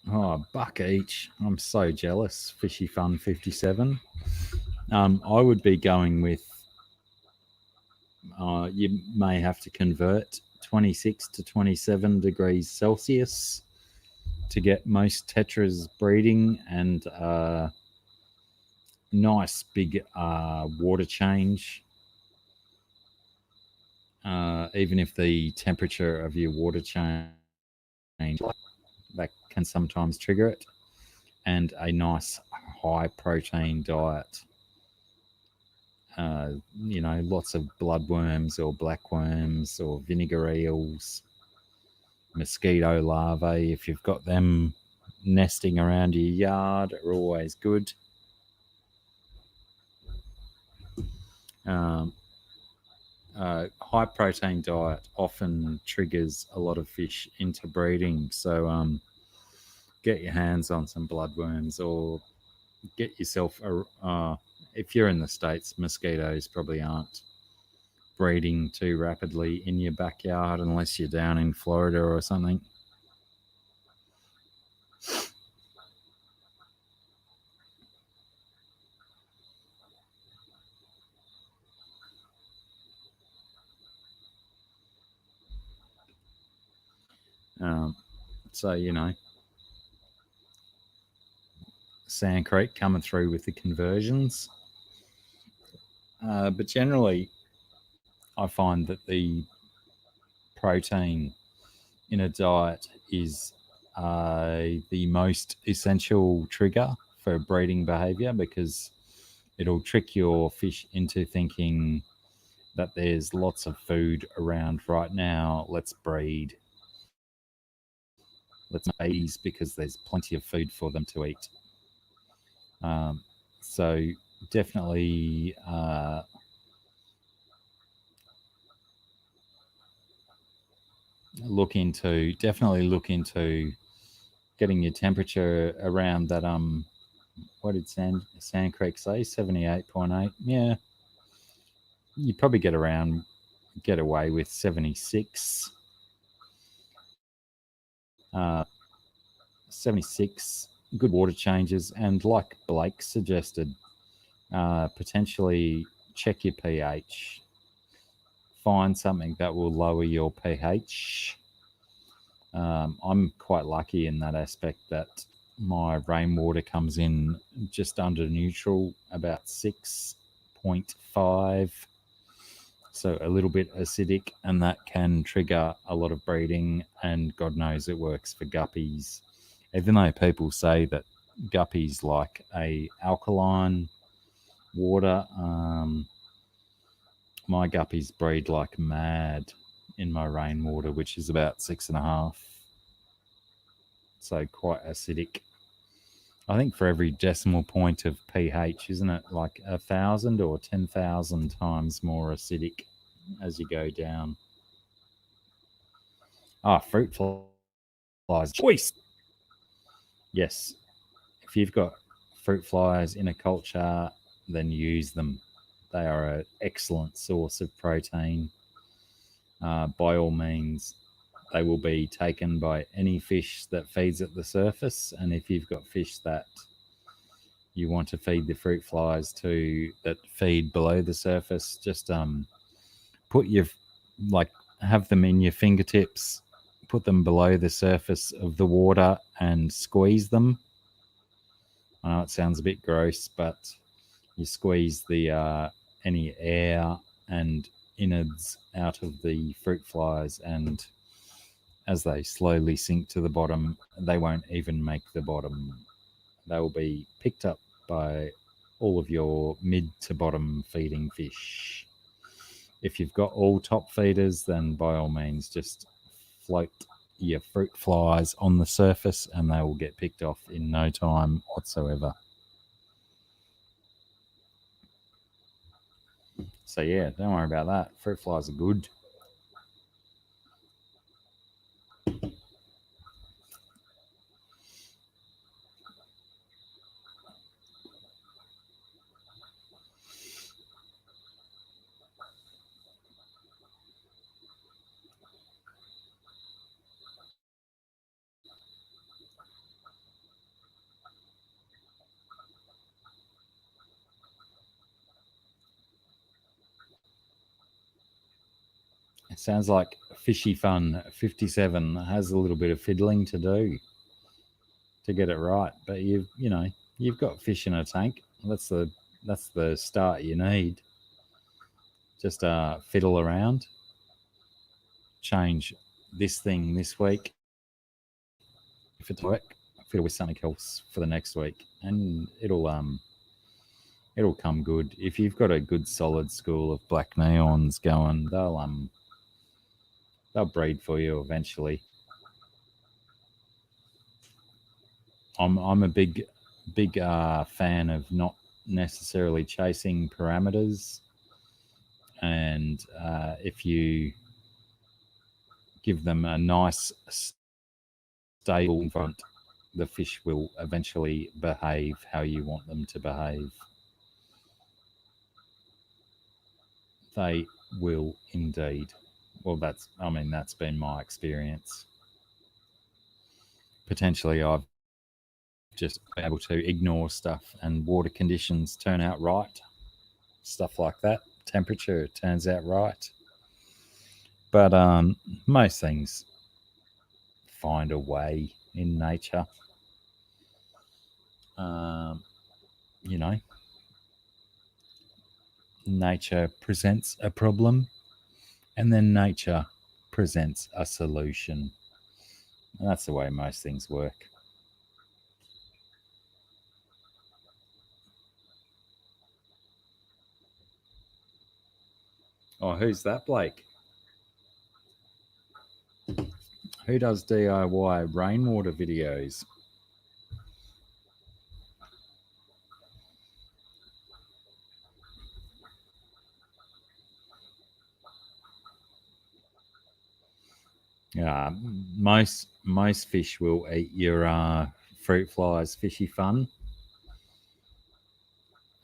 Oh, $1 each. I'm so jealous. Fishy Fun 57. I would be going with, you may have to convert 26 to 27 degrees Celsius to get most tetras breeding, and nice big water change. Even if the temperature of your water change, that can sometimes trigger it, and a nice high protein diet. Lots of bloodworms or blackworms or vinegar eels, mosquito larvae, if you've got them nesting around your yard, are always good. High protein diet often triggers a lot of fish into breeding, so get your hands on some bloodworms, or get yourself if you're in the States, mosquitoes probably aren't breeding too rapidly in your backyard unless you're down in Florida or something. So, Sand Creek coming through with the conversions. But generally, I find that the protein in a diet is the most essential trigger for breeding behavior, because it'll trick your fish into thinking that there's lots of food around right now. Let's breed. Let's make babies because there's plenty of food for them to eat. So definitely look into getting your temperature around that. What did Sand Creek say? 78.8. Yeah, you probably get away with 76. 76 good water changes, and like Blake suggested, potentially check your pH. Find something that will lower your pH. I'm quite lucky in that aspect that my rainwater comes in just under neutral, about 6.5. So a little bit acidic, and that can trigger a lot of breeding, and God knows it works for guppies. Even though people say that guppies like a alkaline water, my guppies breed like mad in my rainwater, which is about 6.5. So quite acidic. I think for every decimal point of pH, isn't it like 1,000 or 10,000 times more acidic as you go down? Fruit flies. Choice. Yes. If you've got fruit flies in a culture, then use them. They are an excellent source of protein. By all means, they will be taken by any fish that feeds at the surface. And if you've got fish that you want to feed the fruit flies to that feed below the surface, just put your have them in your fingertips, put them below the surface of the water and squeeze them. I know it sounds a bit gross, but you squeeze the any air and innards out of the fruit flies, and as they slowly sink to the bottom, they won't even make the bottom. They will be picked up by all of your mid to bottom feeding fish. If you've got all top feeders, then by all means just float your fruit flies on the surface and they will get picked off in no time whatsoever. So yeah, don't worry about that. Fruit flies are good. It sounds like Fishy Fun 57 has a little bit of fiddling to do to get it right, but you've got fish in a tank. That's the start you need. Just fiddle around, change this thing this week. If it's work, fiddle with something else for the next week, and it'll come good. If you've got a good solid school of black neons going, they'll breed for you eventually. I'm a big fan of not necessarily chasing parameters, and if you give them a nice stable environment, the fish will eventually behave how you want them to behave. They will indeed. Well, that's been my experience. Potentially, I've just been able to ignore stuff and water conditions turn out right. Stuff like that. Temperature turns out right. But most things find a way in nature. Nature presents a problem, and then nature presents a solution. And that's the way most things work. Oh, who's that, Blake? Who does DIY rainwater videos? Yeah, most fish will eat your fruit flies, fishy fun,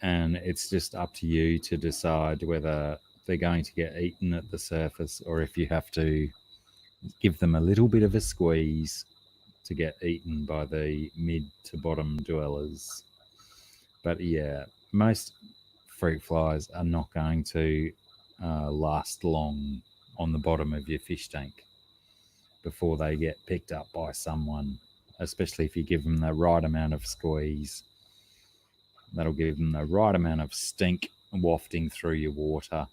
and it's just up to you to decide whether they're going to get eaten at the surface or if you have to give them a little bit of a squeeze to get eaten by the mid to bottom dwellers. But yeah, most fruit flies are not going to last long on the bottom of your fish tank before they get picked up by someone, especially if you give them the right amount of squeeze. That'll give them the right amount of stink wafting through your water,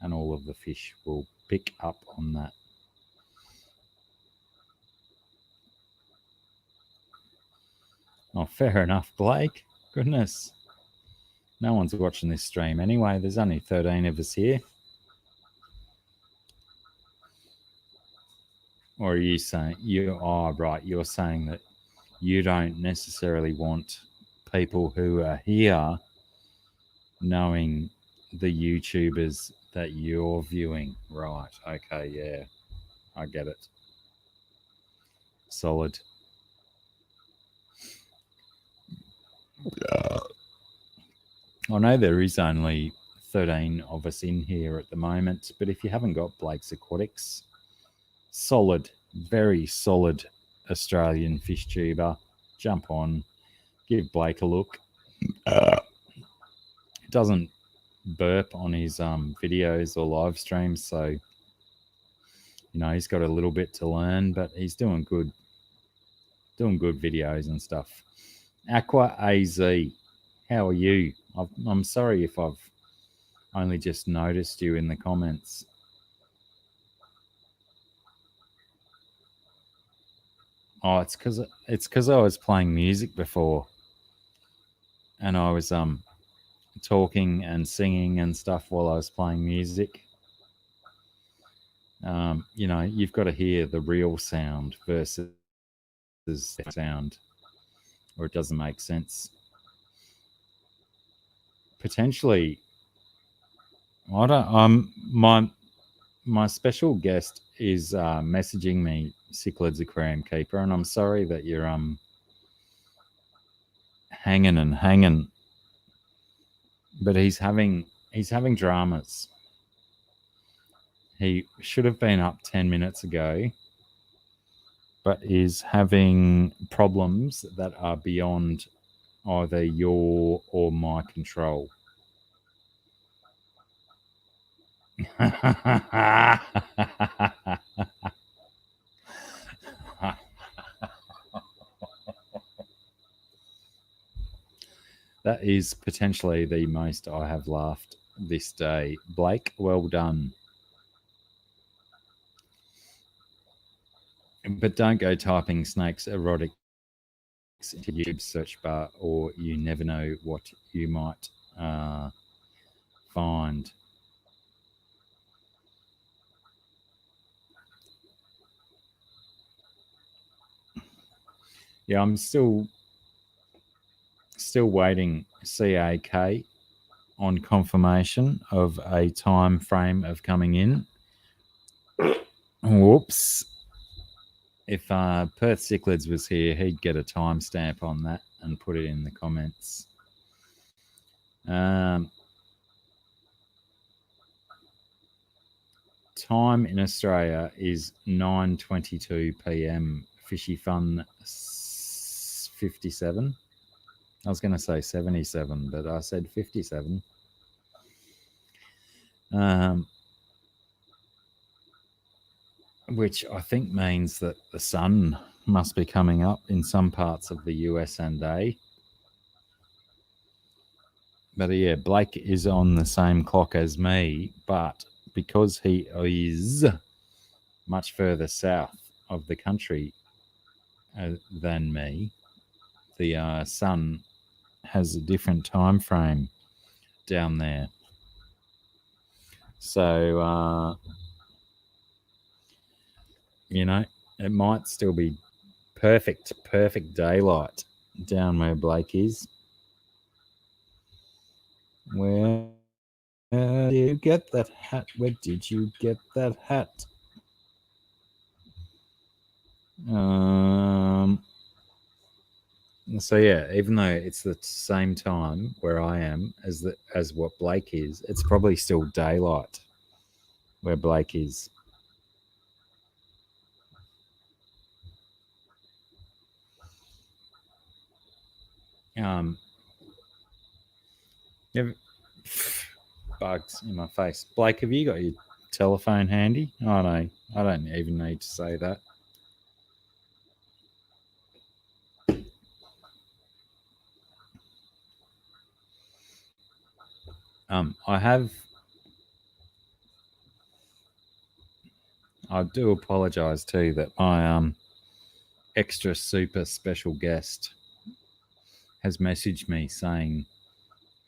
and all of the fish will pick up on that. Oh, fair enough, Blake. Goodness. No one's watching this stream anyway. There's only 13 of us here. Or are you saying right, you're saying that you don't necessarily want people who are here knowing the YouTubers that you're viewing. Right. Okay, yeah. I get it. Solid. I know there is only 13 of us in here at the moment, but if you haven't got Blake's Aquatics, solid, very solid Australian fish tuber, jump on, give Blake a look. Doesn't burp on his videos or live streams, so he's got a little bit to learn, but he's doing good videos and stuff. Aqua AZ, how are you? I'm sorry if I've only just noticed you in the comments. Oh, it's because I was playing music before, and I was talking and singing and stuff while I was playing music. You've got to hear the real sound versus the sound, or it doesn't make sense. Potentially, I don't. My special guest is messaging me, Cichlids Aquarium Keeper, and I'm sorry that you're hanging, but he's having dramas. He should have been up 10 minutes ago, but is having problems that are beyond either your or my control. That is potentially the most I have laughed this day. Blake, well done. But don't go typing snakes erotics into YouTube search bar, or you never know what you might find. Yeah, I'm still waiting CAK on confirmation of a time frame of coming in. Whoops. If Perth Cichlids was here, he'd get a timestamp on that and put it in the comments. Time in Australia is 9:22 p.m. Fishy Fun 57. I was going to say 77, but I said 57. Which I think means that the sun must be coming up in some parts of the US and A. But yeah, Blake is on the same clock as me, but because he is much further south of the country than me, the sun has a different time frame down there. So, it might still be perfect daylight down where Blake is. Where did you get that hat? Where did you get that hat? So yeah, even though it's the same time where I am as what Blake is, it's probably still daylight where Blake is. You bugs in my face. Blake, have you got your telephone handy? Oh no, I don't even need to say that. I do apologise too that my extra super special guest has messaged me saying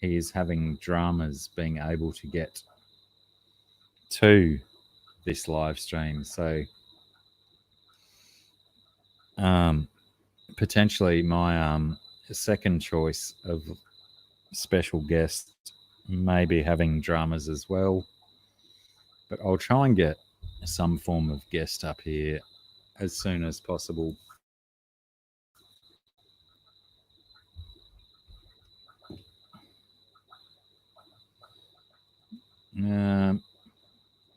he is having dramas being able to get to this live stream. So potentially my second choice of special guest may be having dramas as well. But I'll try and get some form of guest up here as soon as possible.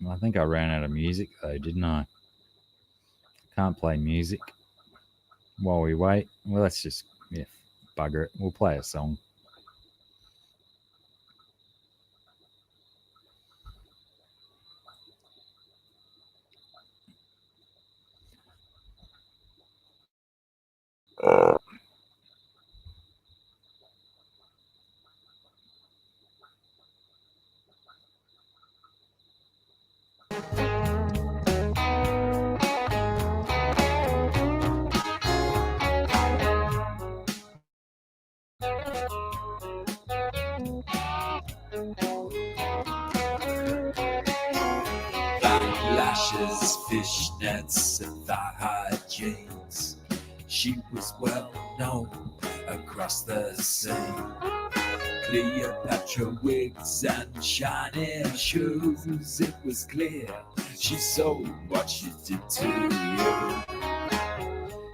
I think I ran out of music though, didn't I? Can't play music while we wait. Well, let's just bugger it. We'll play a song. Lashes, fishnets, and thigh-high jeans. She was well known across the sea. Cleopatra wigs and shiny shoes. It was clear she sold what she did to you.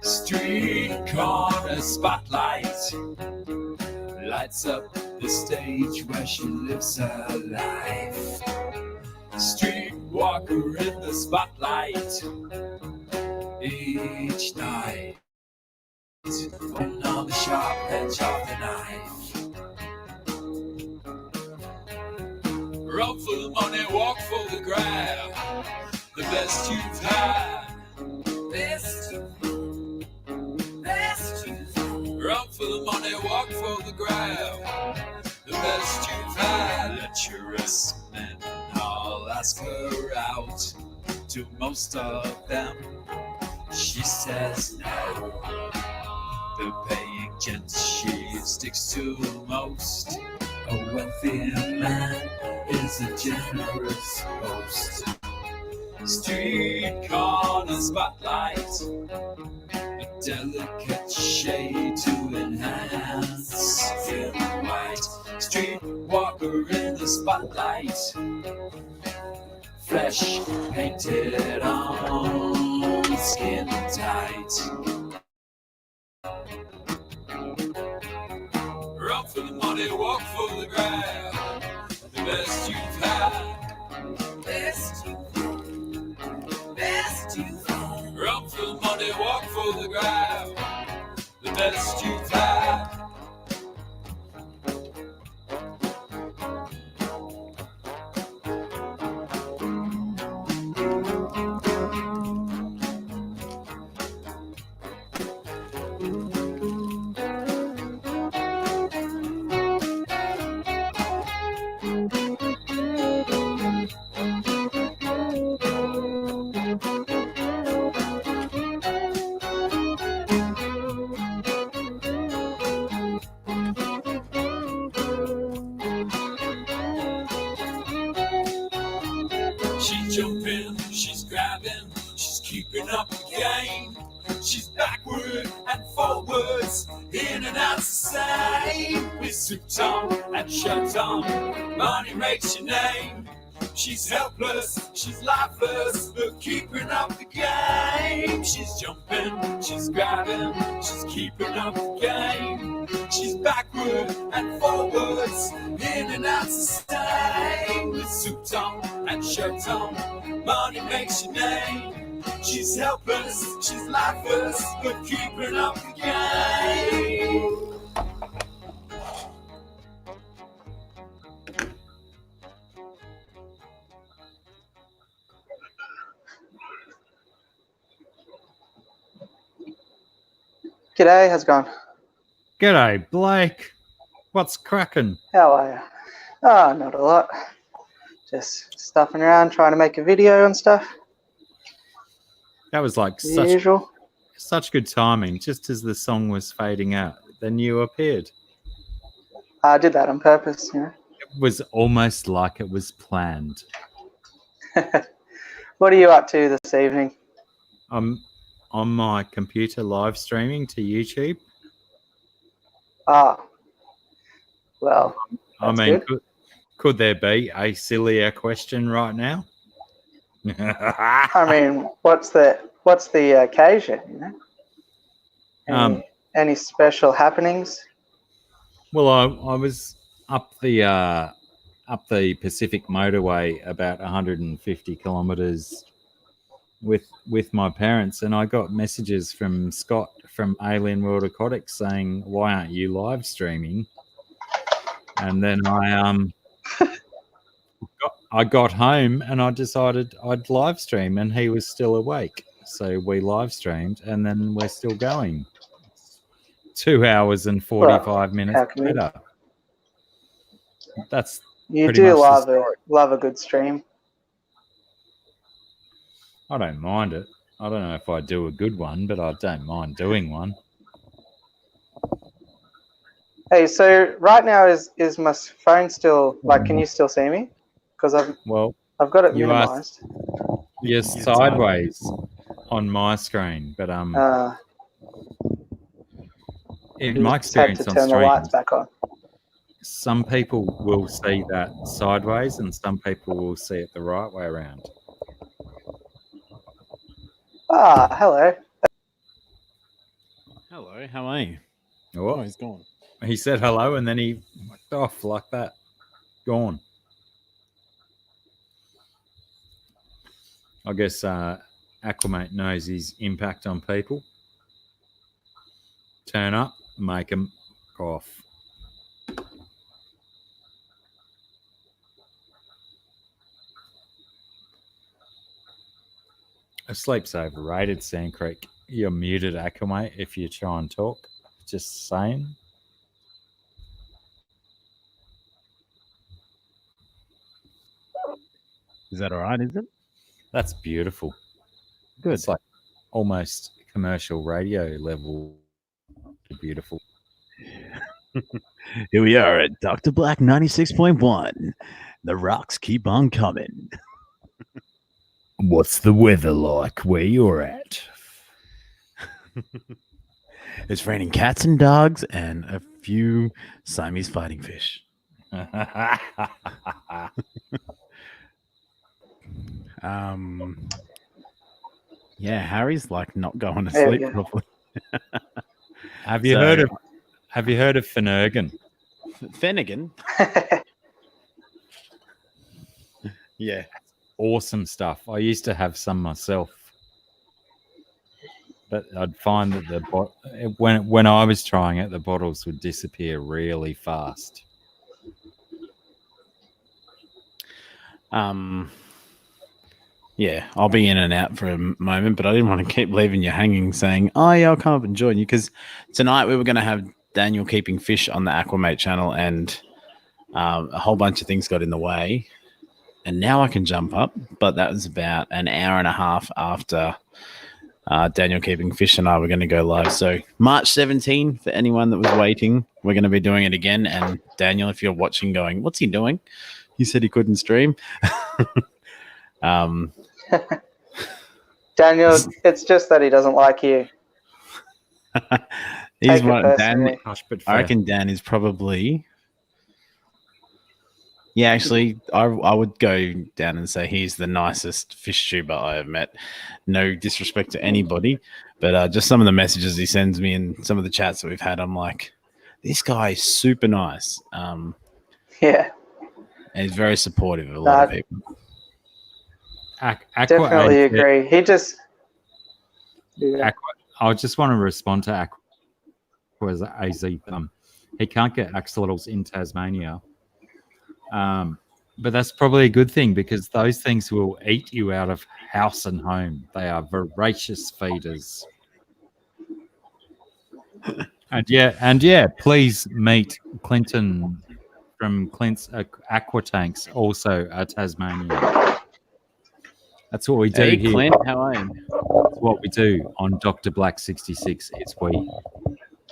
Street corner spotlight lights up the stage where she lives her life. Streetwalker in the spotlight each night. On the sharp edge of the knife. Run for the money, walk for the grab. The best you've had. Best you've had. Run for the money, walk for the grab. The best you've had. Lecherous men, I'll ask her out. To most of them, she says no. The paying gent she sticks to most. A wealthy man is a generous host. Street corner spotlight, a delicate shade to enhance skin white. Streetwalker in the spotlight, flesh painted on, skin tight. Run for the money, walk for the grab. The best you've had. Best you've had. Run for the money, walk for the grab. The best you've had. She's jumping, she's grabbing, she's keeping up the game. She's backward and forwards, in and out the same. With suit on and shirt on, money makes your name. She's helpless, she's lifeless, but keeping up the game. She's jumping, she's grabbing, she's keeping up the game. She's backward and forwards, in and out sustain. With suit on and shirt on, money makes your name. She's helpless, she's lifeless, but keeping up the game. G'day, how's it going? G'day, Blake. What's cracking? How are you? Oh, not a lot. Just stuffing around, trying to make a video and stuff. That was like The usual. such good timing. Just as the song was fading out, then you appeared. I did that on purpose, you know. It was almost like it was planned. What are you up to this evening? I'm on my computer live streaming to YouTube. Ah, well, I that's mean, good. could there be a sillier question right now? I mean, what's the occasion, you know? Any special happenings? Well, I was up the Pacific Motorway about 150 kilometres with my parents, and I got messages from Scott from Alien World Aquatics saying, "Why aren't you live streaming?" And then I got home and I decided I'd live stream, and he was still awake, so we live streamed, and then we're still going. 2 hours and 45 minutes later. That's You pretty do much the love a good stream. I don't mind it. I don't know if I do a good one, but I don't mind doing one. Hey, so right now is my phone still like? Can you still see me? Because I've got it minimized. You're sideways on my screen, but in my experience had to on turn the lights streams, back on. some people will see that sideways, and some people will see it the right way around. Ah, hello. Hello, how are you? Oh, Oh, he's gone. he said hello, and then he whacked off like that. Gone. I guess Aquamate knows his impact on people. Turn up, make them off. Sleep's overrated, Sand Creek. You're muted, Aquamate, if you try and talk. Just saying. Is that all right, is it? That's beautiful. Good. It's like almost commercial radio level. Beautiful. Here we are at Dr. Black 96.1. The rocks keep on coming. What's the weather like where you're at? It's raining cats and dogs and a few Siamese fighting fish. Yeah, Harry's like not going to There we sleep go. properly. Have you heard of Finnegan? Finnegan? Yeah. Awesome stuff. I used to have some myself, but I'd find that when I was trying it, the bottles would disappear really fast. Yeah, I'll be in and out for a moment, but I didn't want to keep leaving you hanging saying, oh, yeah, I'll come up and join you, because tonight we were going to have Daniel keeping fish on the Aquamate channel, and a whole bunch of things got in the way. And now I can jump up, but that was about an hour and a half after Daniel keeping fish and I were going to go live. So March 17, for anyone that was waiting, we're going to be doing it again. And Daniel, if you're watching going, what's he doing? He said he couldn't stream. Daniel, it's just that he doesn't like you. He's Take it one. Dan, personally. Hush, but I reckon Dan is probably. Yeah, actually, I would go down and say he's the nicest fish tuber I have met. No disrespect to anybody, but just some of the messages he sends me and some of the chats that we've had, I'm like, this guy is super nice. Yeah, And he's very supportive of a lot of people. Definitely agree. He just... Yeah. I just want to respond to Aqua's AZ. He can't get axolotls in Tasmania. But that's probably a good thing because those things will eat you out of house and home. They are voracious feeders. and yeah, please meet Clinton from Clint's Aqua Tanks, also a Tasmania. That's what we do here. Clint, how are you? That's what we do on Dr. Black 66. It's we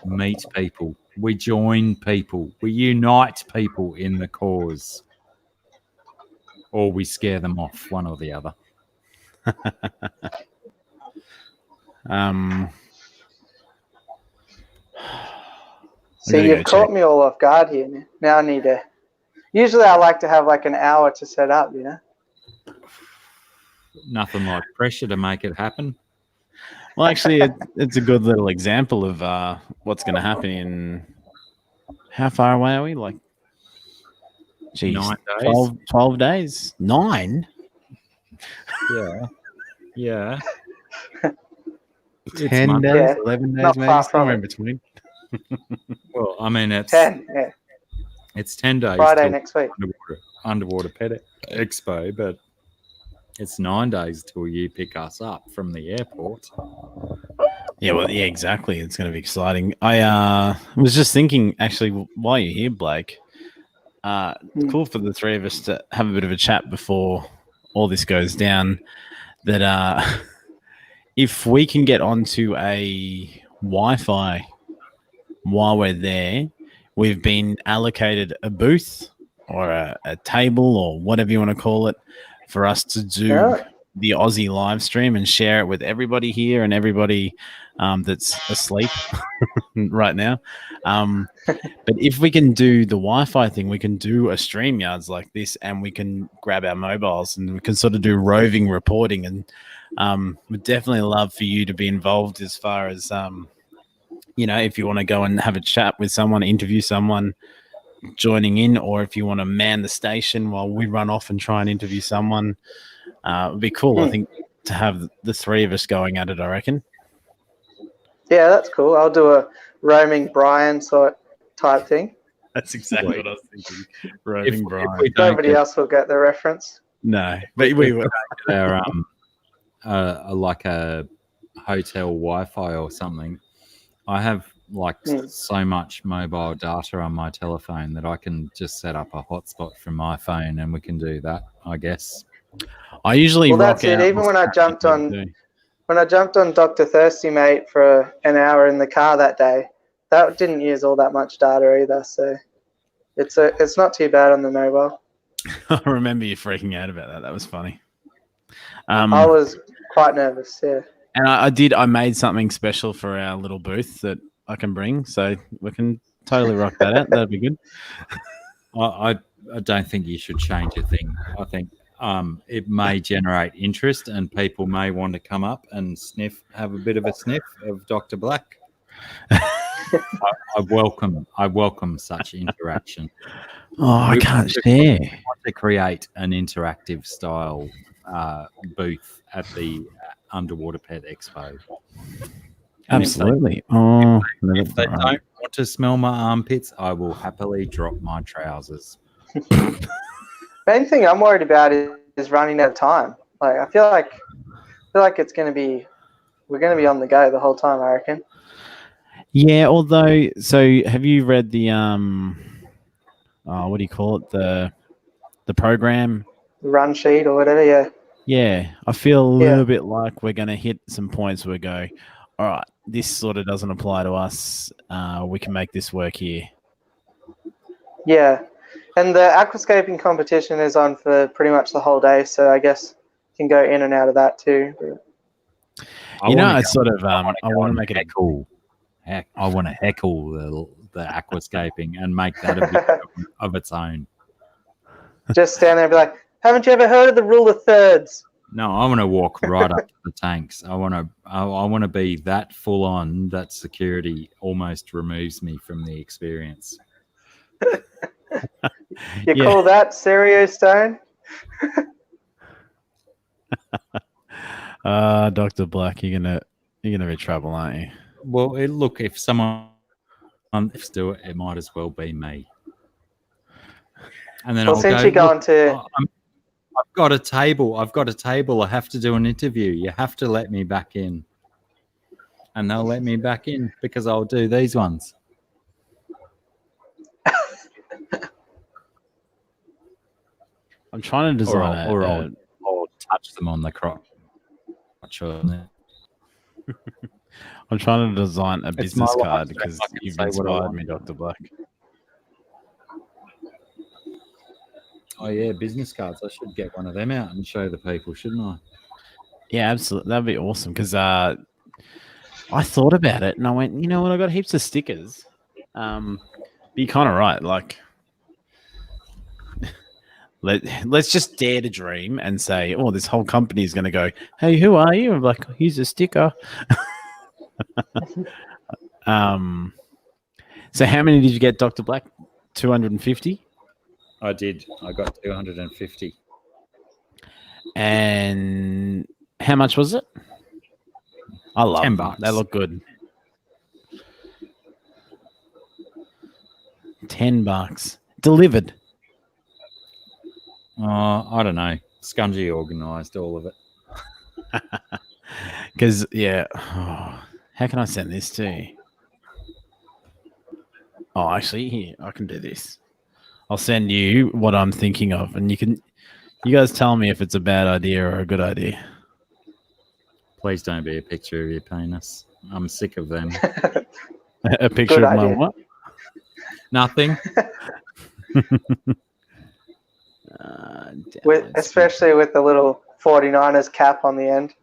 meet people, we join people, we unite people in the cause. Or we scare them off, one or the other. See, you've caught me all off guard here. Now I need to... Usually I like to have like an hour to set up, you know? Nothing like pressure to make it happen. Well, actually, it's a good little example of what's going to happen in... How far away are we? Like, geez, 9 days. 12 days? 9? Yeah. 10 days, Yeah, 11 days, not maybe far somewhere in from it. between. Well, I mean, it's 10, yeah. It's 10 days. Friday next week. Underwater Pet Expo, but it's 9 days till you pick us up from the airport. Yeah, well, yeah, exactly. It's going to be exciting. I was just thinking, actually, while you're here, Blake, cool for the three of us to have a bit of a chat before all this goes down, that if we can get onto a Wi-Fi while we're there, we've been allocated a booth or a table or whatever you want to call it for us to do the Aussie live stream and share it with everybody here and everybody that's asleep right now. But if we can do the Wi-Fi thing, we can do a StreamYards like this and we can grab our mobiles and we can sort of do roving reporting. And we'd definitely love for you to be involved as far as, you know, if you want to go and have a chat with someone, interview someone joining in, or if you want to man the station while we run off and try and interview someone, it would be cool, I think, to have the three of us going at it, I reckon. Yeah, that's cool. I'll do a roaming Brian sort type thing. That's exactly what I was thinking. Roaming Brian. Nobody else will get the reference. No, but we will. Our, like a hotel Wi-Fi or something. I have like so much mobile data on my telephone that I can just set up a hotspot from my phone and we can do that, I guess. I usually that's it. Even when I jumped on Dr. Thirsty Mate for an hour in the car that day, that didn't use all that much data either. So it's not too bad on the mobile. I remember you freaking out about that. That was funny. I was quite nervous, yeah. And I made something special for our little booth that I can bring, so we can totally rock that out. That'd be good. I don't think you should change a thing. I think it may generate interest and people may want to come up and have a bit of a sniff of Dr. Black. I welcome such interaction. I can't share. We want to create an interactive style booth at the Underwater Pet Expo. Absolutely. If they don't want to smell my armpits, I will happily drop my trousers. Main thing I'm worried about is running out of time. Like I feel like it's going to be, we're going to be on the go the whole time, I reckon. Yeah, although, so have you read the what do you call it, the program run sheet or whatever? Yeah, I feel a little bit like we're going to hit some points where we go, all right, this sort of doesn't apply to us. We can make this work here. Yeah, and the aquascaping competition is on for pretty much the whole day, so I guess you can go in and out of that too. You know, it's sort of I want to make it cool. I want to heckle the aquascaping and make that a bit of its own. Just stand there and be like, haven't you ever heard of the rule of thirds? No, I want to walk right up to the tanks. I want to be that full on that security almost removes me from the experience. You call that Serio Stone? Dr. Black, you're gonna be trouble, aren't you? Well, look, if someone if do it, it might as well be me. And then Well, I'll since go, you're going "Look, to, I've got a table. I have to do an interview. You have to let me back in." And they'll let me back in because I'll do these ones. I'm trying to design or I'll touch them on the crotch. I'm trying to design a It's business my card life, because I can you've say what I inspired want. me, Dr. Black. Oh yeah, business cards. I should get one of them out and show the people, shouldn't I? Yeah, absolutely. That'd be awesome because I thought about it and I went, you know what? I got heaps of stickers. But you're kind of right. Like, let's just dare to dream and say, oh, this whole company is going to go, hey, who are you? I'm like, here's a sticker. So how many did you get, Dr. Black? 250? I did. I got 250. And how much was it? I love them. $10. They look good. $10 delivered. I don't know. Scungy organised all of it. Because how can I send this to you? Oh, actually, here I can do this. I'll send you what I'm thinking of, and you guys tell me if it's a bad idea or a good idea. Please don't be a picture of your penis. I'm sick of them. A picture Good of my idea. what? Nothing. especially with the little 49ers cap on the end.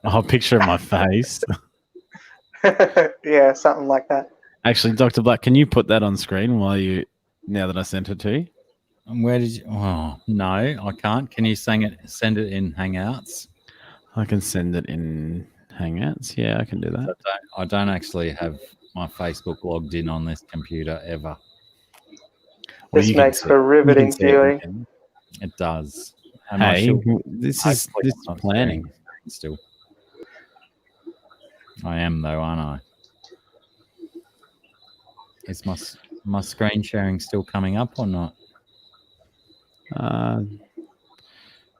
Oh, a picture of my face. Yeah, something like that. Actually, Dr. Black, can you put that on screen now that I sent it to you? And where did you? Oh no, I can't. Can you send it in Hangouts? I can send it in Hangouts. Yeah, I can do that. I don't actually have my Facebook logged in on this computer ever. This you can makes see for it. You riveting can see it, viewing. Ken. It does. And Hey, this is hopefully I'm not planning. sharing still. I am though, aren't I? Is my screen sharing still coming up or not?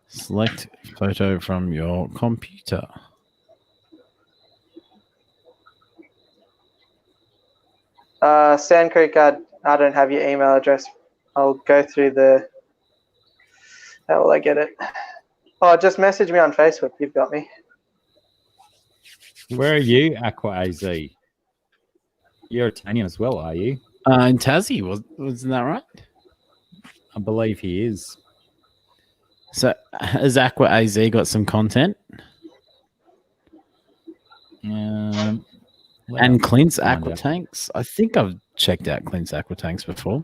Select photo from your computer. Sand Creek, I don't have your email address. I'll go through how will I get it? Oh, just message me on Facebook. You've got me. Where are you, Aqua AZ? You're Italian as well, are you? In Tassie, wasn't that right? I believe he is. So has Aqua AZ got some content? And Clint's find Aqua out. Tanks? I think I've checked out Clint's Aqua Tanks before.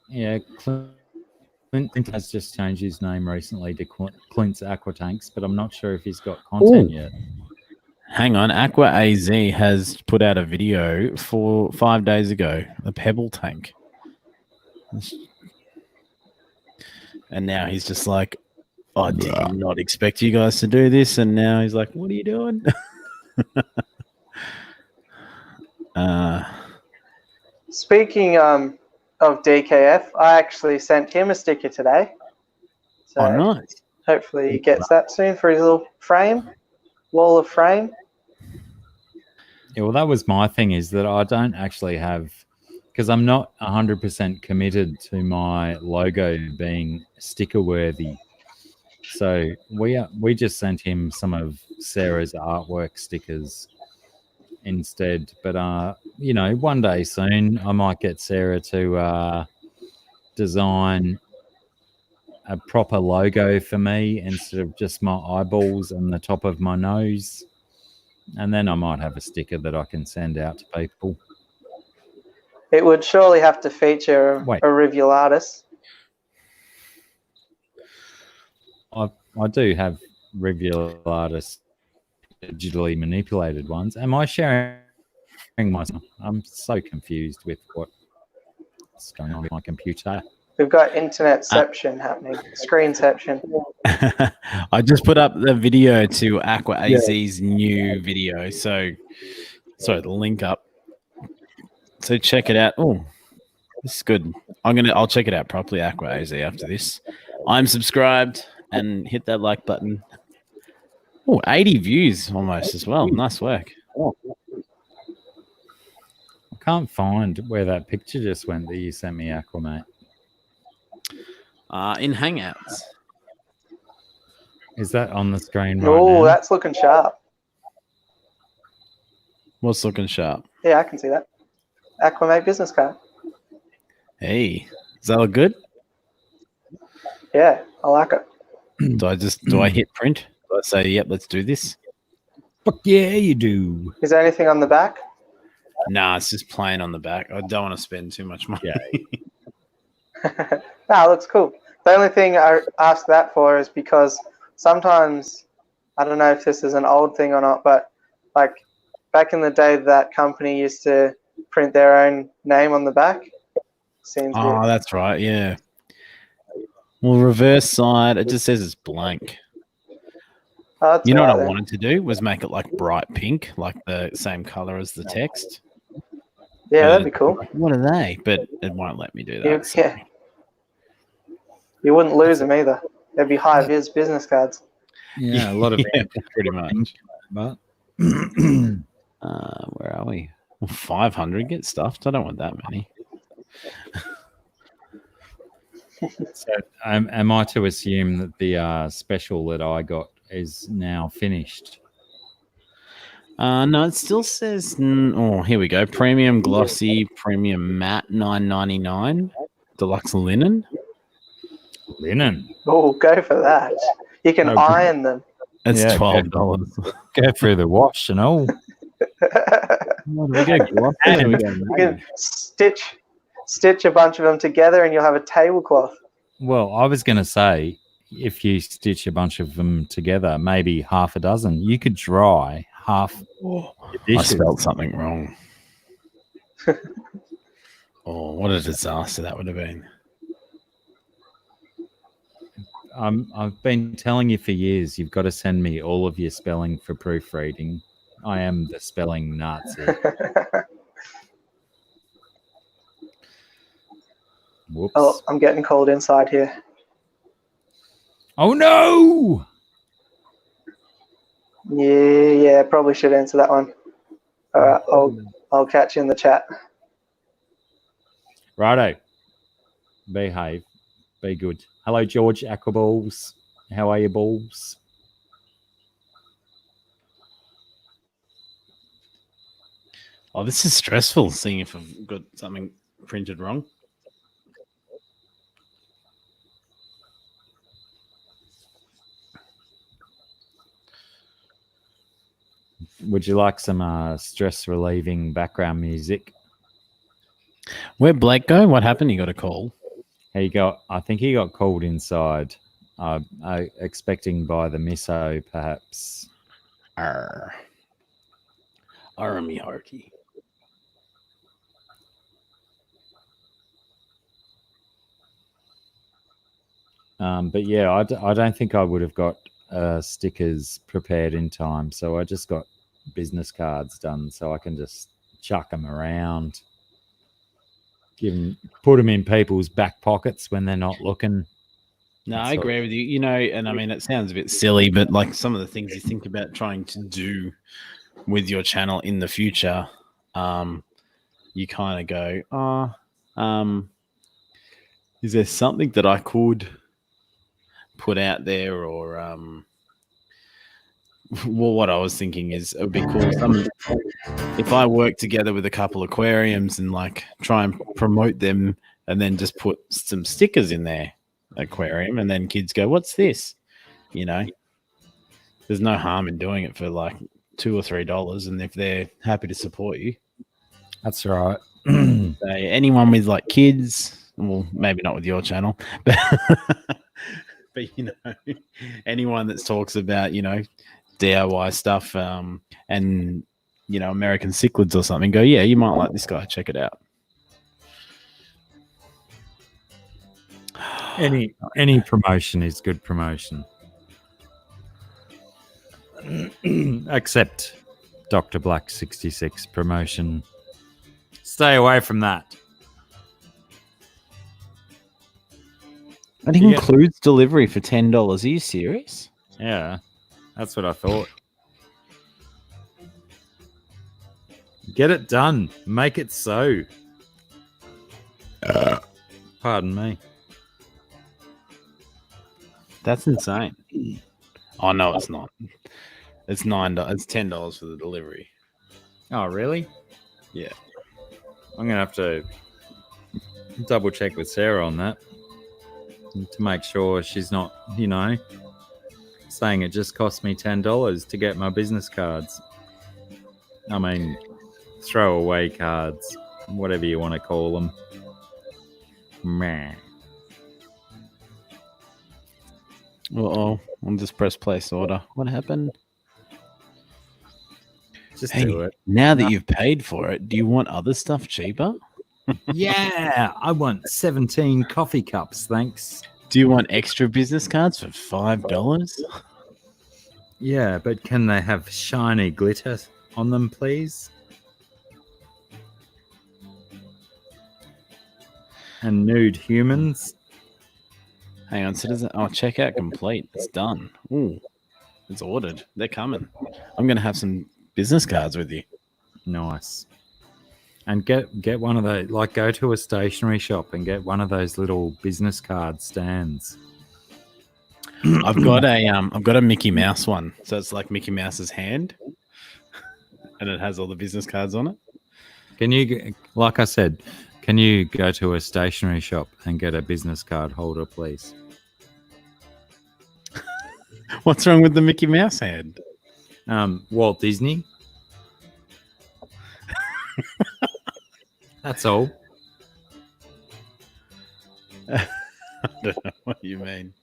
Yeah, Clint has just changed his name recently to Clint's Aqua Tanks, but I'm not sure if he's got content yet. Hang on, Aqua AZ has put out a video 5 days ago, a pebble tank. And now he's just like, I did not expect you guys to do this. And now he's like, what are you doing? Speaking of DKF, I actually sent him a sticker today. So nice. hopefully he gets that soon for his little frame, wall of frame. Yeah, well, that was my thing, is that I don't actually have, because I'm not 100% committed to my logo being sticker worthy. So we just sent him some of Sarah's artwork stickers instead. But one day soon I might get Sarah to design a proper logo for me instead of just my eyeballs and the top of my nose. And then I might have a sticker that I can send out to people. It would surely have to feature Wait. a rivual artist. I do have Reveal Artist digitally manipulated ones. Am I sharing myself? I'm so confused with what's going on with my computer. We've got internetception happening, screenception. I just put up the video to Aqua AZ's new video. So, sorry, the link up. So check it out. Oh, this is good. I'll check it out properly, Aqua AZ, after this. I'm subscribed and hit that like button. Oh, 80 views almost as well. Nice work. I can't find where that picture just went that you sent me, Aqua, mate. In Hangouts. Is that on the screen right Oh, now? that's looking sharp. What's looking sharp? Yeah, I can see that. Aquamate business card. Hey, does that look good? Yeah, I like it. Do I hit print? Do I say, yep, let's do this? Fuck yeah, you do. Is there anything on the back? Nah, it's just plain on the back. I don't want to spend too much money. Nah, it looks cool. The only thing I ask that for is because sometimes, I don't know if this is an old thing or not, but like back in the day, that company used to print their own name on the back. Seems Oh, weird. that's right. Yeah. Well, reverse side, it just says it's blank. Oh, that's You know all what right I then. wanted to do was make it like bright pink, like the same color as the text. Yeah, But that'd be cool. like, what are they? But it won't let me do that. so- Yeah. You wouldn't lose them either. They'd be high vis business cards. Yeah, a lot of Yeah, pretty much. but Where are we? Well, 500 get stuffed. I don't want that many. so am I to assume that the special that I got is now finished? No, it still says. Oh, here we go. Premium glossy, premium matte, $9.99. Deluxe linen. Linen. Oh, go for that. You can Oh, iron them. It's Yeah, $12. Go through the wash and all. What do we go glossy? Or do we go You matte? can stitch a bunch of them together and you'll have a tablecloth. Well, I was going to say, if you stitch a bunch of them together, maybe half a dozen, you could dry half the I dishes. spelled something wrong. Oh, what a disaster that would have been. I've been telling you for years, you've got to send me all of your spelling for proofreading. I am the spelling Nazi. Whoops. Oh, I'm getting cold inside here. Oh no! Yeah, probably should answer that one. All right, I'll catch you in the chat. Righto. Behave. Be good. Hello, George Aquaballs. How are you, balls? Oh, this is stressful seeing if I've got something printed wrong. Would you like some stress relieving background music? Where'd Blake go? What happened? He got a call. I think he got called inside. Expecting by the misso, perhaps. Arr. Army hearty. But yeah, I don't think I would have got stickers prepared in time. So I just got business cards done so I can just chuck them around. Put them in people's back pockets when they're not looking. No, That's I all. agree with you. You know, and I mean, it sounds a bit silly, but like some of the things you think about trying to do with your channel in the future, you kind of go, is there something that I could put out there? Or, well, what I was thinking is it would be cool if I work together with a couple aquariums and like try and promote them and then just put some stickers in their aquarium and then kids go, what's this? You know, there's no harm in doing it for like $2 or $3. And if they're happy to support you, That's right. so anyone with like kids, well, maybe not with your channel, but But anyone that talks about DIY stuff, and American cichlids or something, go, yeah, you might like this guy. Check it out. Any promotion is good promotion. Except Dr. Black 66 promotion. Stay away from that. And it includes delivery for $10. Are you serious? Yeah, that's what I thought. Get it done. Make it so. Pardon me. That's insane. Oh no, it's not. It's $9. It's $10 for the delivery. Oh, really? Yeah. I'm gonna have to double check with Sarah on that to make sure she's not, saying it just cost me $10 to get my business cards. I mean, throwaway cards, whatever you want to call them. Meh. Uh-oh. I'll just press place order. What happened? Just do it. Now that you've paid for it, do you want other stuff cheaper? Yeah, I want 17 coffee cups, thanks. Do you want extra business cards for $5? Yeah, but can they have shiny glitter on them, please? And nude humans? Hang on, citizen. Oh, checkout complete. It's done. Ooh, it's ordered. They're coming. I'm going to have some business cards with you. Nice. And get one of those, like go to a stationery shop and get one of those little business card stands. I've got a Mickey Mouse one. So it's like Mickey Mouse's hand. And it has all the business cards on it. Can you, like I said, can you go to a stationery shop and get a business card holder, please? What's wrong with the Mickey Mouse hand? Walt Disney. That's all. I don't know what you mean.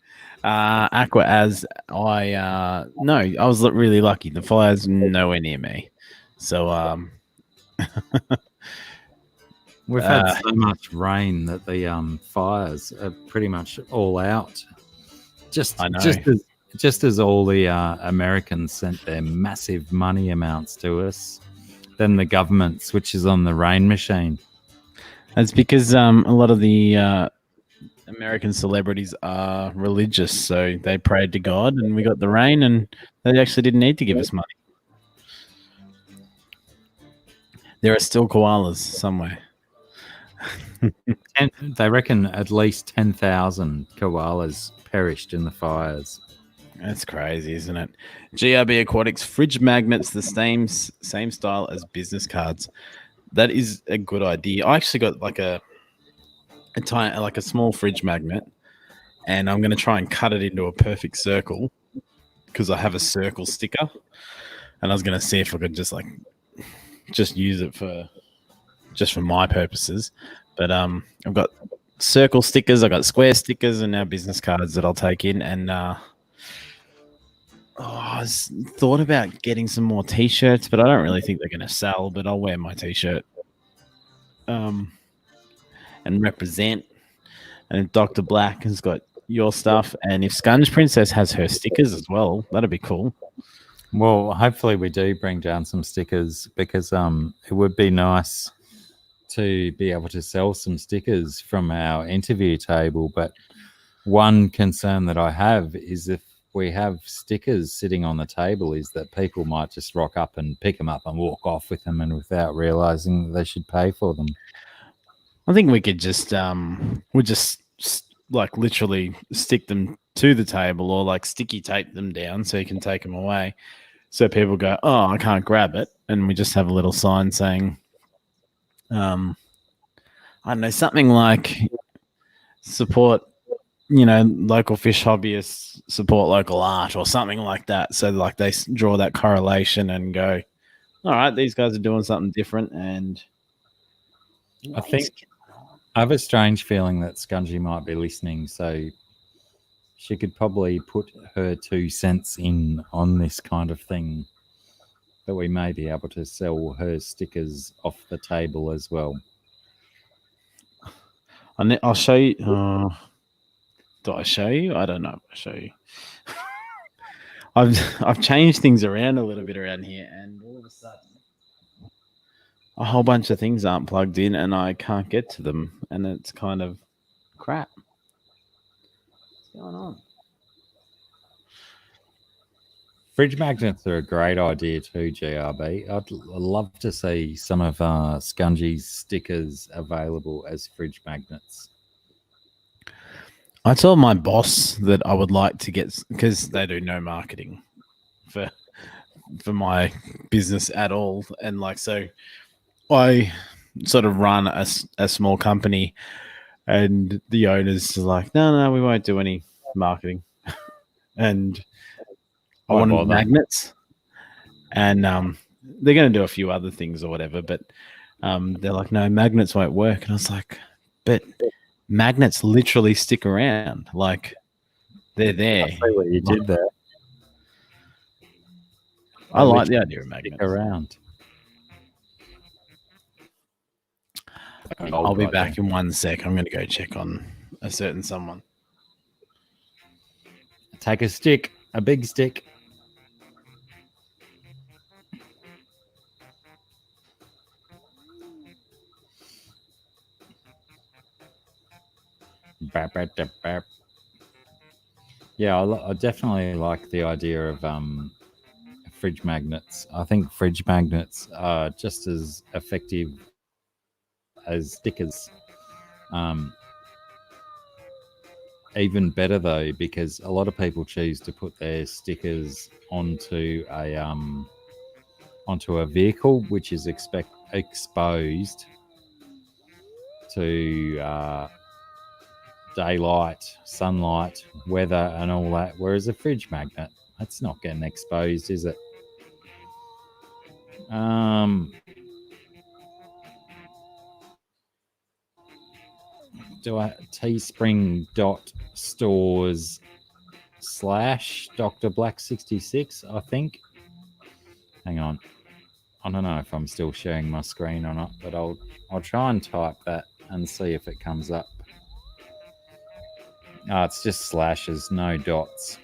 Aqua, as I was really lucky. The fire's nowhere near me. So we've had so much rain that the fires are pretty much all out. Just as all the Americans sent their massive money amounts to us, then the government switches on the rain machine. That's because a lot of the American celebrities are religious, so they prayed to God, and we got the rain, and they actually didn't need to give us money. There are still koalas somewhere. And they reckon at least 10,000 koalas perished in the fires. That's crazy, isn't it? GRB Aquatics fridge magnets, the same style as business cards. That is a good idea. I actually got like a small fridge magnet, and I'm going to try and cut it into a perfect circle because I have a circle sticker, and I was going to see if I could just use it for my purposes. But I've got circle stickers, I've got square stickers, and now business cards that I'll take in. And I thought about getting some more T-shirts, but I don't really think they're going to sell. But I'll wear my T-shirt and represent. And if Dr. Black has got your stuff, and if Scunge Princess has her stickers as well, that'd be cool. Well, hopefully we do bring down some stickers because it would be nice to be able to sell some stickers from our interview table. But one concern that I have is if we have stickers sitting on the table is that people might just rock up and pick them up and walk off with them and without realizing that they should pay for them. I think we could just like literally stick them to the table or like sticky tape them down so you can take them away. So people go, oh, I can't grab it. And we just have a little sign saying, I don't know, something like support, local fish hobbyists, support local art or something like that. So like they draw that correlation and go, all right, these guys are doing something different. And I have a strange feeling that Scungy might be listening. So she could probably put her 2 cents in on this kind of thing, that we may be able to sell her stickers off the table as well. I'll show you. Do I show you? I don't know if I show you. I've changed things around a little bit around here, and all of a sudden, a whole bunch of things aren't plugged in, and I can't get to them, and it's kind of crap. What's going on? Fridge magnets are a great idea too, GRB. I'd love to see some of Scungy's stickers available as fridge magnets. I told my boss that I would like to get, because they do no marketing for my business at all, and like, so I sort of run a small company, and the owners are like, no, we won't do any marketing, and I Why wanted bother? magnets, and they're going to do a few other things or whatever, but they're like, no, magnets won't work, and I was like, but magnets literally stick around, like they're there. I see what you did there. I like the idea of Stick magnets. around. I'll be back in 1 sec. I'm going to go check on a certain someone. Take a stick, a big stick. Bap, bap, bap, bap. Yeah, I definitely like the idea of fridge magnets. I think fridge magnets are just as effective as stickers. Even better though, because a lot of people choose to put their stickers onto a vehicle which is exposed to daylight, sunlight, weather, and all that. Whereas a fridge magnet, that's not getting exposed, is it? Do I teespring.stores/Dr. Black 66, I think. Hang on. I don't know if I'm still sharing my screen or not, but I'll try and type that and see if it comes up. Oh, it's just slashes, no dots.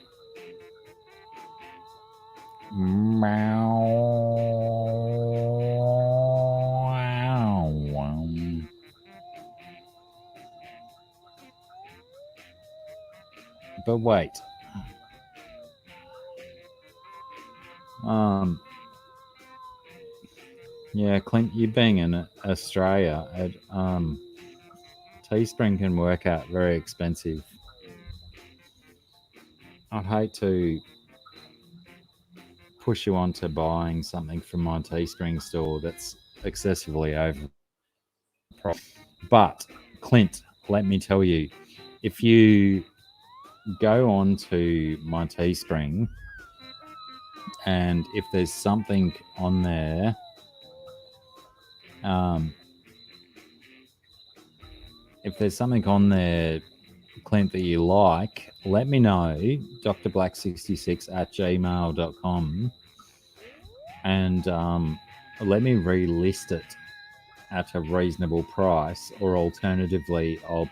But wait. Yeah, Clint, you being in Australia, Teespring can work out very expensive. I'd hate to push you onto buying something from my Teespring store that's excessively overpriced. But, Clint, let me tell you, if you go on to my Teespring, and if there's something on there, Clint, that you like, let me know, drblack66@gmail.com, and let me relist it at a reasonable price, or alternatively, I'll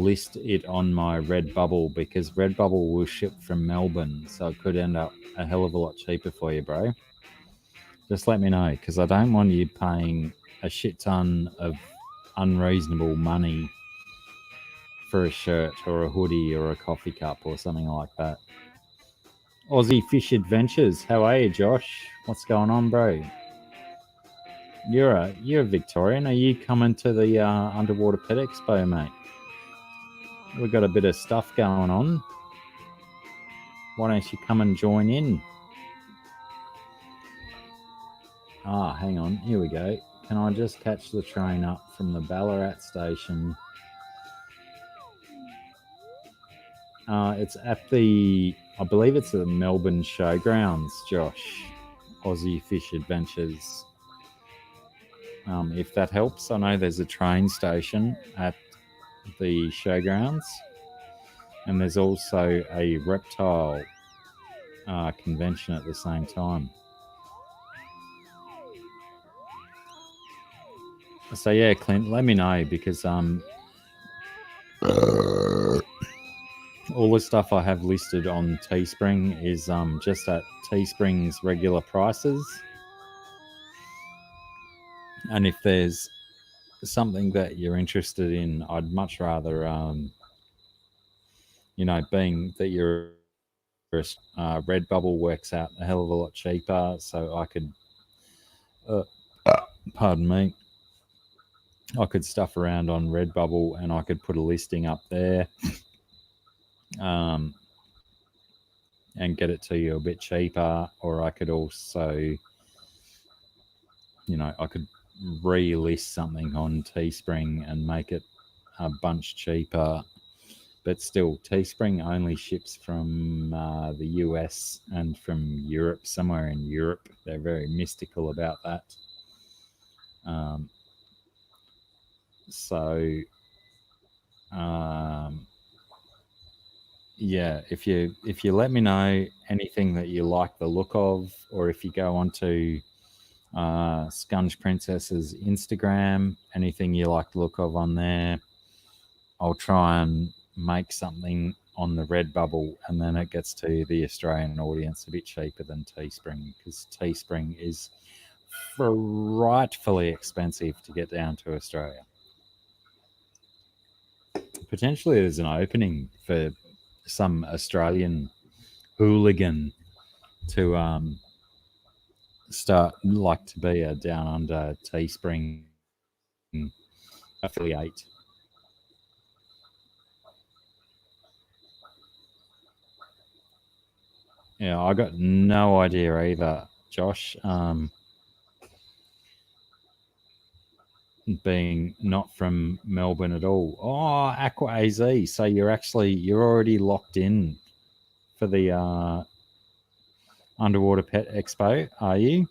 list it on my Redbubble, because Redbubble will ship from Melbourne, so it could end up a hell of a lot cheaper for you, bro. Just let me know, because I don't want you paying a shit ton of unreasonable money for a shirt or a hoodie or a coffee cup or something like that. Aussie Fish Adventures, how are you, Josh? What's going on, bro? You're a Victorian. Are you coming to the Underwater Pet Expo, mate? We've got a bit of stuff going on. Why don't you come and join in? Hang on. Here we go. Can I just catch the train up from the Ballarat station? It's at I believe it's the Melbourne Showgrounds, Josh. Aussie Fish Adventures. If that helps, I know there's a train station at the Showgrounds. and there's also a reptile convention at the same time. So yeah, Clint, let me know, because all the stuff I have listed on Teespring is just at Teespring's regular prices. And if there's something that you're interested in, I'd much rather, being that you're Redbubble works out a hell of a lot cheaper, so I could, pardon me, I could stuff around on Redbubble and I could put a listing up there, and get it to you a bit cheaper, or I could also, I could relist something on Teespring and make it a bunch cheaper. But still, Teespring only ships from the US and from Europe, somewhere in Europe. They're very mystical about that. Yeah, if you let me know anything that you like the look of, or if you go onto Scunge Princess's Instagram, anything you like the look of on there, I'll try and make something on the Redbubble, and then it gets to the Australian audience a bit cheaper than Teespring, because Teespring is frightfully expensive to get down to Australia. Potentially there's an opening for some Australian hooligan to start, like, to be a down under Teespring affiliate. Yeah, I got no idea either, Josh. Being not from Melbourne at all. Oh, Aqua AZ. So you're already locked in for the Underwater Pet Expo, are you?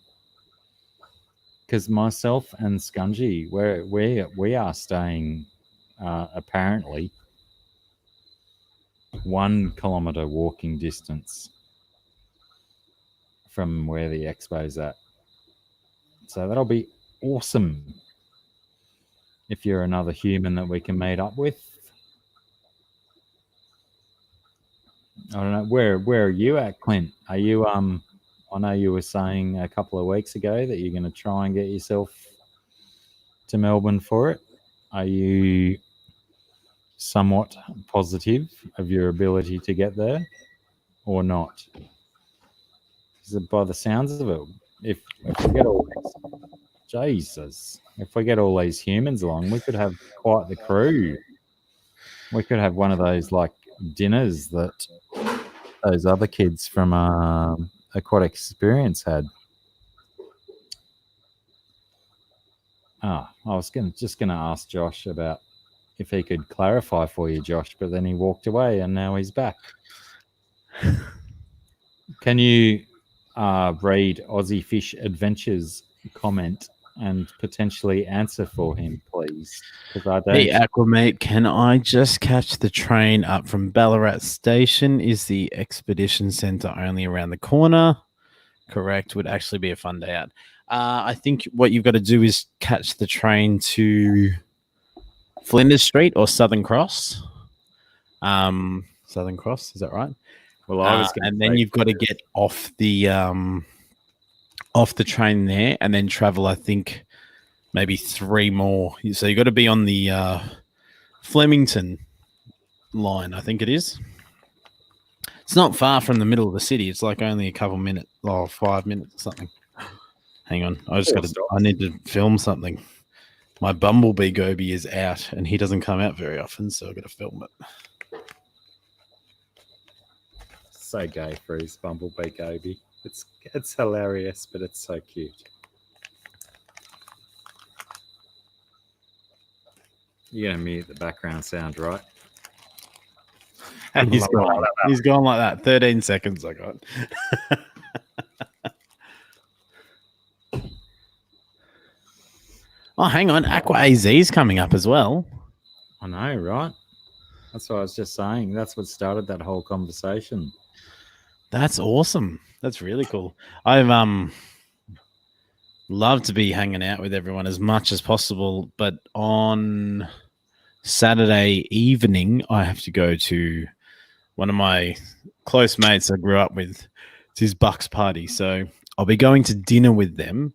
Because myself and Scungy, we are staying apparently 1 kilometre walking distance from where the expo's at. So that'll be awesome if you're another human that we can meet up with. I don't know, where are you at, Clint? Are you I know you were saying a couple of weeks ago that you're going to try and get yourself to Melbourne for it. Are you somewhat positive of your ability to get there, or not? Because by the sounds of it, if we get all if we get all these humans along, we could have quite the crew. We could have one of those like dinners that those other kids from Aquatic Experience had. I was just gonna ask Josh about if he could clarify for you, Josh, but then he walked away and now he's back. Can you read Aussie Fish Adventures comment and potentially answer for him, please? Because I don't. Hey, Aquamate, can I just catch the train up from Ballarat Station? Is the Expedition Centre only around the corner? Correct. Would actually be a fun day out. I think what you've got to do is catch the train to Flinders Street or Southern Cross. Southern Cross, is that right? Well, I was and then you've got to get off the train there, and then travel, I think, maybe 3 more. So you've got to be on the Flemington line, I think it is. It's not far from the middle of the city. It's like only a couple minutes, or 5 minutes or something. Hang on, I need to film something. My Bumblebee Goby is out, and he doesn't come out very often, so I've got to film it. So gay for his Bumblebee Goby. It's hilarious, but it's so cute. You're gonna mute the background sound, right? He's gone like that. 13 seconds I got. Oh, hang on. Aqua AZ's coming up as well. I know, right? That's what I was just saying. That's what started that whole conversation. That's awesome. That's really cool. I've love to be hanging out with everyone as much as possible, but on Saturday evening I have to go to one of my close mates I grew up with. It's his Bucks party, so I'll be going to dinner with them,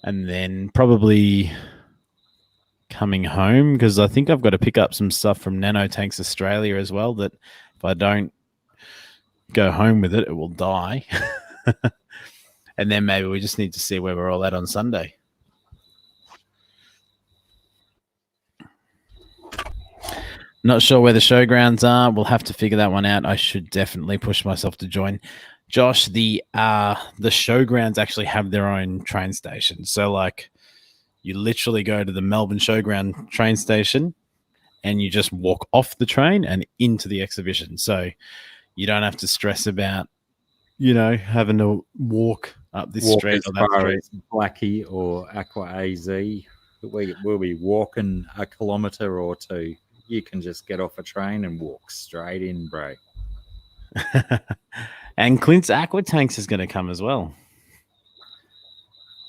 and then probably coming home because I think I've got to pick up some stuff from Nanotanks Australia as well. That if I don't go home with it, it will die. And then maybe we just need to see where we're all at on Sunday. Not sure where the showgrounds are. We'll have to figure that one out. I should definitely push myself to join. Josh, the showgrounds actually have their own train station. So like you literally go to the Melbourne Showground train station and you just walk off the train and into the exhibition. So you don't have to stress about, having to walk up this Walk street as or that far street. as Blacky or Aqua AZ. We'll be walking a kilometre or two. You can just get off a train and walk straight in, bro. And Clint's Aqua Tanks is going to come as well.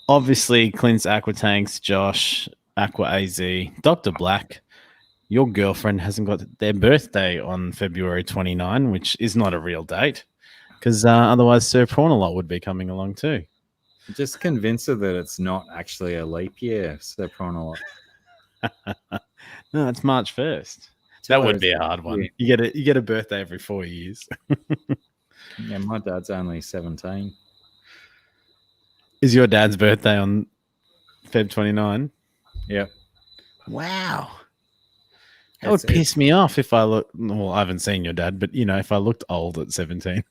Obviously, Clint's Aqua Tanks, Josh, Aqua AZ, Dr. Black. Your girlfriend hasn't got their birthday on February 29, which is not a real date, because otherwise Sir Prawnalot would be coming along too. Just convince her that it's not actually a leap year, Sir Prawnalot. No, it's March 1st. Tell That her would be a it's hard one. year. You get a birthday every 4 years. Yeah, my dad's only 17. Is your dad's birthday on Feb 29? Yep. Wow. That would piss me off if I look. Well, I haven't seen your dad, but if I looked old at 17.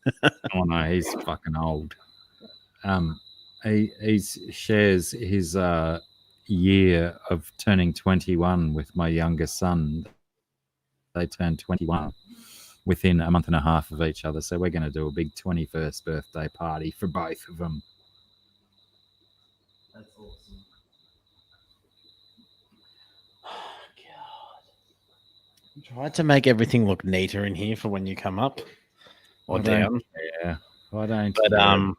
Oh no, he's fucking old. He shares his year of turning 21 with my youngest son. They turned 21 within a month and a half of each other, so we're going to do a big 21st birthday party for both of them. That's awesome. Oh, God. Try to make everything look neater in here for when you come up or down. Yeah, I don't. But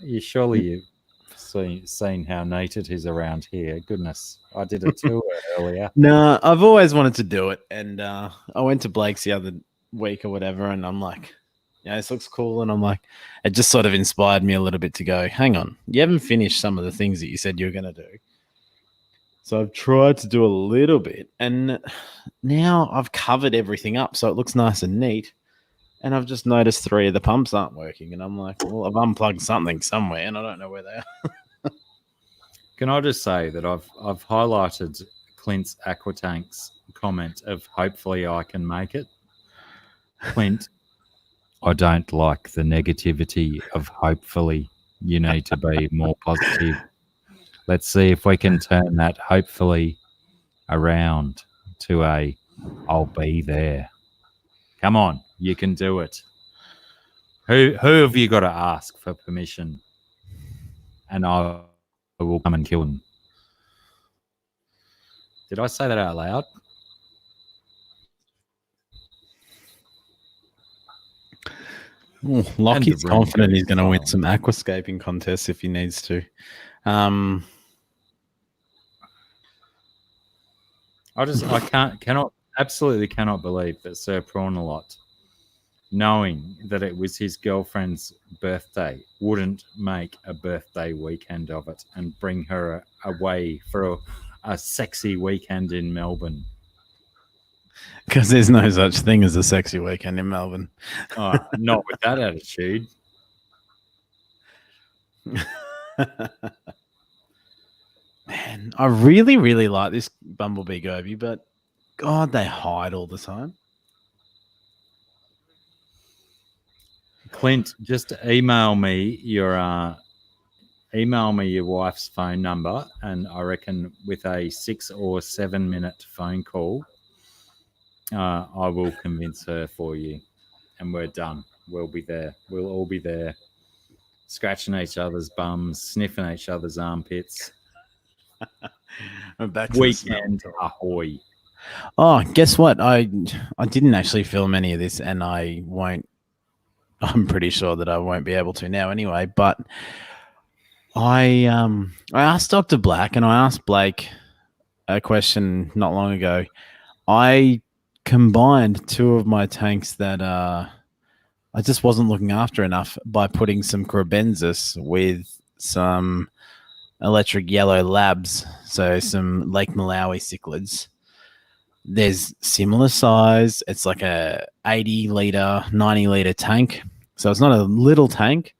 you surely you've seen how neat it is around here. Goodness, I did a tour earlier. No, I've always wanted to do it, and I went to Blake's the other week or whatever, and I'm like, this looks cool, and I'm like, it just sort of inspired me a little bit to go, hang on, you haven't finished some of the things that you said you were going to do. So I've tried to do a little bit, and now I've covered everything up so it looks nice and neat. And I've just noticed 3 of the pumps aren't working, and I'm like, well, I've unplugged something somewhere, and I don't know where they are. Can I just say that I've highlighted Clint's Aquatanks comment of hopefully I can make it. Clint, I don't like the negativity of hopefully. You need to be more positive. Let's see if we can turn that hopefully around to a I'll be there. Come on, you can do it. Who have you got to ask for permission? And I will come and kill him. Did I say that out loud? Lockie's confident he's going to win some aquascaping contests if he needs to. Absolutely cannot believe that Sir Prawnalot, knowing that it was his girlfriend's birthday, wouldn't make a birthday weekend of it and bring her away for a sexy weekend in Melbourne. Because there's no such thing as a sexy weekend in Melbourne. Oh, not with that attitude. Man, I really, really like this Bumblebee Goby, but God, they hide all the time. Clint, just email me your wife's phone number, and I reckon with a 6 or 7 minute phone call, I will convince her for you, and we're done. We'll be there. We'll all be there, scratching each other's bums, sniffing each other's armpits. Back to Weekend ahoy! Oh, guess what? I didn't actually film any of this, and I won't. I'm pretty sure that I won't be able to now anyway. But I asked Dr. Black and I asked Blake a question not long ago. I combined two of my tanks that I just wasn't looking after enough by putting some Crebensis with some electric yellow labs, so some Lake Malawi cichlids. There's similar size. It's like a 80 liter, 90 liter tank. So it's not a little tank.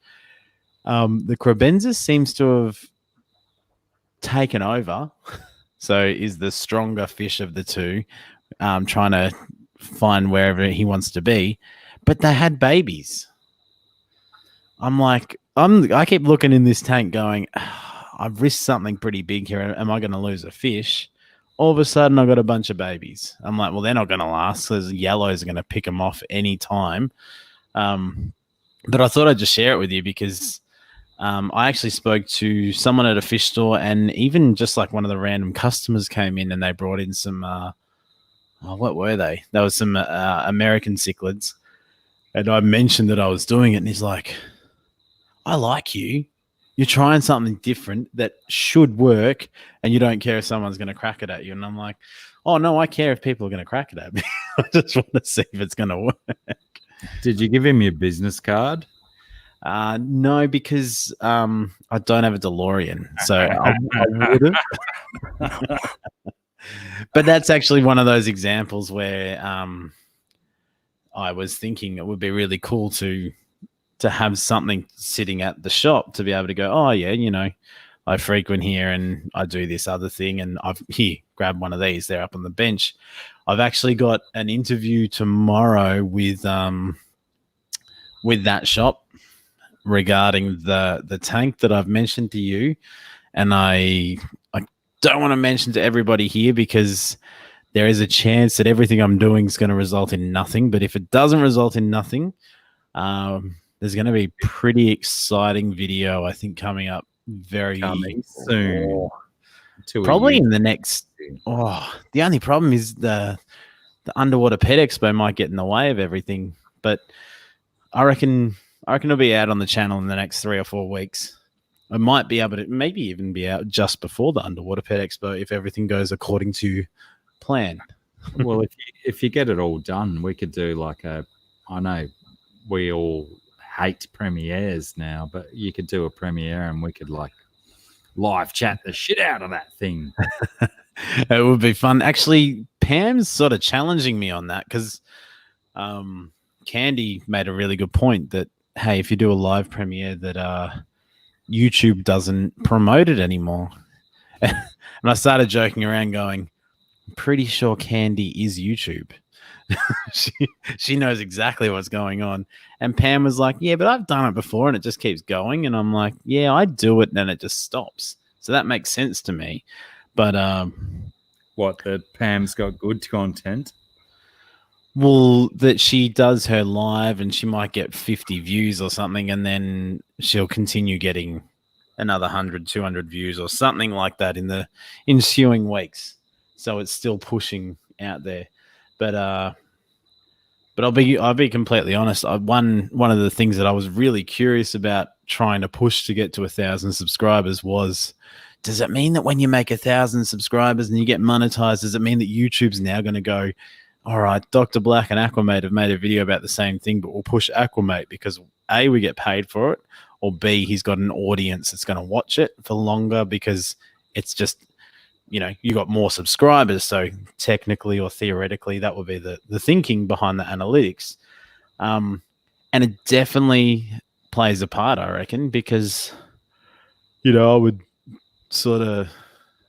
The Crebensis seems to have taken over. So is the stronger fish of the two, trying to find wherever he wants to be. But they had babies. I keep looking in this tank going, I've risked something pretty big here. Am I going to lose a fish? All of a sudden, I got a bunch of babies. I'm like, well, they're not going to last. So the yellows are going to pick them off any time. But I thought I'd just share it with you because I actually spoke to someone at a fish store, and even just like one of the random customers came in and they brought in some, what were they? There was some American cichlids. And I mentioned that I was doing it, and he's like, I like you. You're trying something different that should work, and you don't care if someone's going to crack it at you. And I'm like, oh, no, I care if people are going to crack it at me. I just want to see if it's going to work. Did you give him your business card? No, because I don't have a DeLorean. So I would have. But that's actually one of those examples where I was thinking it would be really cool to have something sitting at the shop to be able to go, oh yeah, you know, I frequent here and I do this other thing, and I've grab one of these. They're up on the bench. I've actually got an interview tomorrow with that shop regarding the tank that I've mentioned to you, and I don't want to mention to everybody here because there is a chance that everything I'm doing is going to result in nothing. But if it doesn't result in nothing, there's going to be pretty exciting video, I think, coming up very soon. Probably in the next. Oh, the only problem is the Underwater Pet Expo might get in the way of everything. But I reckon it'll be out on the channel in the next 3 or 4 weeks. I might be able to maybe even be out just before the Underwater Pet Expo if everything goes according to plan. Well, if you get it all done, we could do like I know we all hate premieres now, but you could do a premiere and we could like live chat the shit out of that thing. It would be fun. Actually, Pam's sort of challenging me on that because Candy made a really good point that, hey, if you do a live premiere that YouTube doesn't promote it anymore. And I started joking around going, I'm pretty sure Candy is YouTube. she knows exactly what's going on. And Pam was like, yeah, but I've done it before and it just keeps going. And I'm like, yeah, I do it and then it just stops. So that makes sense to me. But what, that Pam's got good content? Well, that she does her live and she might get 50 views or something, and then she'll continue getting another 100, 200 views or something like that in the ensuing weeks. So it's still pushing out there. But I'll be completely honest. One of the things that I was really curious about trying to push to get to 1,000 subscribers was, does it mean that when you make 1,000 subscribers and you get monetized, does it mean that YouTube's now going to go, all right, Dr. Black and Aquamate have made a video about the same thing, but we'll push Aquamate because A, we get paid for it, or B, he's got an audience that's going to watch it for longer because it's just, you know, you got more subscribers. So technically or theoretically, that would be the thinking behind the analytics. And it definitely plays a part, I reckon, because, you know, I would sort of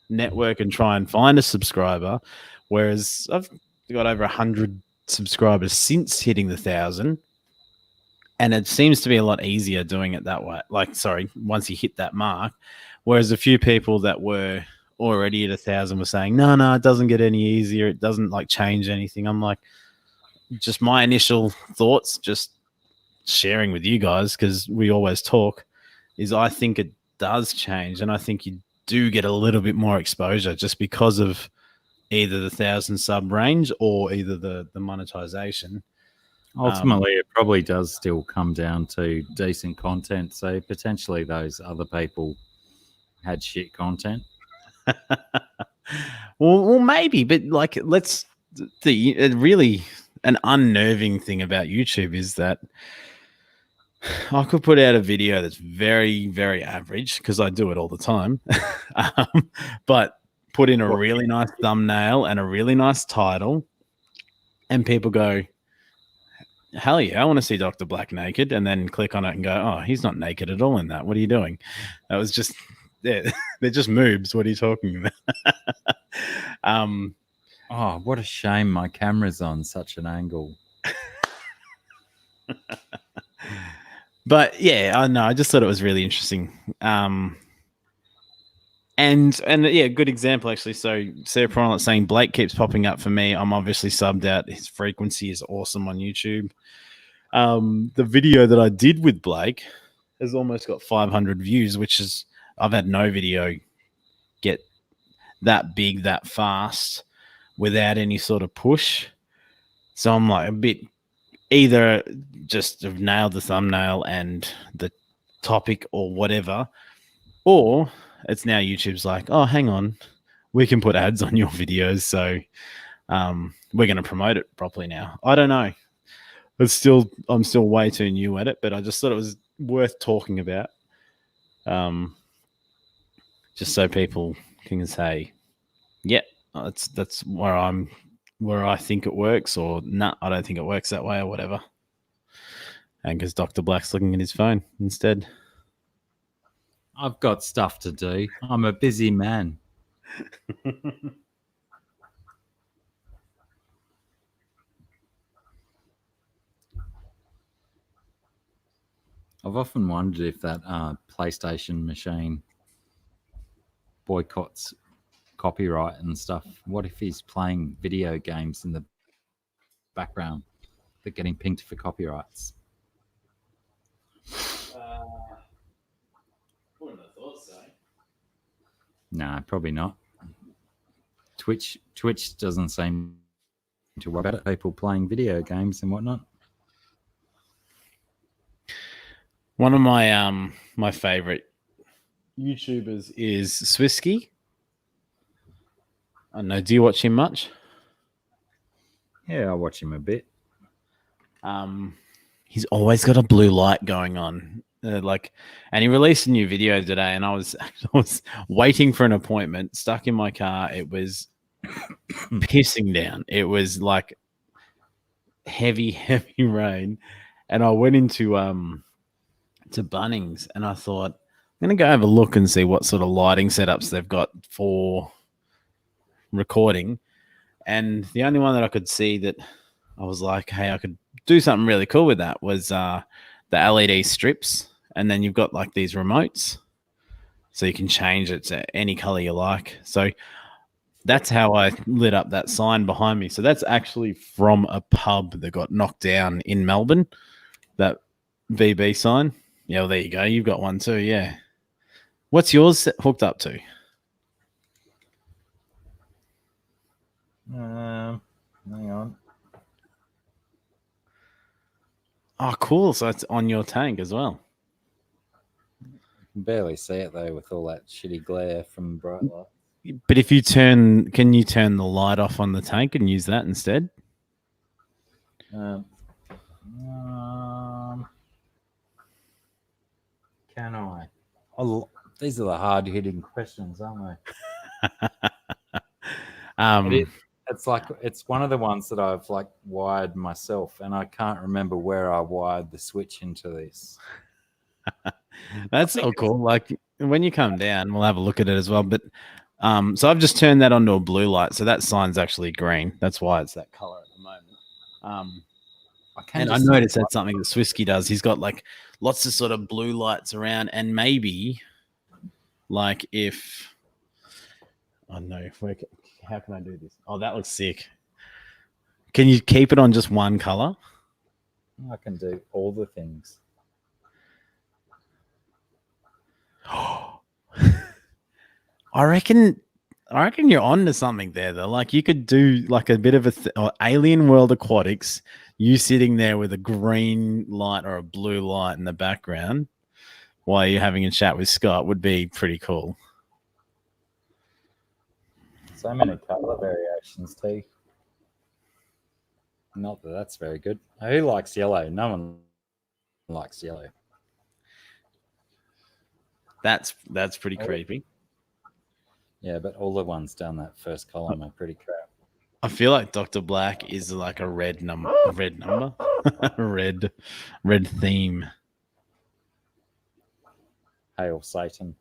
network and try and find a subscriber, whereas I've got over 100 subscribers since hitting the 1,000, and it seems to be a lot easier doing it that way. Once you hit that mark, whereas a few people that were already at 1,000 were saying, no, it doesn't get any easier. It doesn't like change anything. I'm like, just my initial thoughts, just sharing with you guys because we always talk, is I think it does change, and I think you do get a little bit more exposure just because of either the 1,000 sub range or either the monetization. Ultimately, it probably does still come down to decent content. So potentially those other people had shit content. well, maybe, but like, really an unnerving thing about YouTube is that I could put out a video that's very, very average because I do it all the time, but put in a really nice thumbnail and a really nice title, and people go, hell yeah, I want to see Dr. Black naked, and then click on it and go, oh, he's not naked at all in that. What are you doing? That was just, they're just moves. What are you talking about? Oh, what a shame my camera's on such an angle. But yeah, I know. I just thought it was really interesting. And yeah, good example actually. So Sarah Pronat saying Blake keeps popping up for me. I'm obviously subbed out. His frequency is awesome on YouTube. The video that I did with Blake has almost got 500 views, which is, I've had no video get that big that fast without any sort of push. So I'm like a bit, either just have nailed the thumbnail and the topic or whatever, or it's now YouTube's like, oh, hang on, we can put ads on your videos, so we're going to promote it properly now. I don't know. I'm still way too new at it, but I just thought it was worth talking about, just so people can say, yeah, that's where I think it works, or nah, I don't think it works that way, or whatever. And because Dr. Black's looking at his phone instead. I've got stuff to do. I'm a busy man. I've often wondered if that PlayStation machine boycotts copyright and stuff. What if he's playing video games in the background but getting pinged for copyrights? Wouldn't have thought so. Nah, probably not. Twitch doesn't seem to worry about it. People playing video games and whatnot. One of my my favorite YouTubers is Swisky. I don't know. Do you watch him much? Yeah, I watch him a bit. He's always got a blue light going on. And he released a new video today, and I was waiting for an appointment, stuck in my car. It was pissing down. It was like heavy rain, and I went into to Bunnings, and I thought, I'm gonna go have a look and see what sort of lighting setups they've got for recording. And the only one that I could see that I was like, hey, I could do something really cool with that was the LED strips. And then you've got like these remotes, so you can change it to any color you like. So that's how I lit up that sign behind me. So that's actually from a pub that got knocked down in Melbourne, that VB sign. Yeah, well, there you go. You've got one too, yeah. What's yours hooked up to? Hang on. Oh, cool. So it's on your tank as well. You can barely see it though with all that shitty glare from bright light. But if you can you turn the light off on the tank and use that instead? Can I? These are the hard-hitting questions, aren't they? It's one of the ones that I've like wired myself, and I can't remember where I wired the switch into this. That's so cool. Like when you come down, we'll have a look at it as well. But so I've just turned that onto a blue light, so that sign's actually green. That's why it's that color at the moment. I noticed that's something that Swisky does. He's got like lots of sort of blue lights around, and maybe like if I don't know, how can I do this? Oh, that looks sick. Can you keep it on just one color? I can do all the things. I reckon I reckon you're on to something there, though. Like you could do like a bit of a Alien World Aquatics. You sitting there with a green light or a blue light in the background while you're having a chat with Scott would be pretty cool. So many color variations too. Not that that's very good. Who likes yellow? No one likes yellow. That's pretty creepy. Yeah, but all the ones down that first column are pretty crap. I feel like Dr. Black is like a red number, red theme. Hail Satan.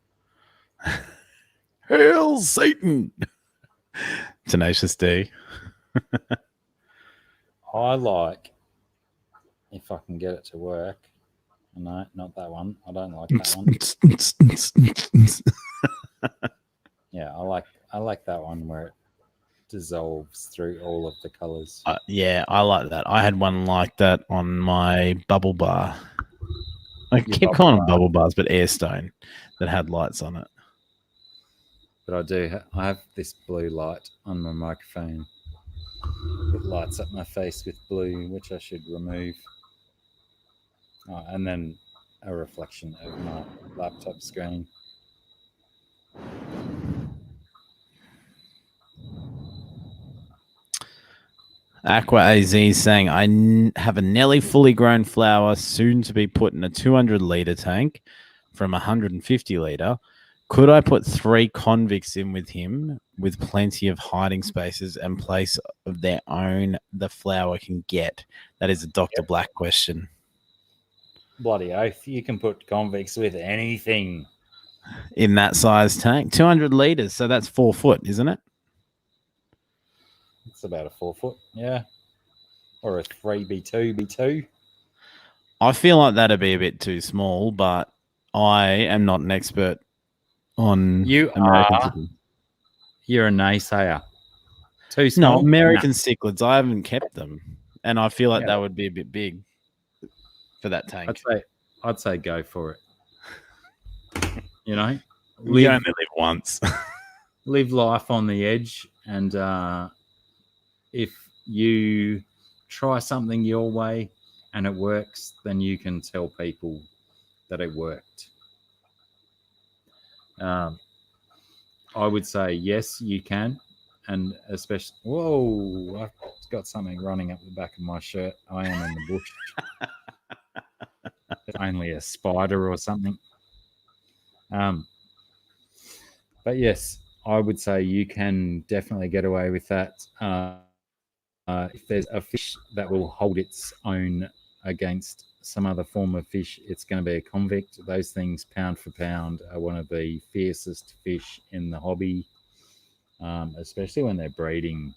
Hail Satan! Tenacious D. I like, if I can get it to work. No, not that one. I don't like that one. Yeah, I like that one where it dissolves through all of the colors. Yeah, I like that. I had one like that on my bubble bar. I keep calling them bubble bars, but Airstone that had lights on it. But I have this blue light on my microphone. It lights up my face with blue, which I should remove. And then a reflection of my laptop screen. Aqua AZ saying, I have a nearly fully grown flower soon to be put in a 200-litre tank from 150 litre. Could I put 3 convicts in with him with plenty of hiding spaces and place of their own the flower can get? That is a Dr. Black question. Bloody oath, you can put convicts with anything. In that size tank? 200 litres, so that's 4 foot, isn't it? It's about a 4 foot, yeah. Or a 3B2B2. I feel like that'd be a bit too small, but I am not an expert on You American are. cichlids. You're a naysayer. Too small? No, American cichlids. I haven't kept them, and I feel like Yeah. that would be a bit big for that tank. I'd say go for it. You know, We only live once. live life on the edge, and if you try something your way and it works, then you can tell people that it worked. I would say yes, you can, and especially. Whoa! I've got something running up the back of my shirt. I am in the bush. Only a spider or something. But yes, I would say you can definitely get away with that. If there's a fish that will hold its own against some other form of fish, it's going to be a convict. Those things, pound for pound, are one of the fiercest fish in the hobby, especially when they're breeding.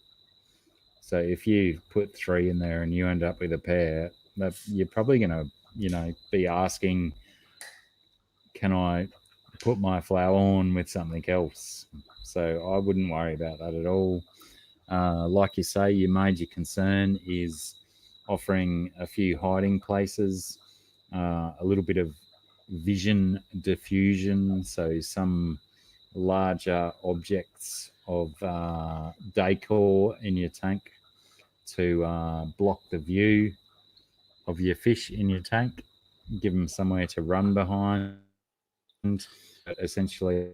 So if you put 3 in there and you end up with a pair, you're probably going to, be asking, can I put my flower on with something else? So I wouldn't worry about that at all. Like you say, your major concern is offering a few hiding places, a little bit of vision diffusion, so some larger objects of decor in your tank to block the view of your fish in your tank, give them somewhere to run behind. But essentially,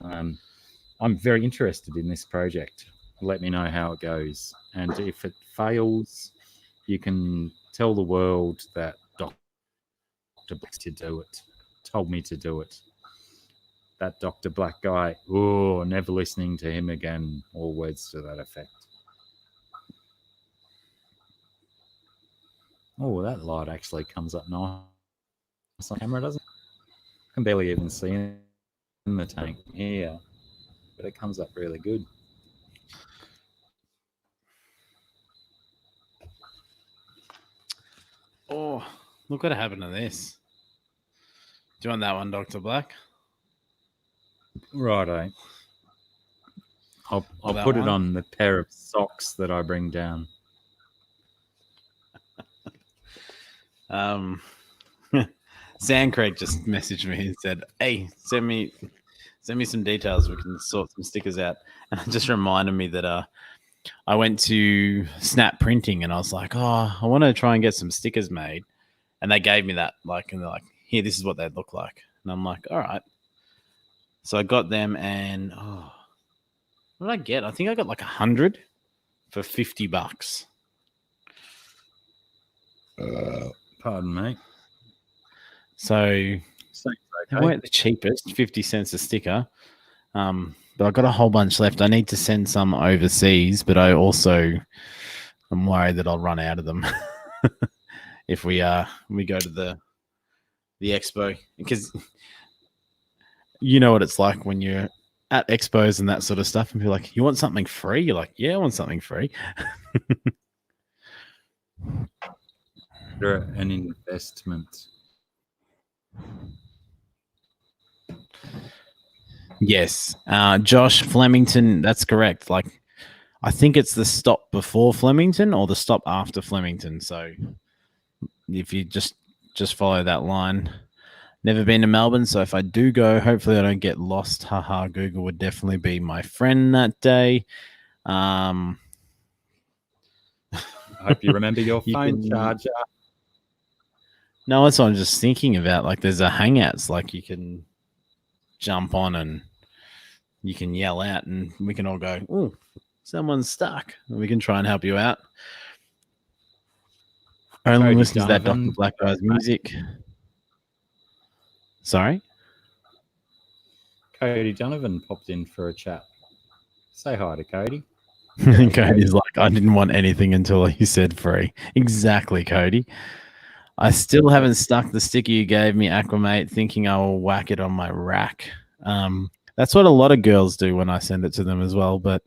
I'm very interested in this project. Let me know how it goes, and if it fails, you can tell the world that Dr. Black told me to do it. That Dr. Black guy, never listening to him again, or words to that effect. Oh, that light actually comes up nice on camera, doesn't it? I can barely even see it in the tank here, but it comes up really good. Oh, look what happened to this. Do you want that one, Dr. Black? Righto. I'll that put it one? on the pair of socks that I bring down. Sand Creek just messaged me and said, "Hey, send me Send me some details. We can sort some stickers out. And it just reminded me that I went to Snap Printing and I was like, oh, I want to try and get some stickers made. And they gave me that, like, and they're like, here, this is what they'd look like. And I'm like, all right. So I got them, and what did I get? I think I got like 100 for $50. Pardon me. So they weren't the cheapest, 50 cents a sticker. But I've got a whole bunch left. I need to send some overseas, but I also am worried that I'll run out of them if we go to the expo, because you know what it's like when you're at expos and that sort of stuff, and people are like, you want something free? You're like, yeah, I want something free. An investment. Yes, Josh Flemington, that's correct. Like, I think it's the stop before Flemington or the stop after Flemington. So if you just follow that line. Never been to Melbourne, so if I do go, hopefully I don't get lost. Haha, Google would definitely be my friend that day. I hope you remember your phone charger. No, that's what I'm just thinking about. Like, there's a Hangouts, like you can jump on and you can yell out, and we can all go, oh, someone's stuck. And we can try and help you out. Only listen to that Dr. Black guy's music. Sorry? Cody Donovan popped in for a chat. Say hi to Cody. Cody's like, I didn't want anything until you said free. Exactly, Cody. I still haven't stuck the sticker you gave me, Aquamate, thinking I will whack it on my rack. That's what a lot of girls do when I send it to them as well. But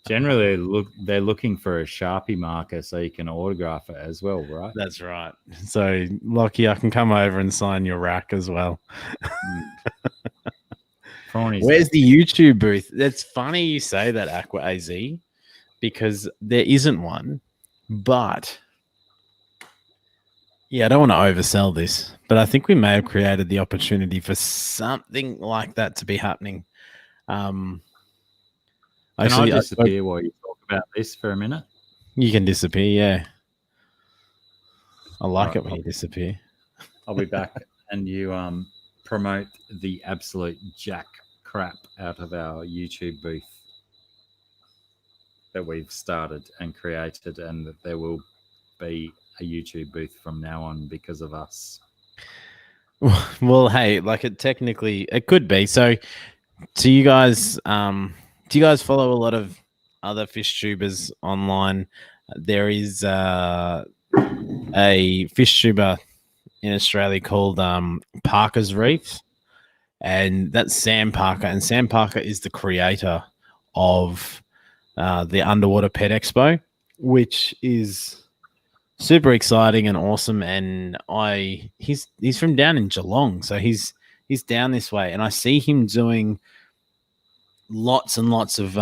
generally, they're looking for a Sharpie marker so you can autograph it as well, right? That's right. So, Lockie, I can come over and sign your rack as well. Where's the YouTube booth? That's funny you say that, Aqua AZ, because there isn't one. But yeah, I don't want to oversell this, but I think we may have created the opportunity for something like that to be happening. Can I disappear while you talk about this for a minute? You can disappear, yeah. I like it when you disappear. I'll be back and you promote the absolute jack crap out of our YouTube booth that we've started and created, and that there will be a YouTube booth from now on because of us. Well, hey, like it could be. So do you guys follow a lot of other fish tubers online? There is a fish tuber in Australia called Parker's Reef, and that's Sam Parker. And Sam Parker is the creator of the Underwater Pet Expo, which is super exciting and awesome. And he's from down in Geelong, so he's down this way, and I see him doing lots and lots of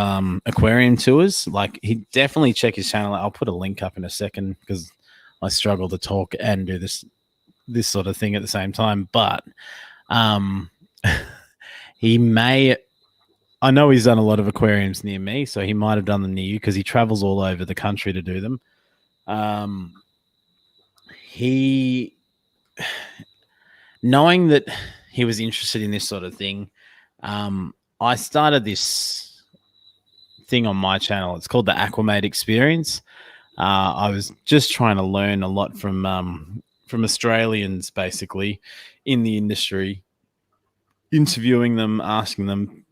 aquarium tours. Like, he definitely check his channel. I'll put a link up in a second because I struggle to talk and do this sort of thing at the same time. But I know he's done a lot of aquariums near me, so he might have done them near you because he travels all over the country to do them. Knowing that he was interested in this sort of thing, I started this thing on my channel. It's called the Aquamate Experience. I was just trying to learn a lot from Australians, basically, in the industry, interviewing them, asking them,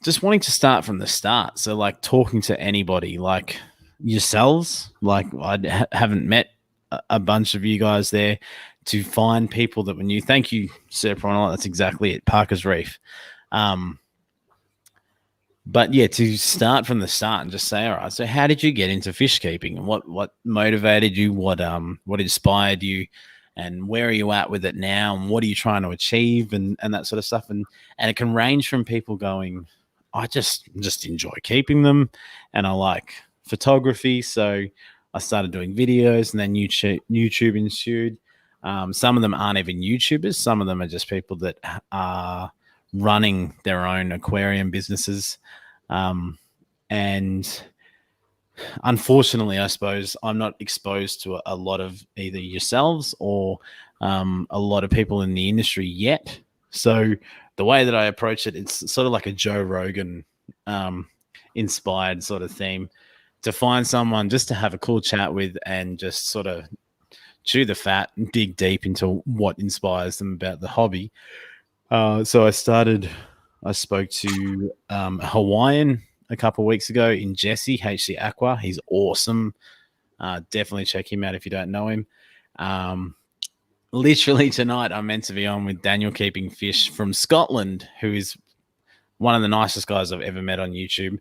just wanting to start from the start. So, like, talking to anybody, like yourselves. Like, I haven't met a bunch of you guys there, to find people that were new. Thank you, Sir Pronal. That's exactly it. Parker's Reef. But yeah, to start from the start and just say, all right, so how did you get into fish keeping, and what motivated you? What inspired you, and where are you at with it now, and what are you trying to achieve, and that sort of stuff. And it can range from people going, I just enjoy keeping them, and I like photography, so I started doing videos, and then YouTube ensued. Some of them aren't even YouTubers. Some of them are just people that are running their own aquarium businesses. And unfortunately, I suppose I'm not exposed to a lot of either yourselves or a lot of people in the industry yet. So the way that I approach it, it's sort of like a Joe Rogan inspired sort of theme, to find someone just to have a cool chat with and just sort of chew the fat and dig deep into what inspires them about the hobby. So I spoke to a Hawaiian a couple of weeks ago in Jesse, HC Aqua. He's awesome. Definitely check him out if you don't know him. Literally tonight, I'm meant to be on with Daniel Keeping Fish from Scotland, who is one of the nicest guys I've ever met on YouTube.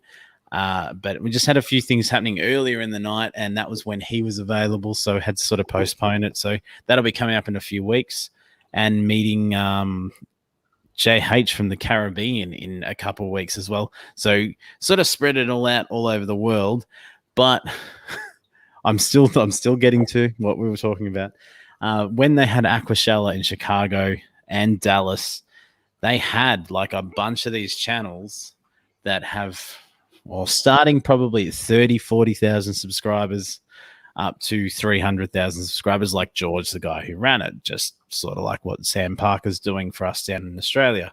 But we just had a few things happening earlier in the night, and that was when he was available, so I had to sort of postpone it. So that'll be coming up in a few weeks, and meeting JH from the Caribbean in a couple of weeks as well. So sort of spread it all out all over the world. But I'm still getting to what we were talking about. When they had Aquashella in Chicago and Dallas, they had like a bunch of these channels that have, well, starting probably at 40,000 subscribers up to 300,000 subscribers, like George, the guy who ran it, just sort of like what Sam Parker's doing for us down in Australia.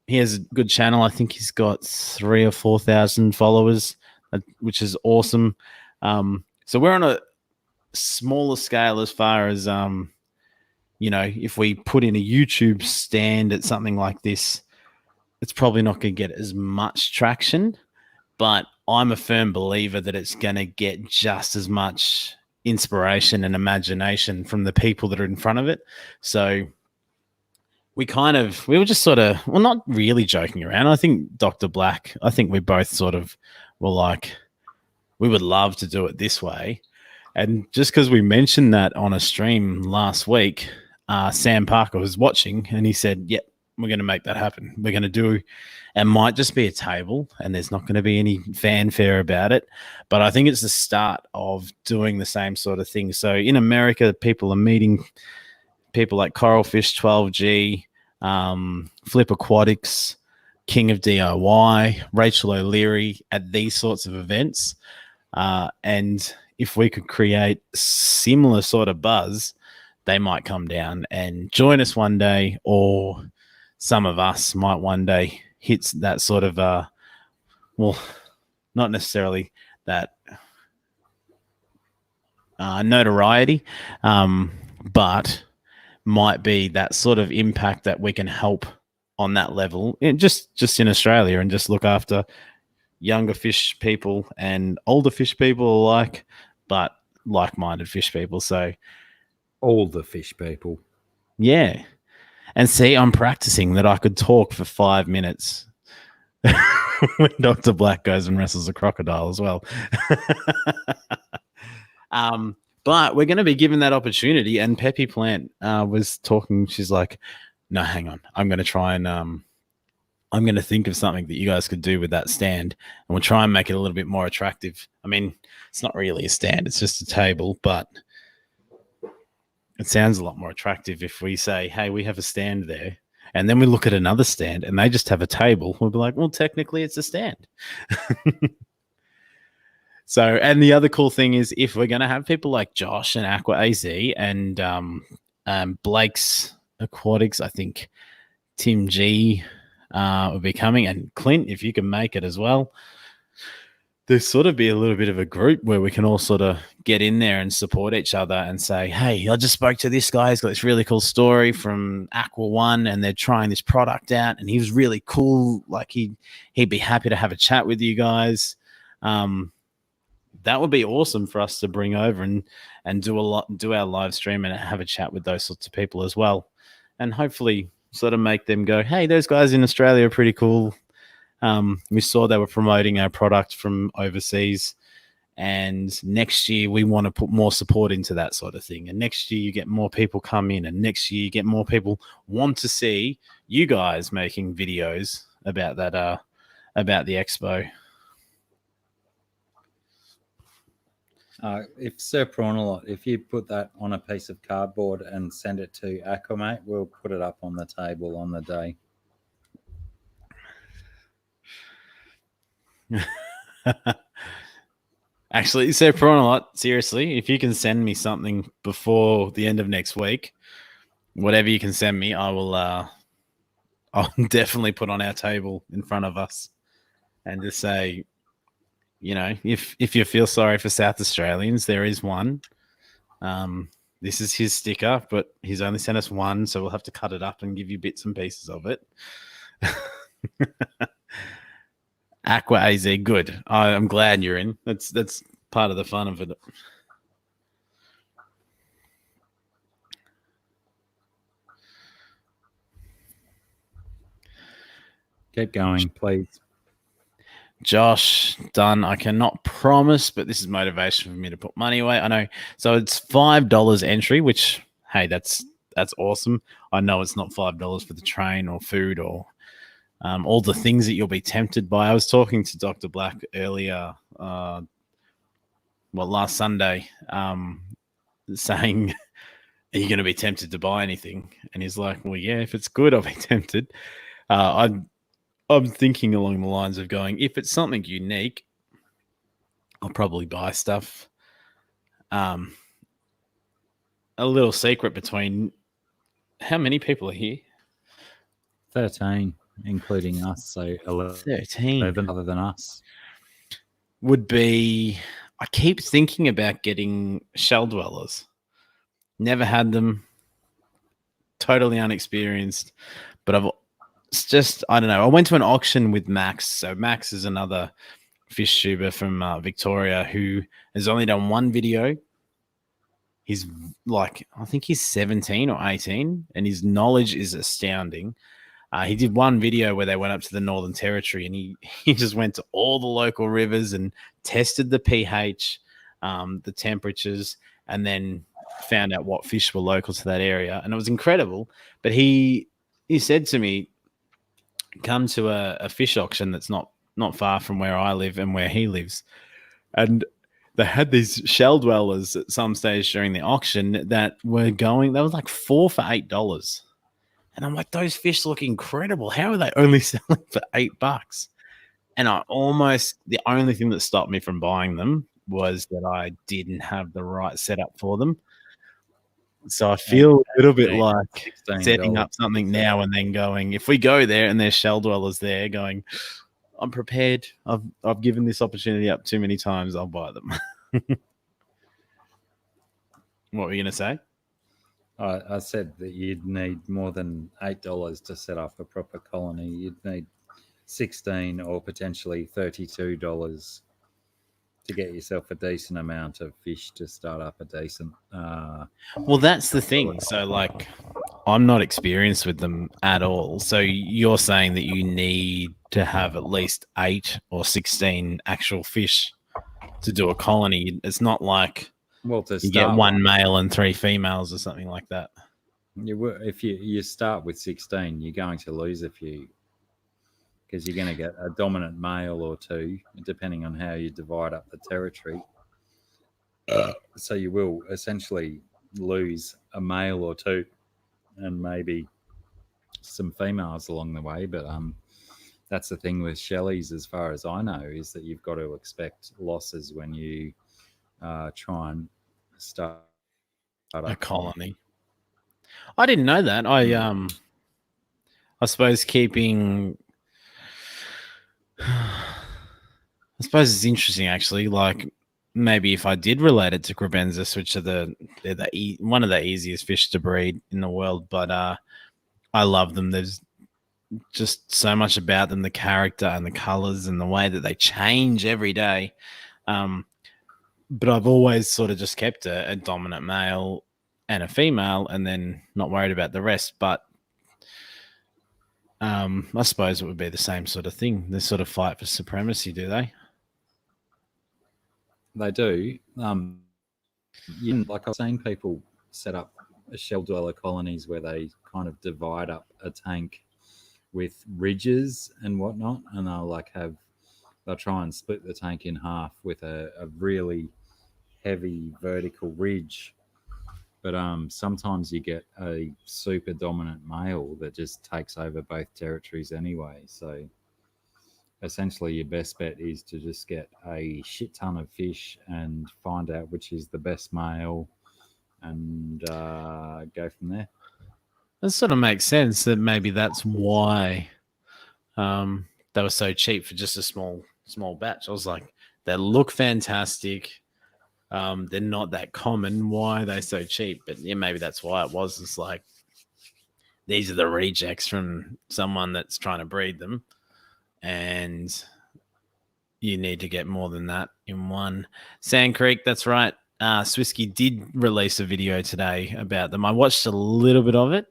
He has a good channel. I think he's got 3,000 or 4,000 followers, which is awesome. So we're on a smaller scale as far as, if we put in a YouTube stand at something like this, it's probably not going to get as much traction, but I'm a firm believer that it's going to get just as much inspiration and imagination from the people that are in front of it. So we were just sort of, well, not really joking around. I think Dr. Black, I think we both sort of were like, we would love to do it this way. And just because we mentioned that on a stream last week, Sam Parker was watching and he said, yep, we're going to make that happen. We're going to do, it might just be a table and there's not going to be any fanfare about it. But I think it's the start of doing the same sort of thing. So in America, people are meeting people like Coralfish 12G, Flip Aquatics, King of DIY, Rachel O'Leary at these sorts of events. And if we could create similar sort of buzz, they might come down and join us one day, or some of us might one day hit that sort of, not necessarily that notoriety, but might be that sort of impact that we can help on that level, just in Australia, and just look after younger fish people and older fish people alike, but like-minded fish people. So all the fish people. Yeah. And see, I'm practicing that I could talk for 5 minutes when Dr. Black goes and wrestles a crocodile as well. But we're going to be given that opportunity. And Peppy Plant was talking. She's like, no, hang on. I'm going to try and I'm going to think of something that you guys could do with that stand. And we'll try and make it a little bit more attractive. I mean, it's not really a stand. It's just a table. But it sounds a lot more attractive if we say, hey, we have a stand there. And then we look at another stand and they just have a table. We'll be like, well, technically it's a stand. So, and the other cool thing is, if we're going to have people like Josh and Aqua AZ and Blake's Aquatics, I think Tim G will be coming, and Clint, if you can make it as well. There's sort of be a little bit of a group where we can all sort of get in there and support each other and say, hey, I just spoke to this guy. He's got this really cool story from Aqua One and they're trying this product out and he was really cool. Like he'd be happy to have a chat with you guys. That would be awesome for us to bring over and do our live stream and have a chat with those sorts of people as well. And hopefully sort of make them go, hey, those guys in Australia are pretty cool. We saw they were promoting our product from overseas, and next year we want to put more support into that sort of thing. And next year you get more people come in, and next year you get more people want to see you guys making videos about that, about the expo. If Sir Prawnalot, if you put that on a piece of cardboard and send it to Aquamate, we'll put it up on the table on the day. Actually, so Prawnalot, seriously, if you can send me something before the end of next week, whatever you can send me, I will. I'll definitely put on our table in front of us, and just say, you know, if you feel sorry for South Australians, there is one. This is his sticker, but he's only sent us one, so we'll have to cut it up and give you bits and pieces of it. Aqua AZ, good. I'm glad you're in. That's part of the fun of it. Keep going, please. Josh, done. I cannot promise, but this is motivation for me to put money away. I know. So it's $5 entry, which, hey, that's awesome. I know it's not $5 for the train or food or all the things that you'll be tempted by. I was talking to Dr. Black earlier, last Sunday, saying, are you going to be tempted to buy anything? And he's like, well, yeah, if it's good, I'll be tempted. I'm thinking along the lines of going, if it's something unique, I'll probably buy stuff. A little secret between how many people are here? 13, including us, so 13 other than us. would be. I keep thinking about getting shell dwellers. Never had them. Totally unexperienced, but it's just, I don't know. I went to an auction with Max. So Max is another fish tuber from Victoria who has only done one video. He's like, I think he's 17 or 18, and his knowledge is astounding. He did one video where they went up to the Northern Territory, and he just went to all the local rivers and tested the pH, the temperatures, and then found out what fish were local to that area. And it was incredible. But he said to me, come to a fish auction that's not far from where I live and where he lives. And they had these shell dwellers at some stage during the auction that were going, they were like 4 for $8. And I'm like, those fish look incredible. How are they only selling for $8? And the only thing that stopped me from buying them was that I didn't have the right setup for them. So I feel a little bit like setting up something now and then going, if we go there and there's shell dwellers there going, I'm prepared. I've given this opportunity up too many times. I'll buy them. What were you going to say? I said that you'd need more than $8 to set up a proper colony. You'd need $16 or potentially $32 to get yourself a decent amount of fish to start up a decent. Well, that's the thing. So, like, I'm not experienced with them at all. So you're saying that you need to have at least 8 or 16 actual fish to do a colony. It's not like you get one male and 3 females or something like that. If you start with 16, you're going to lose a few because you're going to get a dominant male or 2, depending on how you divide up the territory. So you will essentially lose a male or 2 and maybe some females along the way. But that's the thing with Shelleys, as far as I know, is that you've got to expect losses when you try and start a colony. I didn't know that. I suppose keeping. I suppose it's interesting, actually. Like, maybe if I did relate it to Crebensis, which are they're one of the easiest fish to breed in the world, but I love them. There's just so much about them, the character and the colors and the way that they change every day. But I've always sort of just kept a dominant male and a female and then not worried about the rest. But I suppose it would be the same sort of thing. They sort of fight for supremacy, do they? They do. Like I've seen people set up shell dweller colonies where they kind of divide up a tank with ridges and whatnot, and they'll try and split the tank in half with a really heavy vertical ridge. But sometimes you get a super dominant male that just takes over both territories anyway. So essentially your best bet is to just get a shit ton of fish and find out which is the best male and go from there. That sort of makes sense. That maybe that's why they were so cheap for just a small batch. I was like, they look fantastic. They're not that common. Why are they so cheap? But yeah, maybe that's why it was. It's like these are the rejects from someone that's trying to breed them, and you need to get more than that in one. Sand Creek, that's right. Swisky did release a video today about them. I watched a little bit of it.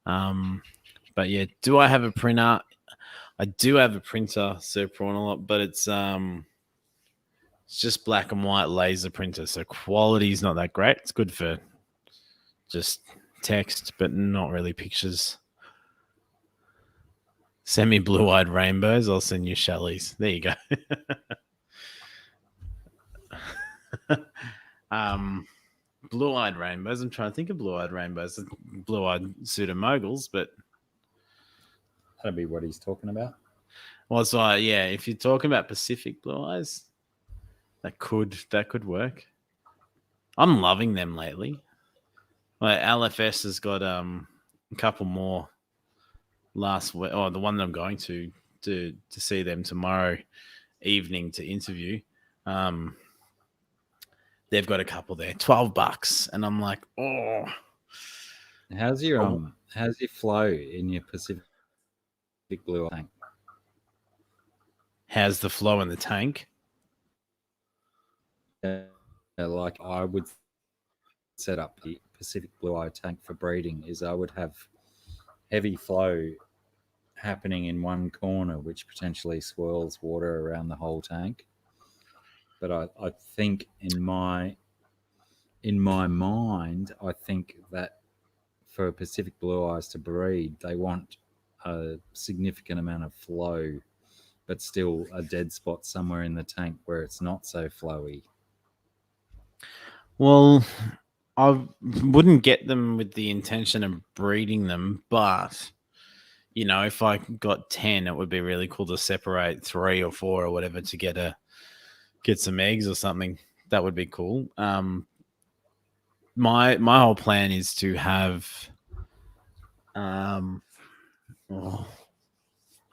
But yeah, do I have a printer? I do have a printer, Sir Prawn, but it's just black and white laser printer, so quality is not that great. It's good for just text, but not really pictures. Send me blue-eyed rainbows. I'll send you Shelley's. There you go. Blue-eyed rainbows. I'm trying to think of blue-eyed rainbows. Blue-eyed pseudomoguls, but That'd be what he's talking about. well, so yeah, if you're talking about Pacific blue eyes, that could work. I'm loving them lately. Like LFS has got a couple more last week, or the one that I'm going to see them tomorrow evening to interview. They've got a couple there, $12, and I'm like, oh. How's your flow in your Pacific blue tank? How's the flow in the tank? Like I would set up the Pacific blue eye tank for breeding is I would have heavy flow happening in one corner, which potentially swirls water around the whole tank. But I think in my mind, I think that for Pacific blue eyes to breed, they want a significant amount of flow, but still a dead spot somewhere in the tank where it's not so flowy. Well, I wouldn't get them with the intention of breeding them, but you know, if I got 10, it would be really cool to separate 3 or 4 or whatever to get some eggs or something. That would be cool. My whole plan is to have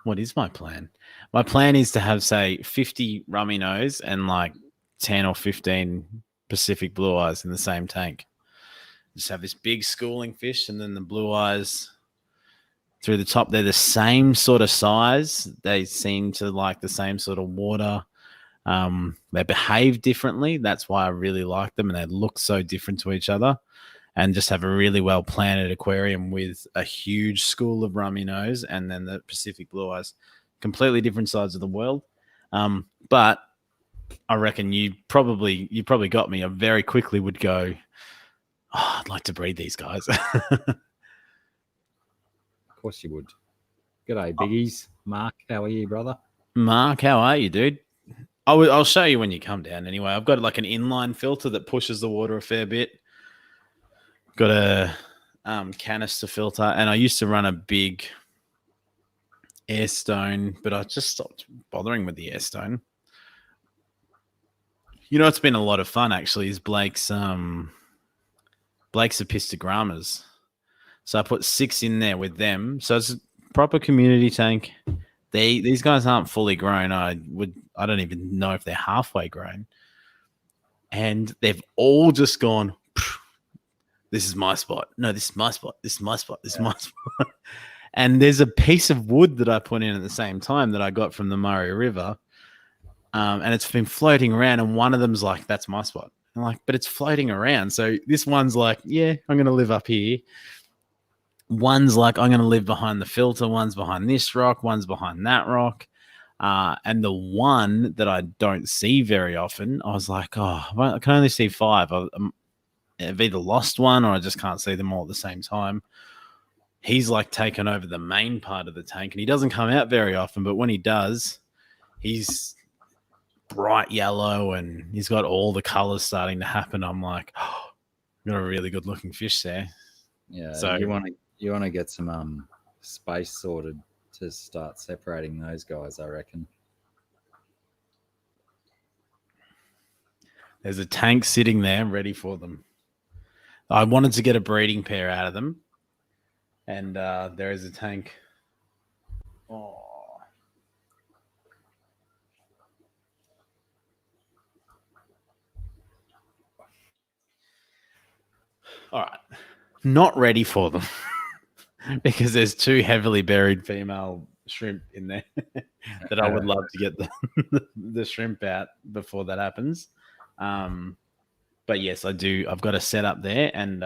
what is my plan? My plan is to have, say, 50 rummy nose and like 10 or 15 Pacific blue eyes in the same tank. Just have this big schooling fish and then the blue eyes through the top. They're the same sort of size. They seem to like the same sort of water. They behave differently. That's why I really like them, and they look so different to each other. And just have a really well planted aquarium with a huge school of rummy nose and then the Pacific blue eyes, completely different sides of the world. But I reckon you probably got me. I very quickly would go, oh, I'd like to breed these guys. Of course you would. G'day, biggies. Mark, how are you, brother? Mark, how are you, dude? I'll show you when you come down anyway. I've got like an inline filter that pushes the water a fair bit. Got a canister filter, and I used to run a big air stone, but I just stopped bothering with the air stone. You know, it's been a lot of fun actually. Is Blake's epistogrammas. So I put 6 in there with them. So it's a proper community tank. These guys aren't fully grown. I don't even know if they're halfway grown. And they've all just gone, this is my spot. No, this is my spot. This is my spot. This is my spot. And there's a piece of wood that I put in at the same time that I got from the Murray River. And it's been floating around, and one of them's like, that's my spot. I'm like, but it's floating around. So this one's like, yeah, I'm going to live up here. One's like, I'm going to live behind the filter. One's behind this rock. One's behind that rock. And the one that I don't see very often, I was like, oh, I can only see 5. I've either lost one or I just can't see them all at the same time. He's like taken over the main part of the tank, and he doesn't come out very often. But when he does, he's bright yellow, and he's got all the colors starting to happen. I'm like, oh, got a really good looking fish there. Yeah. So- you want to get some space sorted to start separating those guys, I reckon. There's a tank sitting there ready for them. I wanted to get a breeding pair out of them, and there is a tank. Oh. All right. Not ready for them because there's 2 heavily buried female shrimp in there that I would love to get the shrimp out before that happens. But yes, I do. I've got a setup there, and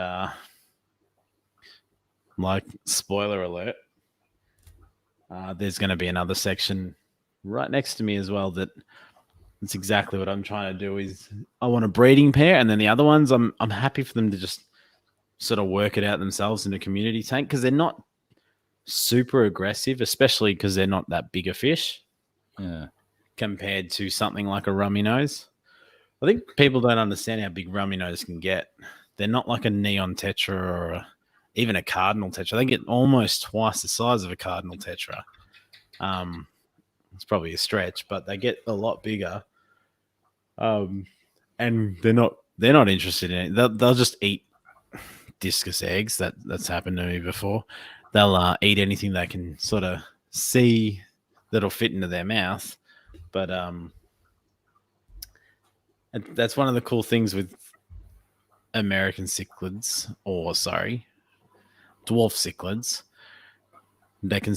like, spoiler alert, there's going to be another section right next to me as well. That's exactly what I'm trying to do. Is I want a breeding pair, and then the other ones, I'm happy for them to just sort of work it out themselves in a community tank, because they're not super aggressive, especially because they're not that big a fish. Yeah. Compared to something like a rummy nose. I think people don't understand how big rummy nose can get. They're not like a neon tetra or even a cardinal tetra. They get almost twice the size of a cardinal tetra. It's probably a stretch, but they get a lot bigger. And they're not interested in it. They'll just eat discus eggs. That's happened to me before. They'll eat anything they can sort of see that'll fit into their mouth. But that's one of the cool things with American cichlids, dwarf cichlids. They can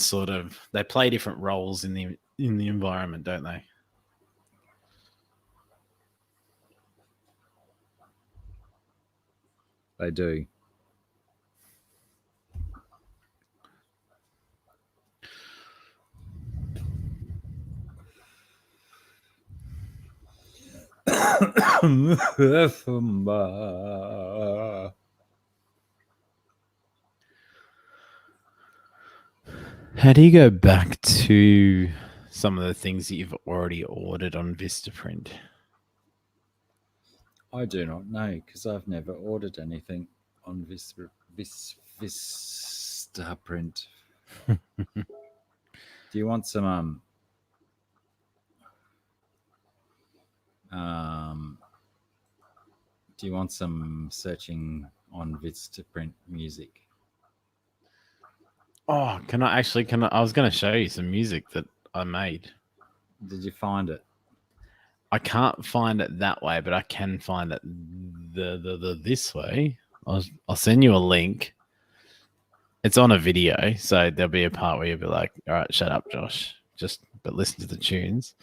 they play different roles in the environment, don't they? They do. How do you go back to some of the things that you've already ordered on Vistaprint? I do not know, because I've never ordered anything on Vistaprint. Do you want some do you want some searching on Vistaprint music? Oh, can I was going to show you some music that I made. Did you find it? I can't find it that way, but I can find it this way. I'll send you a link. It's on a video, so there'll be a part where you'll be like, all right, shut up, Josh. But listen to the tunes.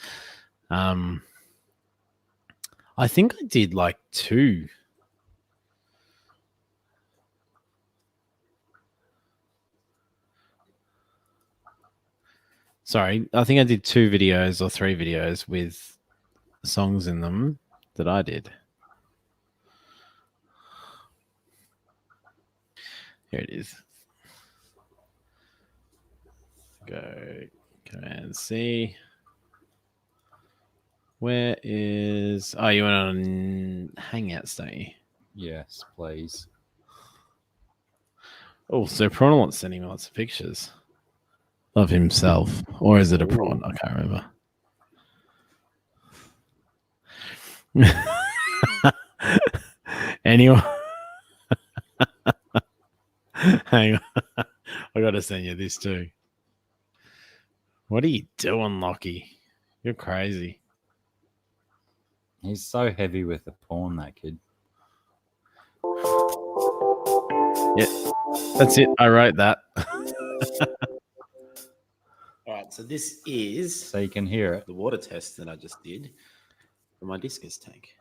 I think I did like 2. Sorry, I think I did 2 videos or 3 videos with songs in them that I did. Here it is. Go Command C. Where is... Oh, you went on Hangouts, don't you? Yes, please. Oh, so Prawn wants sending me lots of pictures of himself. Or is it a prawn? I can't remember. Anyway. Hang on. I got to send you this too. What are you doing, Lockie? You're crazy. He's so heavy with the porn, that kid. Yeah, that's it. I wrote that. All right, so this is So you can hear it. the water test that I just did for my discus tank.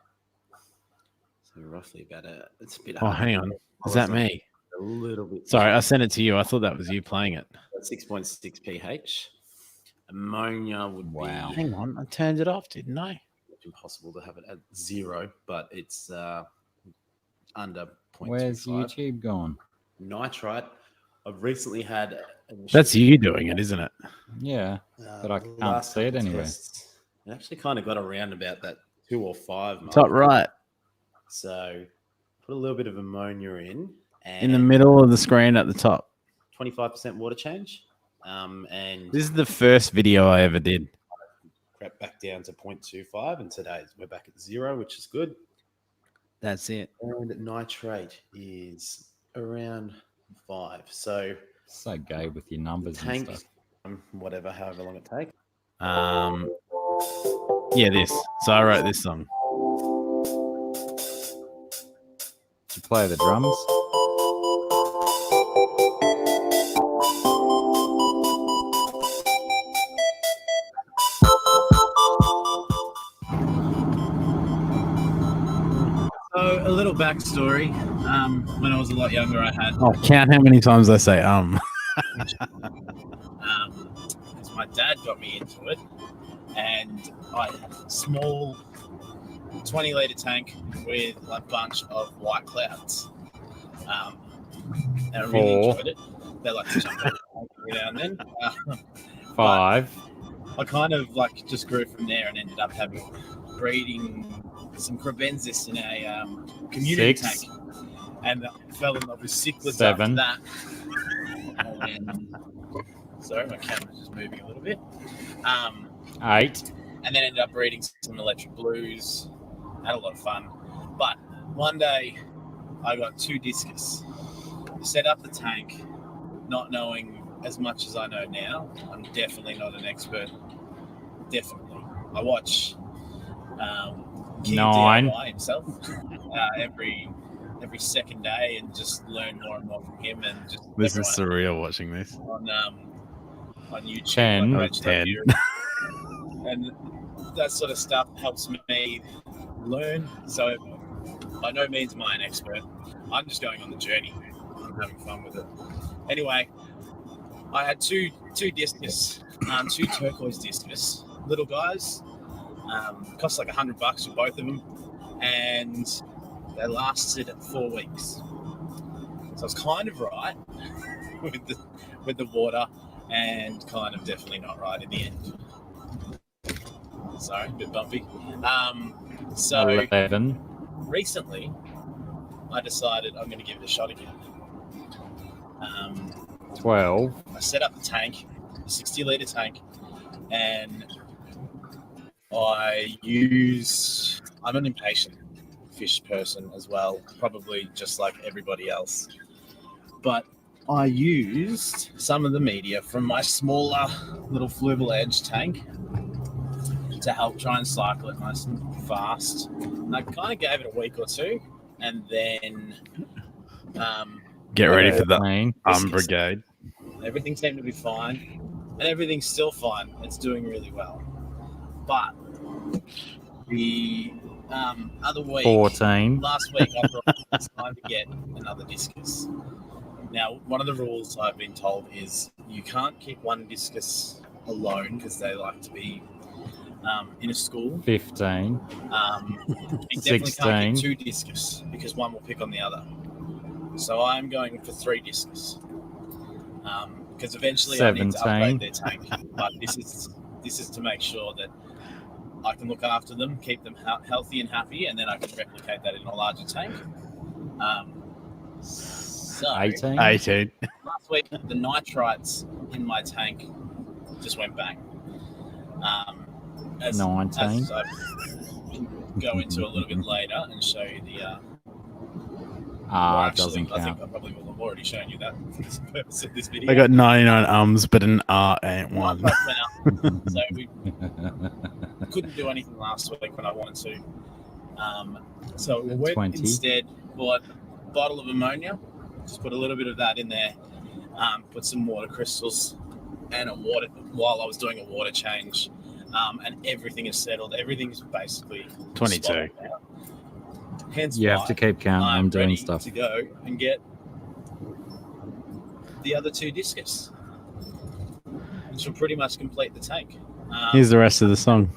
So roughly about it's a bit. Oh, hang on. Is that me? A little bit. Sorry, I sent it to you. I thought that was you playing it. 6.6 pH. Ammonia would be. Hang on, I turned it off, didn't I? It's impossible to have it at 0, but it's under 0.25. Where's YouTube gone? Nitrite. I've recently had. That's you doing it, isn't it? Yeah, but I can't see it anywhere. It actually kind of got around about that 2 or 5 mark. Top right. So put a little bit of ammonia and In the middle of the screen at the top. 25% water change. And This is the first video I ever did. crept back down to 0.25, and today we're back at 0, which is good. That's it. And nitrate is around 5. So So gay with your numbers and tank, stuff. whatever, however long it takes. Yeah, this. So I wrote this song. Did you play the drums? So a little backstory. When I was a lot younger, I had. Oh, count how many times I say because my dad got me into it, and I had a small 20-liter tank with a bunch of white clouds. And I really 4. enjoyed it. They like to jump out every now and then. 5. I kind of like just grew from there and ended up breeding some crebensis in a community 6. tank, and fell in love with cichlids 7. after that. And sorry, my camera's just moving a little bit. 8. And then ended up breeding some electric blues. Had a lot of fun. But one day I got 2 discus. Set up the tank, not knowing as much as I know now. I'm definitely not an expert. Definitely. I watch King 9. DIY himself every second day and just learn more and more from him. And just This is surreal watching this. On YouTube. 10. Like 10. And that sort of stuff helps me learn. So by no means am I an expert. I'm just going on the journey. I'm having fun with it. Anyway, I had two discus, 2 turquoise discus, little guys. Cost like $100 for both of them, and they lasted 4 weeks. So I was kind of right with the water, and kind of definitely not right in the end. Sorry, a bit bumpy. So 11. recently, I decided I'm going to give it a shot again. 12. I set up the tank, a 60-liter tank, and I'm an impatient fish person as well, probably just like everybody else. But I used some of the media from my smaller little fluval edge tank to help try and cycle it nice and fast. And I kind of gave it a week or 2, and then Get ready for the 13. brigade. everything seemed to be fine, and everything's still fine. It's doing really well. But the other week, 14. last week, I thought it's time to get another discus. Now, one of the rules I've been told is you can't keep one discus alone because they like to be in a school. 15. You definitely 16. can't keep 2 discus because one will pick on the other. So I'm going for 3 discus because eventually I need to 17. upgrade their tank. But this is to make sure that I can look after them, keep them healthy and happy, and then I can replicate that in a larger tank. So 18. 18. last week, the nitrites in my tank just went bang. As 19. I go into a little bit later and show you the. Ah, it actually, doesn't I think count. I probably will have already shown you that for the purpose of this video. I got 99 ums, but an R ain't one. So we couldn't do anything last week when I wanted to. So we went 20. instead, bought a bottle of ammonia, just put a little bit of that in there, put some water crystals, and while I was doing a water change, and everything is settled. Everything is basically 22. spotted out. Hence You why have to keep counting. I'm doing ready stuff. to go and get the other 2 discus, which will pretty much complete the tank. Here's the rest of the song.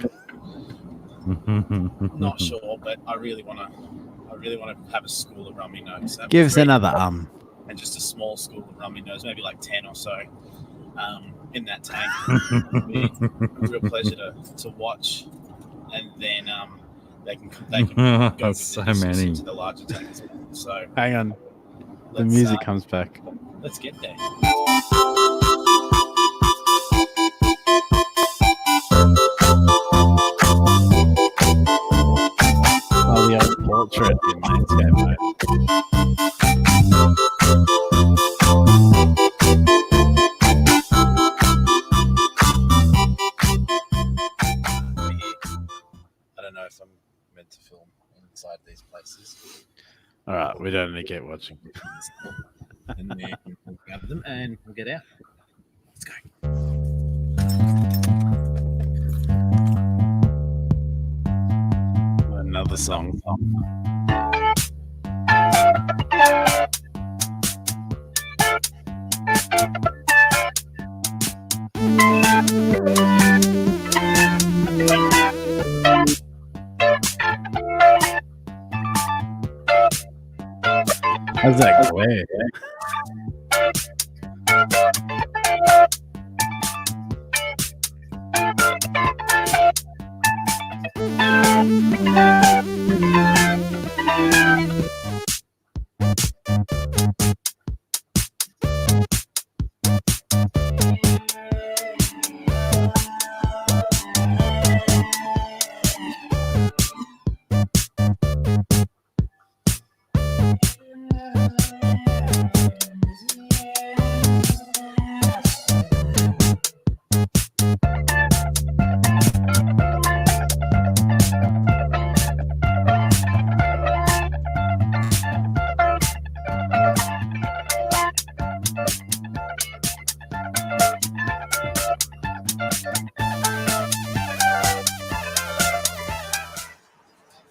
Not sure, but I really want to have a school of rummy nose. Give us 3 another and just a small school of rummy nose, maybe like 10 or so. in that tank. It'll be a real pleasure to watch, and then they can go with So the many. into the larger tank as well. So Hang on. The let's, music comes back. Let's get there. Oh, the old portrait in landscape mode. I don't know if I'm meant to film inside these places. All right, we don't need to keep watching. And then we'll grab them and we'll get out. Let's go. Another song. How's that glare?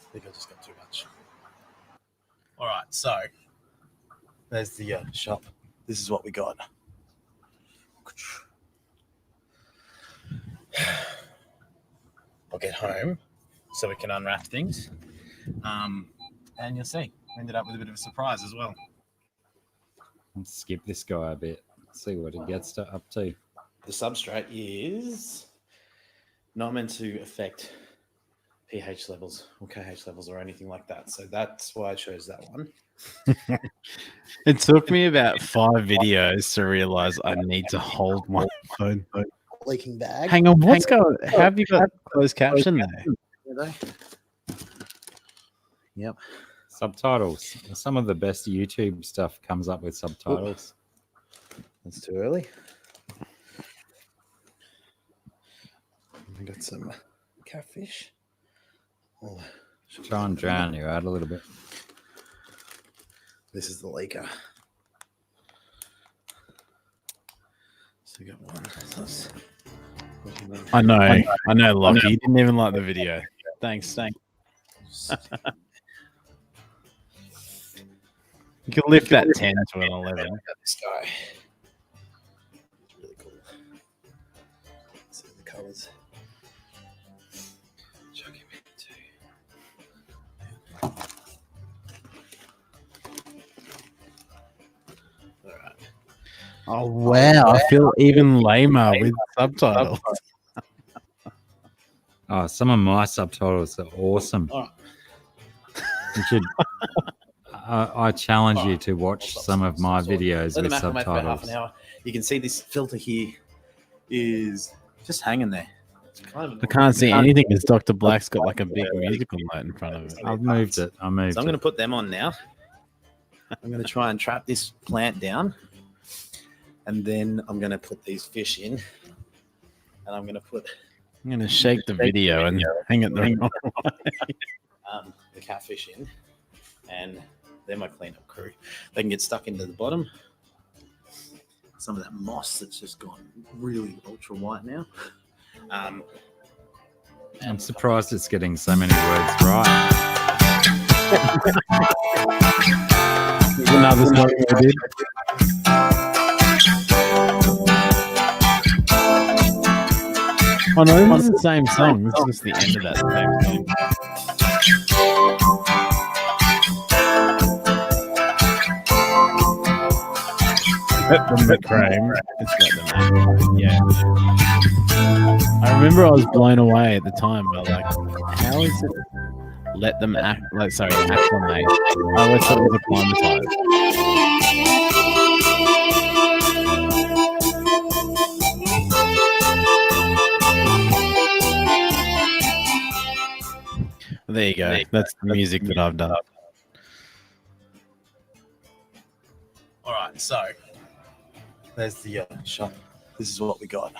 I think I just got too much. All right, so there's the shop. This is what we got. I'll get home so we can unwrap things. And you'll see, we ended up with a bit of a surprise as well. Let's skip this guy a bit. See what he gets up to. The substrate is not meant to affect pH levels or KH levels or anything like that. So that's why I chose that one. It took me about 5 videos to realize I need to hold my phone. Leaking bag. Hang on, what's going on? How have you got closed caption there? Yep. Subtitles. Some of the best YouTube stuff comes up with subtitles. That's too early. We got some catfish. Oh, Try and drown you out a little bit. this is the leaker. So we got one. That's- I know, Lockie. You didn't even like the video. Thanks. You can lift that 10 to an 11. This guy. It's really cool. See the colors. Chuck him in too. All right. Oh, wow. I feel even lamer with subtitles. Oh, some of my subtitles are awesome. All right. You should. I challenge you to watch some of my videos Let with them acclimate for about half an subtitles. hour. You can see this filter here is just hanging there. It's kind of I can't see anything as Dr. Black's got like a big musical note in front of it. I've moved it. So I'm going to put them on now. I'm going to try and trap this plant down. And then I'm going to put these fish in. And I'm going to shake the video and hang it the wrong way. the catfish in. And they're my cleanup crew. They can get stuck into the bottom. Some of that moss that's just gone really ultra white now. I'm surprised it's getting so many words right. Another song I did. Oh no, this is the same song. This is just the end of that same song. from the cream. It's let them act. Yeah. I remember I was blown away at the time. But like, how is it? Let them act. Like, sorry, acclimate. I always thought it was acclimatize. There you go. That's the music that I've done. All right, so there's the shot. This is what we got.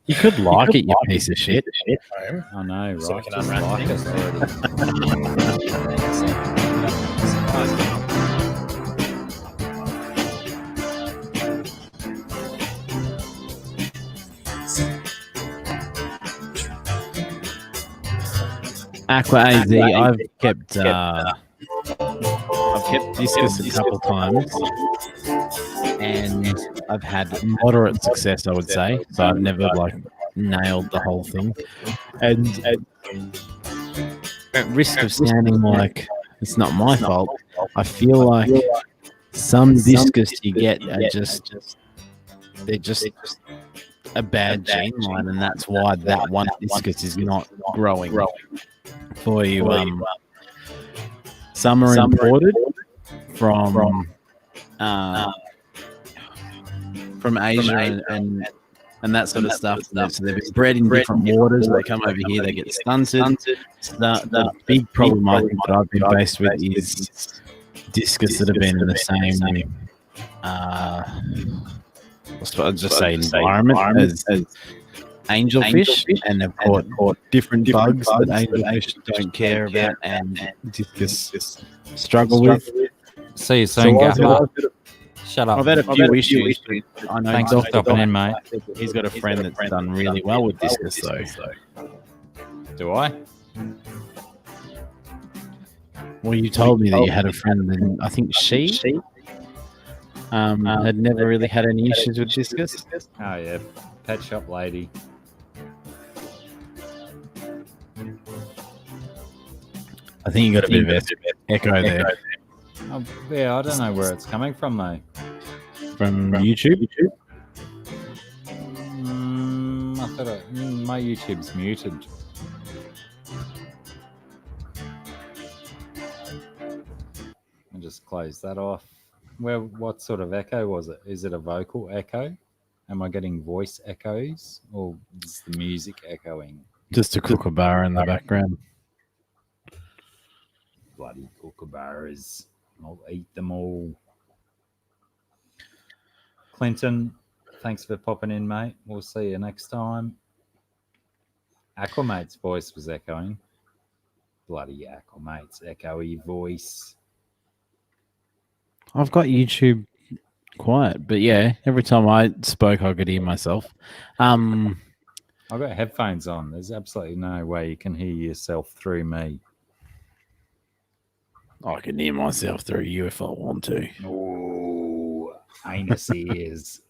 You could like it, you piece of shit. I know, right? So we can Just unwrap like things. it already. Aqua AZ, I've kept discus a couple times, and I've had moderate success, I would say. So I've never like nailed the whole thing, and at risk of sounding like it's not my fault, I feel like some discus you get are they're just a bad gene line, and that's why that one discus is not growing for you. Some are imported from Asia and that sort of stuff. So they've been bred in different waters. They come over here, they get stunted. The big problem I think that I've been faced with is discus that have been in the same I'll just say environment as angelfish, and they've caught different bugs that angelfish don't care about and discus struggle with. See you soon, Gaffer. Shut up. I've had a few issues. I know Thanks for stopping in, mate. He's got a friend that's done really well with discus, though. Do I? Well, you told me that you had a friend, and I think she had never really had any issues with discus. Oh, yeah. Pet shop lady. I think you got a bit of echo there Oh, yeah, I don't know where it's coming from, though. from YouTube. I thought my YouTube's muted. I'll just close that off. What sort of echo was it? Is it a vocal echo? Am I getting voice echoes, or is the music echoing? Just a kookaburra in the background. Bloody kookaburras. I'll eat them all. Clinton, thanks for popping in, mate. We'll see you next time. Aquamate's voice was echoing. Bloody Aquamate's echoey voice. I've got YouTube quiet, but yeah, every time I spoke, I could hear myself. I've got headphones on. There's absolutely no way you can hear yourself through me. I can hear myself through you if I want to. Oh, anus ears.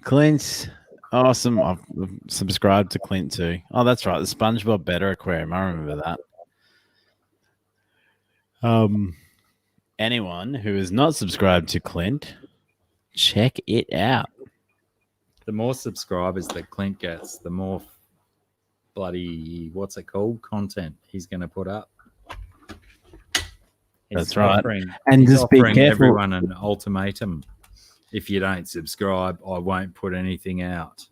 Clint, awesome. I've subscribed to Clint too. Oh, that's right. The SpongeBob Better Aquarium. I remember that. Anyone who is not subscribed to Clint, check it out. The more subscribers that Clint gets, the more bloody, what's it called, content he's going to put up. That's right. And And just be offering careful. everyone an ultimatum. If you don't subscribe, I won't put anything out.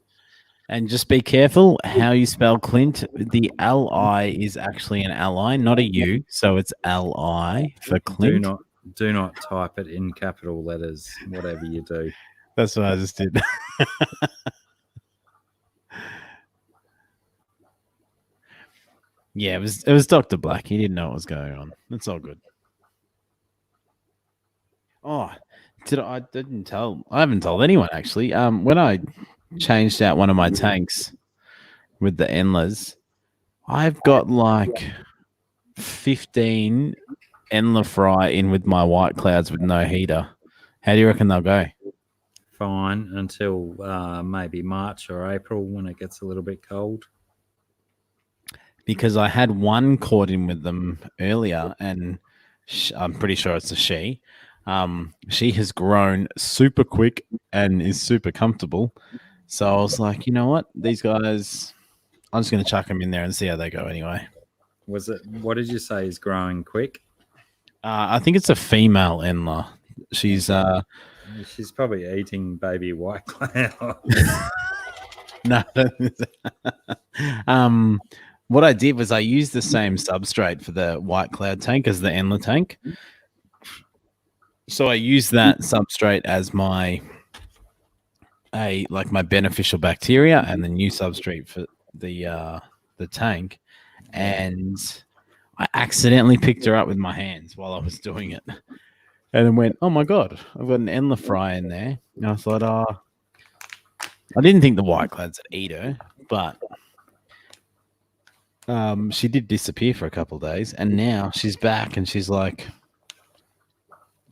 And just be careful how you spell Clint. The L-I is actually an L-I, not a U. So it's L-I for Clint. Do not type it in capital letters, whatever you do. That's what I just did. Yeah, it was Dr. Black. He didn't know what was going on. It's all good. Oh, I didn't tell. I haven't told anyone actually. When I changed out one of my tanks with the Endlers, I've got like 15 Endler fry in with my white clouds with no heater. How do you reckon they'll go? Fine until maybe March or April when it gets a little bit cold. Because I had one caught in with them earlier, and I'm pretty sure it's a she. She has grown super quick and is super comfortable. So I was like, you know what? These guys, I'm just going to chuck them in there and see how they go anyway. Was it? What did you say is growing quick? I think it's a female Enla. She's She's probably eating baby white cloud. no. What I did was I used the same substrate for the white cloud tank as the Enla tank. So I used that substrate as my beneficial bacteria and the new substrate for the tank, and I accidentally picked her up with my hands while I was doing it, and then went, "Oh my god, I've got an Enla fry in there." And I thought, I didn't think the white clouds would eat her, but she did disappear for a couple of days, and now she's back, and she's like,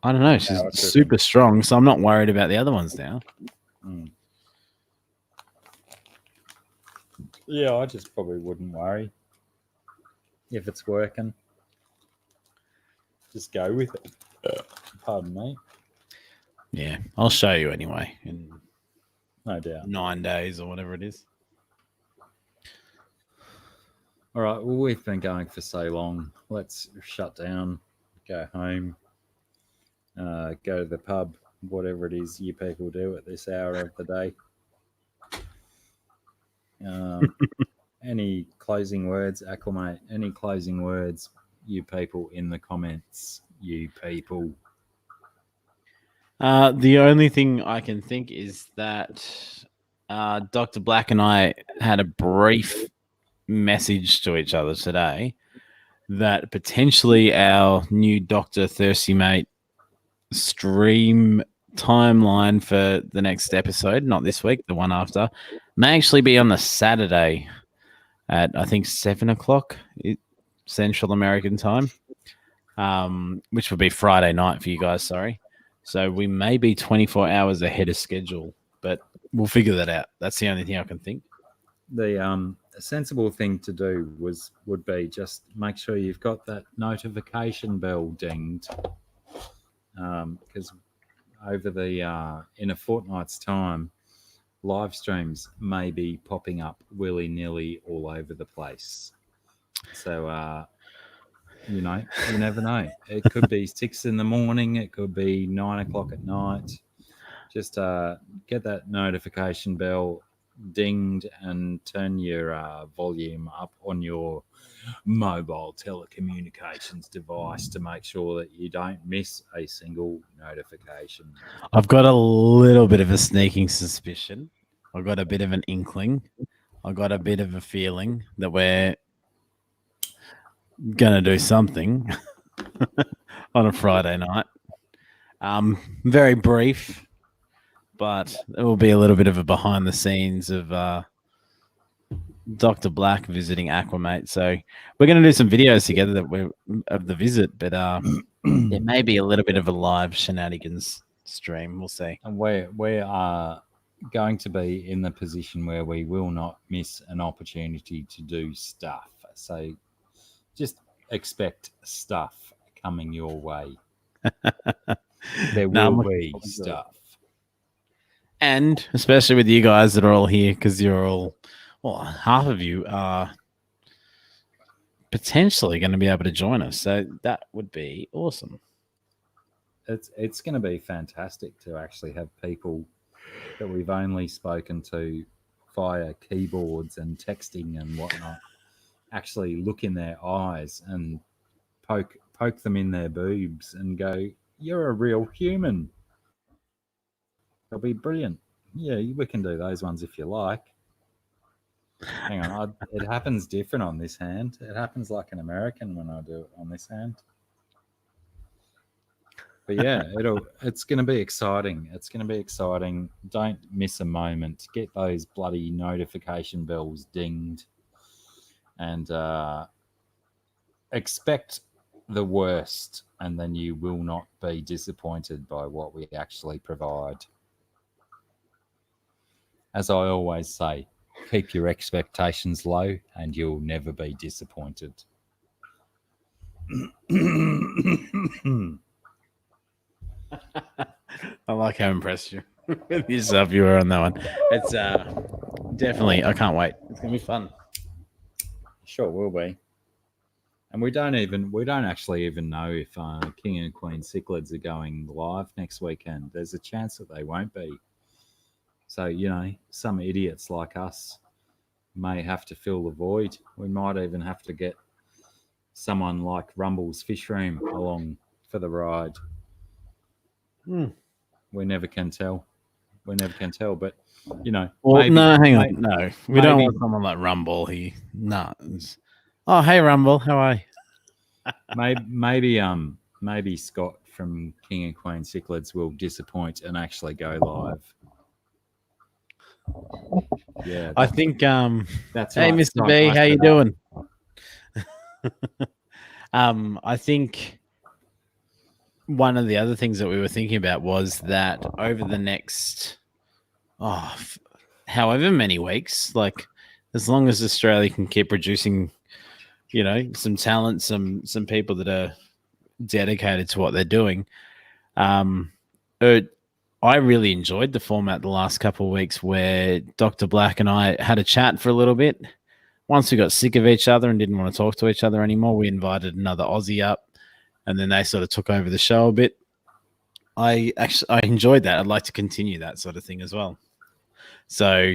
I don't know, she's super strong, so I'm not worried about the other ones now. Mm. Yeah, I just probably wouldn't worry if it's working. Just go with it. Pardon me. Yeah, I'll show you anyway in No doubt. 9 days or whatever it is. All right. Well, we've been going for so long. Let's shut down, go home, go to the pub, whatever it is you people do at this hour of the day. Any closing words, Acclimate? Any closing words, you people in the comments, you people? The only thing I can think is that Dr. Black and I had a brief message to each other today that potentially our new Dr. Thirsty Mate stream timeline for the next episode, not this week, the one after, may actually be on the Saturday at I think 7:00 Central American time, which would be Friday night for you guys. Sorry, so we may be 24 hours ahead of schedule, but we'll figure that out. That's the only thing I can think. The sensible thing to do would be just make sure you've got that notification bell dinged, because over the in a fortnight's time, live streams may be popping up willy-nilly all over the place. So you know, you never know. It could be 6 a.m, it could be 9:00 at night. Just get that notification bell dinged and turn your volume up on your mobile telecommunications device to make sure that you don't miss a single notification. I've got a little bit of a sneaking suspicion. I've got a bit of an inkling. I've got a bit of a feeling that we're going to do something on a Friday night. Very brief, but it will be a little bit of a behind the scenes of Dr. Black visiting Aquamate. So we're going to do some videos together of the visit, but it may be a little bit of a live shenanigans stream. We'll see. And we are going to be in the position where we will not miss an opportunity to do stuff. So just expect stuff coming your way. There will be stuff. And especially with you guys that are all here, because you're all, well, half of you are potentially going to be able to join us. So that would be awesome. It's going to be fantastic to actually have people that we've only spoken to via keyboards and texting and whatnot actually look in their eyes and poke them in their boobs and go, "You're a real human." They'll be brilliant. Yeah, we can do those ones if you like. Hang on, it happens different on this hand. It happens like an American when I do it on this hand. But yeah, it's going to be exciting. It's going to be exciting. Don't miss a moment. Get those bloody notification bells dinged, and expect the worst, and then you will not be disappointed by what we actually provide. As I always say, keep your expectations low and you'll never be disappointed. I like how impressed you with yourself you were on that one. It's definitely. I can't wait. It's gonna be fun. Sure will be. And we don't actually even know if King and Queen Cichlids are going live next weekend. There's a chance that they won't be. So, you know, some idiots like us may have to fill the void. We might even have to get someone like Rumble's Fish Room along for the ride. We never can tell. But, you know. Well, maybe, no, hang on. may- No, we don't maybe- want someone like Rumble. Oh, hey, Rumble. How are you? maybe Scott from King and Queen Cichlids will disappoint and actually go live. Yeah, I think. that's Hey, right, Mr. Scott, B, I how you said doing? I think one of the other things that we were thinking about was that over the next, however many weeks, like as long as Australia can keep producing, you know, some talent, some people that are dedicated to what they're doing. I really enjoyed the format the last couple of weeks where Dr. Black and I had a chat for a little bit. Once we got sick of each other and didn't want to talk to each other anymore, we invited another Aussie up, and then they sort of took over the show a bit. I enjoyed that. I'd like to continue that sort of thing as well. So,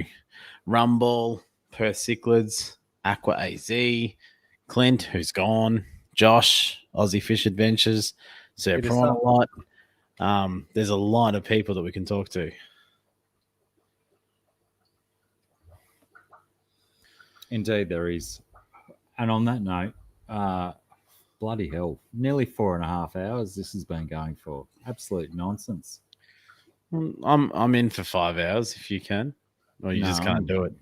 Rumble, Perth Cichlids, Aqua AZ, Clint, who's gone, Josh, Aussie Fish Adventures, Sir Hit us Prawn a up. lot. There's a lot of people that we can talk to. Indeed, there is. And on that note, bloody hell, nearly 4.5 hours this has been going for. Absolute nonsense. I'm in for 5 hours if you can, or you just can't do it.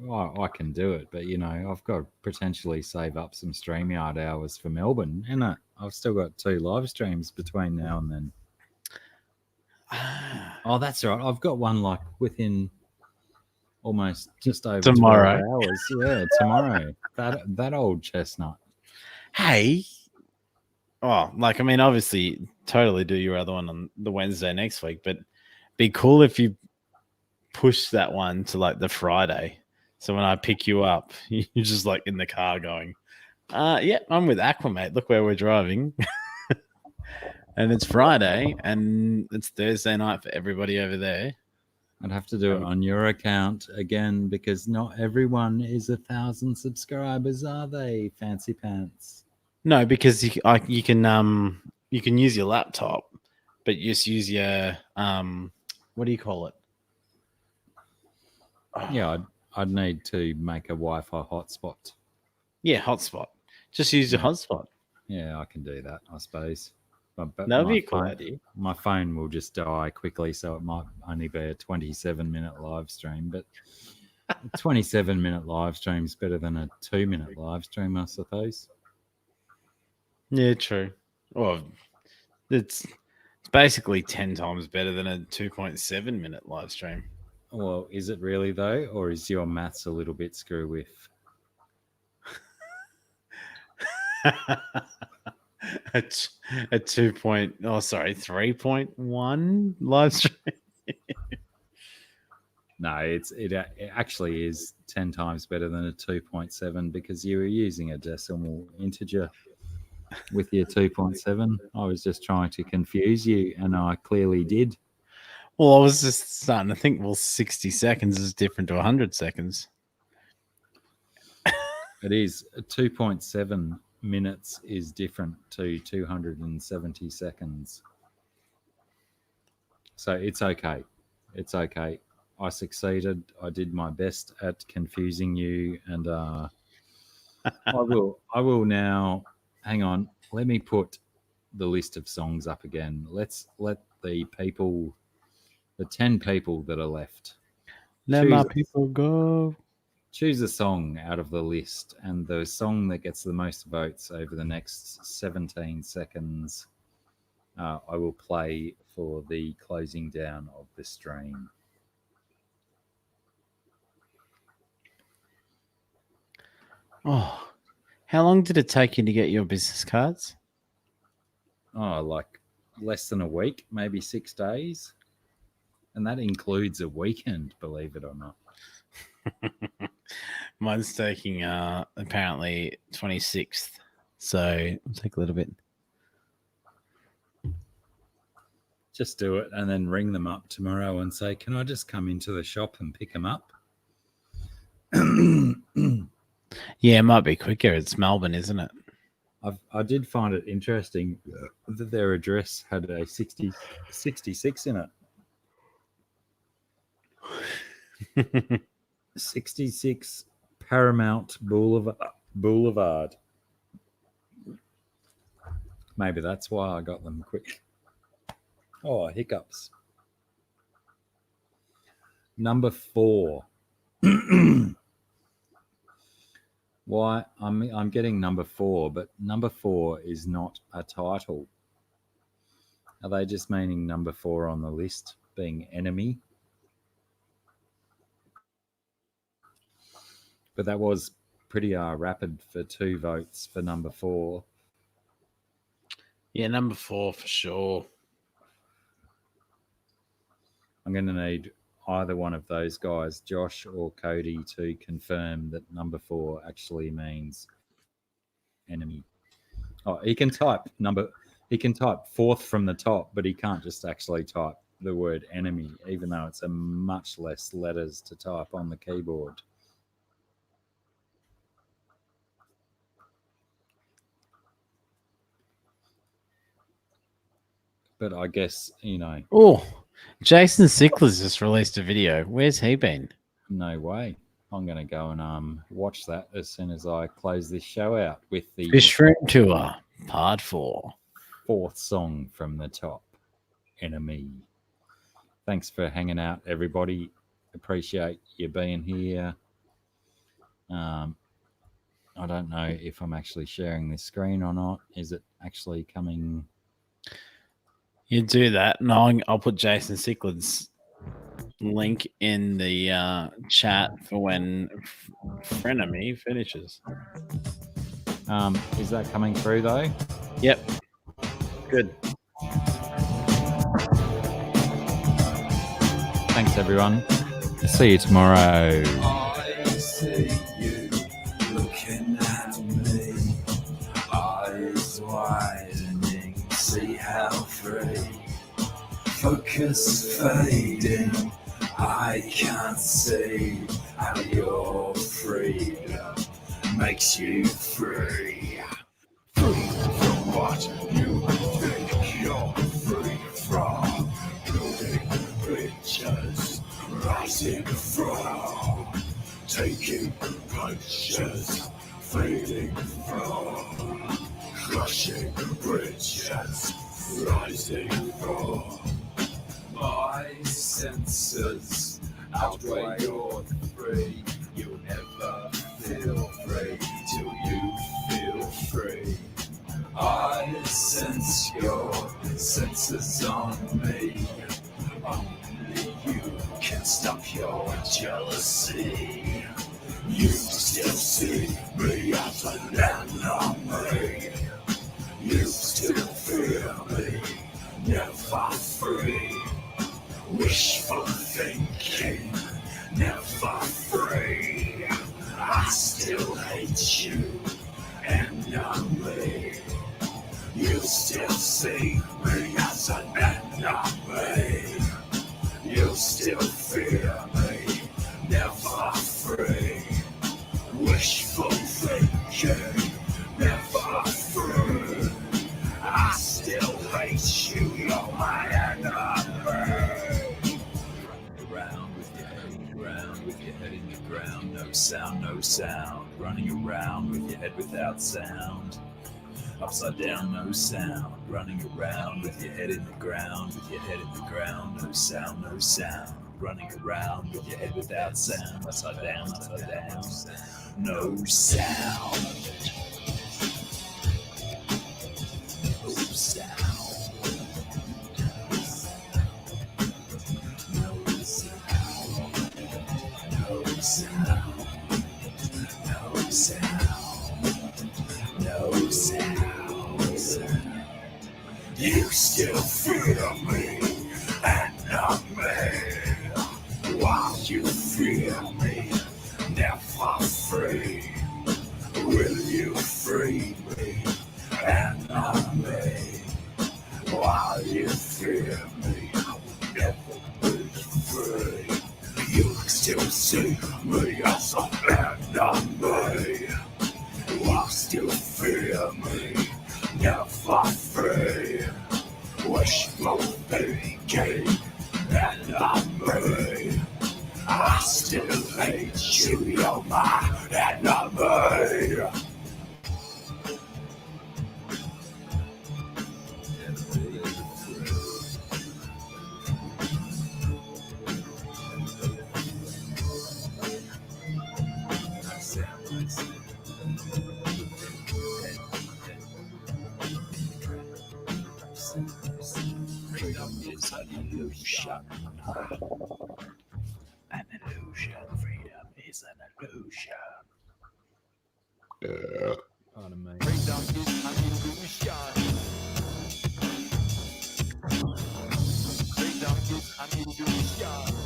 I can do it, but you know, I've got to potentially save up some StreamYard hours for Melbourne, and I've still got 2 live streams between now and then. Oh, that's right. I've got one like within almost just over Tomorrow. 12 hours. Yeah, tomorrow. That old chestnut. Hey, obviously, totally do your other one on the Wednesday next week, but be cool if you push that one to like the Friday. So when I pick you up, you're just like in the car going, yeah, I'm with Aqua, mate. Look where we're driving. And it's Friday and it's Thursday night for everybody over there. I'd have to do it on your account again because not everyone is 1,000 subscribers, are they? Fancy pants. No, because you can use your laptop, but you just use your what do you call it? Yeah, I'd need to make a Wi-Fi hotspot. Yeah, hotspot. Just use your hotspot. Yeah, I can do that, I suppose. But That'd my be a cool phone- idea. My phone will just die quickly, so it might only be a 27-minute live stream. But a 27-minute live stream is better than a 2-minute live stream, I suppose. Yeah, true. Well, it's basically 10 times better than a 2.7 minute live stream. Well, is it really though, or is your maths a little bit screw with? a 3.1 live stream. No, it actually is 10 times better than a 2.7 because you were using a decimal integer with your 2.7. I was just trying to confuse you, and I clearly did. Well, I was just starting to think, 60 seconds is different to 100 seconds. It is. 2.7 minutes is different to 270 seconds. So it's okay. It's okay. I succeeded. I did my best at confusing you, and I will now. Hang on. Let me put the list of songs up again. Let the 10 people that are left. Let my people go. Choose a song out of the list, and the song that gets the most votes over the next 17 seconds, I will play for the closing down of the stream. Oh, How long did it take you to get your business cards? Oh, like less than a week, maybe 6 days. And that includes a weekend, believe it or not. Mine's taking apparently 26th. So it'll take a little bit. Just do it and then ring them up tomorrow and say, can I just come into the shop and pick them up? Yeah, it might be quicker. It's Melbourne, isn't it? I did find it interesting that their address had a 66 in it. 66 Paramount Boulevard. Maybe that's why I got them quick. Oh, hiccups. Number 4. Why I'm getting number 4, but number 4 is not a title. Are they just meaning number 4 on the list being enemy? But that was pretty rapid for 2 votes for number 4. Yeah, number 4 for sure. I'm going to need either one of those guys, Josh or Cody, to confirm that number 4 actually means enemy. Oh, he can type 4th from the top, but he can't just actually type the word enemy, even though it's a much less letters to type on the keyboard. But I guess, Oh, Jason Sickler's just released a video. Where's he been? No way. I'm going to go and watch that as soon as I close this show out with the Fish Room Tour, Part 4. 4th song from the top, Enemy. Thanks for hanging out, everybody. Appreciate you being here. I don't know if I'm actually sharing this screen or not. Is it actually coming? You do that. And I'll put Jason Sickler's link in the chat for when Frenemy finishes. Is that coming through though? Yep. Good. Thanks, everyone. See you tomorrow. I see you looking at me, eyes widening, see how free, focus fading, I can't see how your freedom makes you free. Free from what you think you're free from, building bridges, rising from, taking punches, fading from, crushing bridges, rising from. My senses outweigh your three. You'll never feel free till you feel free. I sense your senses on me. Only you can stop your jealousy. You still see me as an enemy. You still fear me, never free. Wishful thinking, never free. I still hate you, enemy. You still see me as an enemy. You still fear me, never free. Wishful thinking, never free. I still hate you, you're my enemy. Around with your head in the ground, no sound, no sound. Running around with your head without sound. Upside down, no sound. Running around with your head in the ground, with your head in the ground, no sound, no sound. Running around with your head without sound. Upside down, no sound. No sound. No sound. No sound. You still fear me, and not me. While you fear me, never free. Will you free me, and not me? While you fear me, never be free. You still see me as a enemy. While still fear me, never free. Wishful thinking, enemy. I still hate you, you're my enemy. Freedom is an illusion. An illusion. Freedom is an illusion. Pardon me. Freedom is an illusion. Freedom is an illusion.